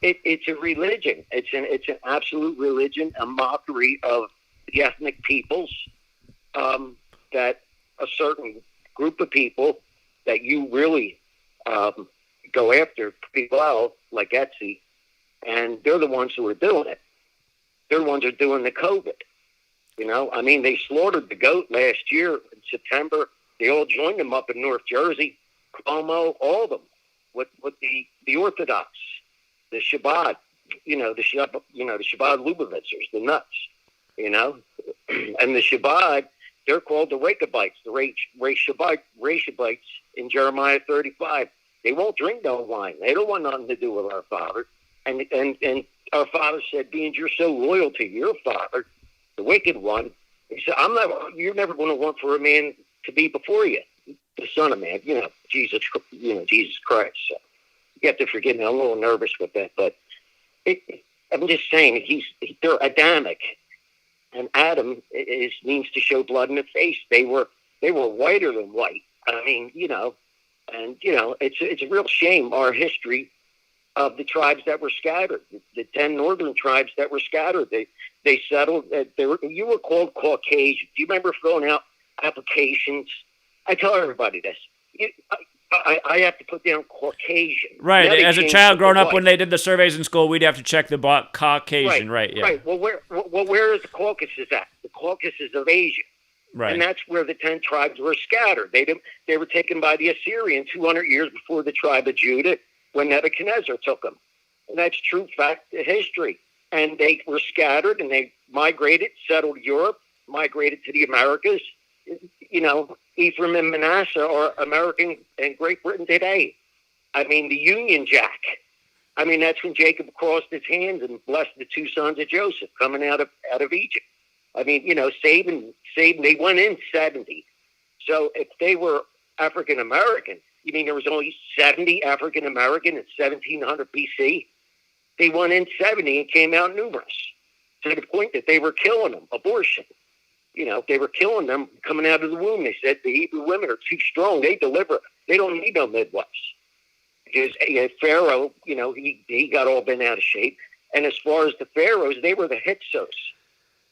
it's a religion. It's an absolute religion, a mockery of the ethnic peoples, that a certain group of people that you really go after pretty well, like Etsy, and they're the ones who are doing it. They're the ones who are doing the COVID. You know, I mean, they slaughtered the goat last year in September. They all joined them up in North Jersey, Cuomo, all of them, with the Orthodox, the Shabbat, the Shabbat Lubovitzers, the nuts, and the Shabbat, they're called the Rechabites, the Rechabites in Jeremiah 35. They won't drink no wine. They don't want nothing to do with our Father. And our Father said, being you're so loyal to your Father, the wicked one, he said, you're never going to want for a man to be before you, the Son of Man, Jesus Christ. So you have to forgive me. I'm a little nervous with that, but I'm just saying they're Adamic, and Adam means to show blood in the face. They were whiter than white. I mean, it's a real shame, our history of the tribes that were scattered, the 10 northern tribes that were scattered. They settled. You were called Caucasian. Do you remember filling out applications? I tell everybody this. I have to put down Caucasian. Right. As a child growing up, when they did the surveys in school, we'd have to check the box Caucasian. Right. Yeah. Right. Well, where is the Caucasus at? The Caucasus of Asia. Right. And that's where the 10 tribes were scattered. They were taken by the Assyrians 200 years before the tribe of Judah, when Nebuchadnezzar took them. And that's true fact history. And they were scattered, and they migrated, settled Europe, migrated to the Americas. Ephraim and Manasseh are American and Great Britain today. I mean, the Union Jack. I mean, that's when Jacob crossed his hands and blessed the two sons of Joseph coming out of Egypt. I mean, saving, they went in 70. So if they were African American, you mean there was only 70 African American in 1700 BC? They went in 70 and came out numerous, to the point that they were killing them, abortion. They were killing them coming out of the womb. They said the Hebrew women are too strong. They deliver. They don't need no midwives. Because Pharaoh, he got all bent out of shape. And as far as the pharaohs, they were the Hyksos.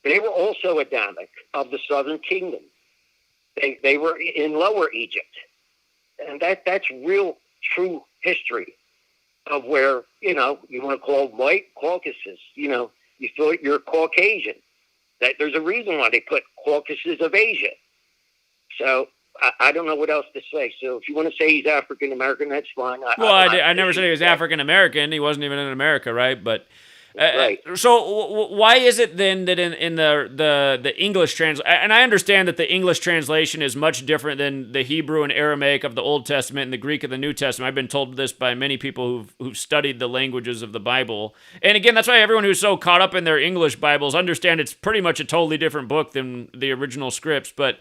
They were also Adamic of the southern kingdom. They were in Lower Egypt. And that's real, true history of where, you want to call them white, Caucasus. You feel you're Caucasian. That there's a reason why they put Caucasus of Asia. So I don't know what else to say. So if you want to say he's African American, that's fine. I never said he was African American. He wasn't even in America, right? But right. So why is it then that in the English translation, and I understand that the English translation is much different than the Hebrew and Aramaic of the Old Testament and the Greek of the New Testament. I've been told this by many people who've studied the languages of the Bible. And again, that's why everyone who's so caught up in their English Bibles understand it's pretty much a totally different book than the original scripts. But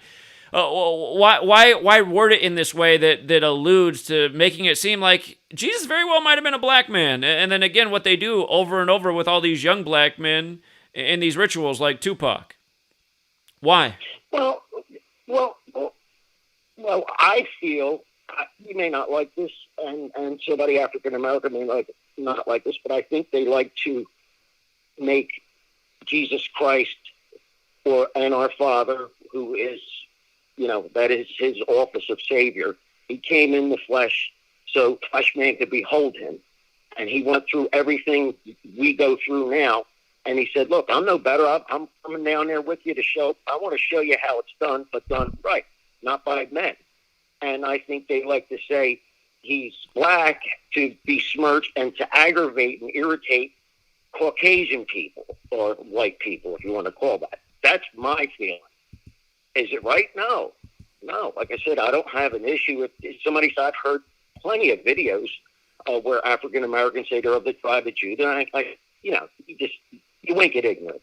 why word it in this way that alludes to making it seem like Jesus very well might have been a black man? And then again, what they do over and over with all these young black men in these rituals like Tupac. Why? Well, I feel, you may not like this, and somebody African American may not like this, but I think they like to make Jesus Christ and our Father, who is, that is his office of Savior. He came in the flesh so flesh man could behold him. And he went through everything we go through now. And he said, look, I'm no better. I'm coming down there with you I want to show you how it's done, but done right, not by men. And I think they like to say he's black to besmirch and to aggravate and irritate Caucasian people or white people, if you want to call that. That's my feeling. Is it right? No. Like I said, I don't have an issue with somebody. I've heard plenty of videos where African Americans say they're of the tribe of Judah. And you wink at ignorance.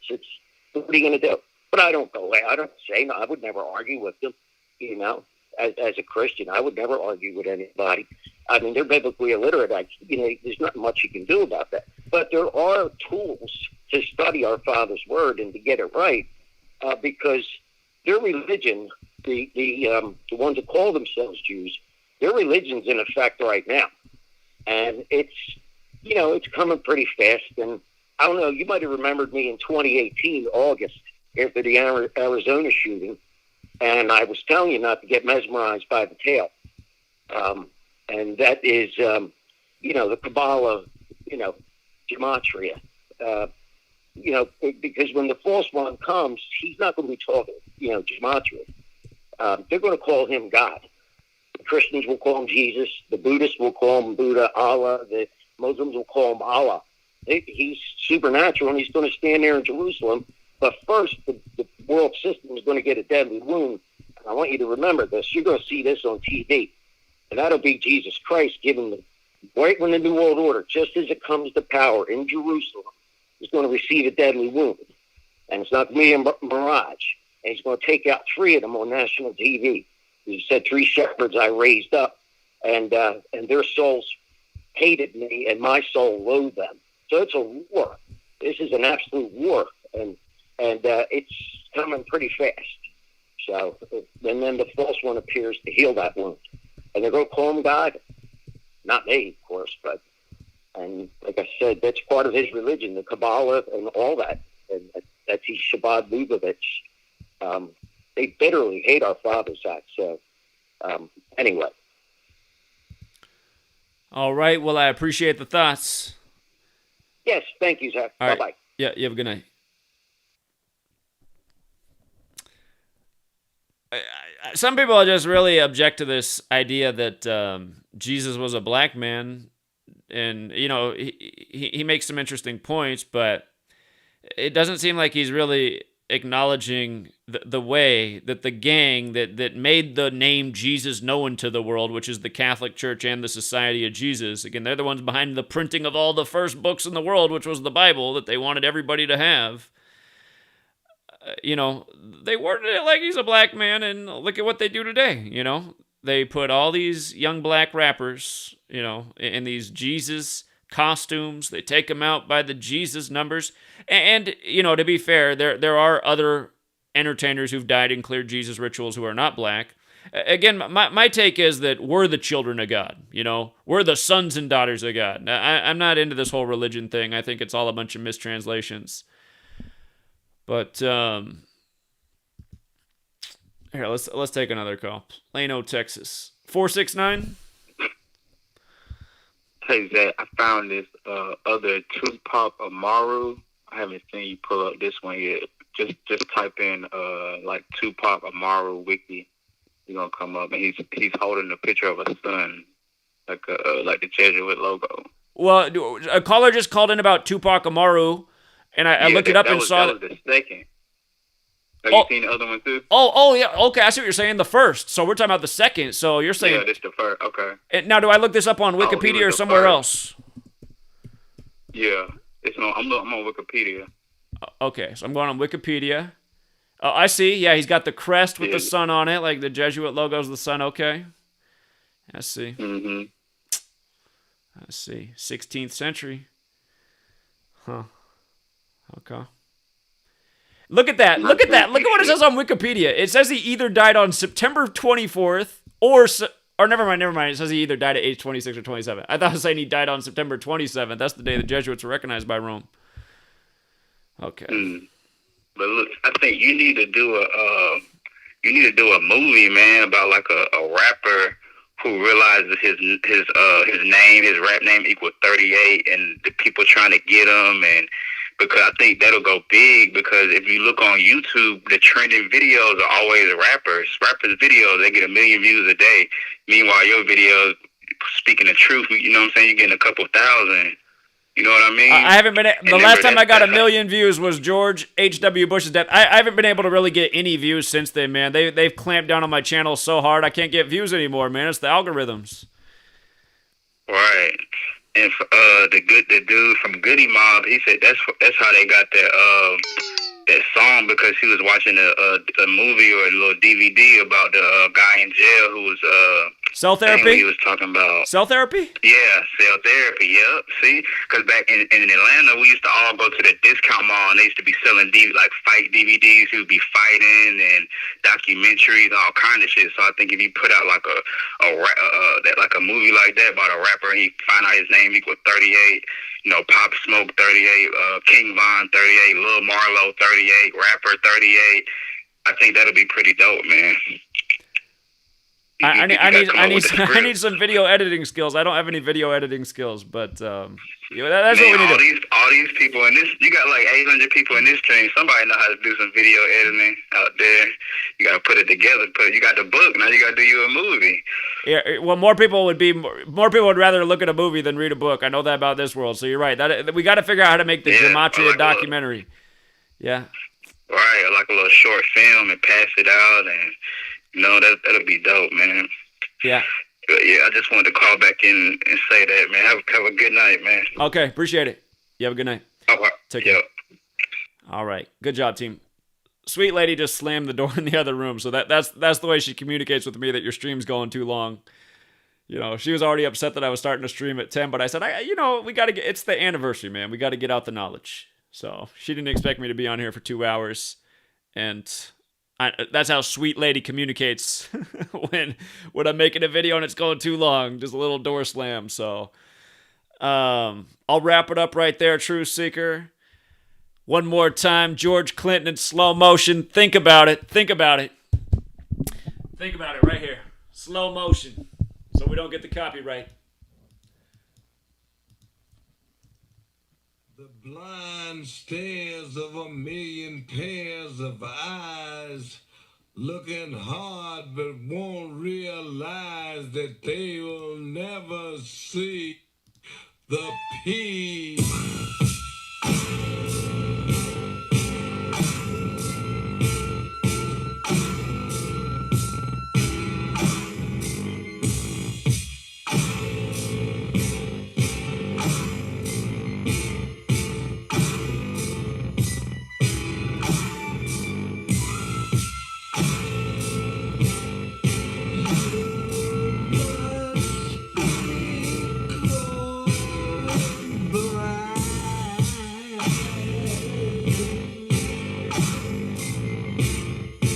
What are you going to do? But I don't go away. I don't say no. I would never argue with them. As a Christian, I would never argue with anybody. I mean, they're biblically illiterate. There's not much you can do about that. But there are tools to study our Father's Word and to get it right, because their religion, the ones that call themselves Jews, their religion's in effect right now, and it's it's coming pretty fast. And I don't know, you might have remembered me in 2018, August, after the Arizona shooting. And I was telling you not to get mesmerized by the tail. And that is, the Kabbalah, gematria. Because when the false one comes, he's not going to be talking, gematria. They're going to call him God. The Christians will call him Jesus. The Buddhists will call him Buddha, Allah. The Muslims will call him Allah. He's supernatural, and he's going to stand there in Jerusalem. But first, the world system is going to get a deadly wound. And I want you to remember this. You're going to see this on TV. And that'll be Jesus Christ giving them, right when the New World Order, just as it comes to power in Jerusalem, is going to receive a deadly wound. And it's not going to be a mirage. And he's going to take out 3 of them on national TV. He said 3 shepherds I raised up, and their souls hated me, and my soul loathed them. So it's a war. This is an absolute war, and it's coming pretty fast. So, and then the false one appears to heal that wound. And they're going to call him God. Not me, of course, but, and like I said, that's part of his religion, the Kabbalah and all that. And that's his Shabbat Lubavitch. They bitterly hate our fathers act. So, anyway. All right. Well, I appreciate the thoughts. Yes. Thank you, Zach. All Bye-bye. right. Yeah. You have a good night. Some people just really object to this idea that Jesus was a black man. And, he makes some interesting points, but it doesn't seem like he's really acknowledging the way that the gang that made the name Jesus known to the world, which is the Catholic Church and the Society of Jesus. Again, they're the ones behind the printing of all the first books in the world, which was the Bible that they wanted everybody to have. They worded it like he's a black man, and look at what they do today. They put all these young black rappers, in these Jesus costumes. They take them out by the Jesus numbers. And to be fair, there are other entertainers who've died in clear Jesus rituals who are not black. Again, my take is that we're the children of God. We're the sons and daughters of God. I'm not into this whole religion thing. I think it's all a bunch of mistranslations. But here, let's take another call. Plano, Texas. 469. Hey Zach, I found this other Tupac Amaru. I haven't seen you pull up this one yet. Just type in like Tupac Amaru wiki. You're gonna come up, and he's holding a picture of a sun, like the Jesuit logo. Well, a caller just called in about Tupac Amaru, and I looked it up and saw that was the second. Have you seen the other one too? Oh yeah, okay. I see what you're saying. The first. So we're talking about the second. So you're saying this the first. Okay. Now, do I look this up on Wikipedia or somewhere else? Yeah, I'm on Wikipedia. Okay, so I'm going on Wikipedia. Oh, I see. Yeah, he's got the crest with the sun on it, like the Jesuit logo's the sun. Okay, I see. Mm-hmm. I see. 16th century. Huh. Okay. Look at that. Look at that. Look at what it says on Wikipedia. It says he either died on September 24th or never mind. It says he either died at age 26 or 27. I thought it was saying he died on September 27th. That's the day the Jesuits were recognized by Rome. Okay. But look, I think you need to do a movie, man, about like a rapper who realizes his name, his rap name equals 38, and the people trying to get him, and because I think that'll go big. Because if you look on YouTube, the trending videos are always rappers' videos. They get 1 million views a day. Meanwhile, your videos, speaking the truth, you know what I'm saying, you're getting a couple thousand. You know what I mean? I haven't been. The last time I got 1 million views was George H.W. Bush's death. I haven't been able to really get any views since then, man. They've clamped down on my channel so hard I can't get views anymore, man. It's the algorithms. Right. And the dude from Goody Mob, he said that's how they got that song, because he was watching a movie or a little DVD about the guy in jail who was Cell Dang, what therapy? he was talking about. Cell therapy? Yeah, cell therapy. Yep. See, because back in Atlanta, we used to all go to the discount mall, and they used to be selling like fight DVDs. Who would be fighting and documentaries, all kind of shit. So I think if you put out like a movie like that about a rapper, and he find out his name equals 38. You know, Pop Smoke 38, King Von 38, Lil Marlo 38, Rapper 38. I think that'll be pretty dope, man. I need some video editing skills. I don't have any video editing skills, but that's man, what we need to do. All these people in this, you got like 800 people in this stream. Somebody know how to do some video editing out there. You got to put it together. You got the book, now you got to do you a movie. Yeah, well, more people would rather look at a movie than read a book. I know that about this world, so you're right. That we got to figure out how to make the gematria like documentary. Yeah. Right, like a little short film and pass it out, and you know that'll be dope, man. Yeah. But yeah, I just wanted to call back in and say that, man. Have a good night, man. Okay, appreciate it. You have a good night. Okay. Take care. All right, good job, team. Sweet lady just slammed the door in the other room, so that's the way she communicates with me that your stream's going too long. You know, she was already upset that I was starting to stream at 10, but I said, we got to get. It's the anniversary, man. We got to get out the knowledge. So she didn't expect me to be on here for 2 hours, and that's how Sweet Lady communicates when I'm making a video and it's going too long. Just a little door slam. So I'll wrap it up right there, Truth Seeker. One more time, George Clinton in slow motion. Think about it. Think about it. Think about it right here. Slow motion, so we don't get the copyright. The blind stares of a million pairs of eyes, looking hard but won't realize that they will never see the peace.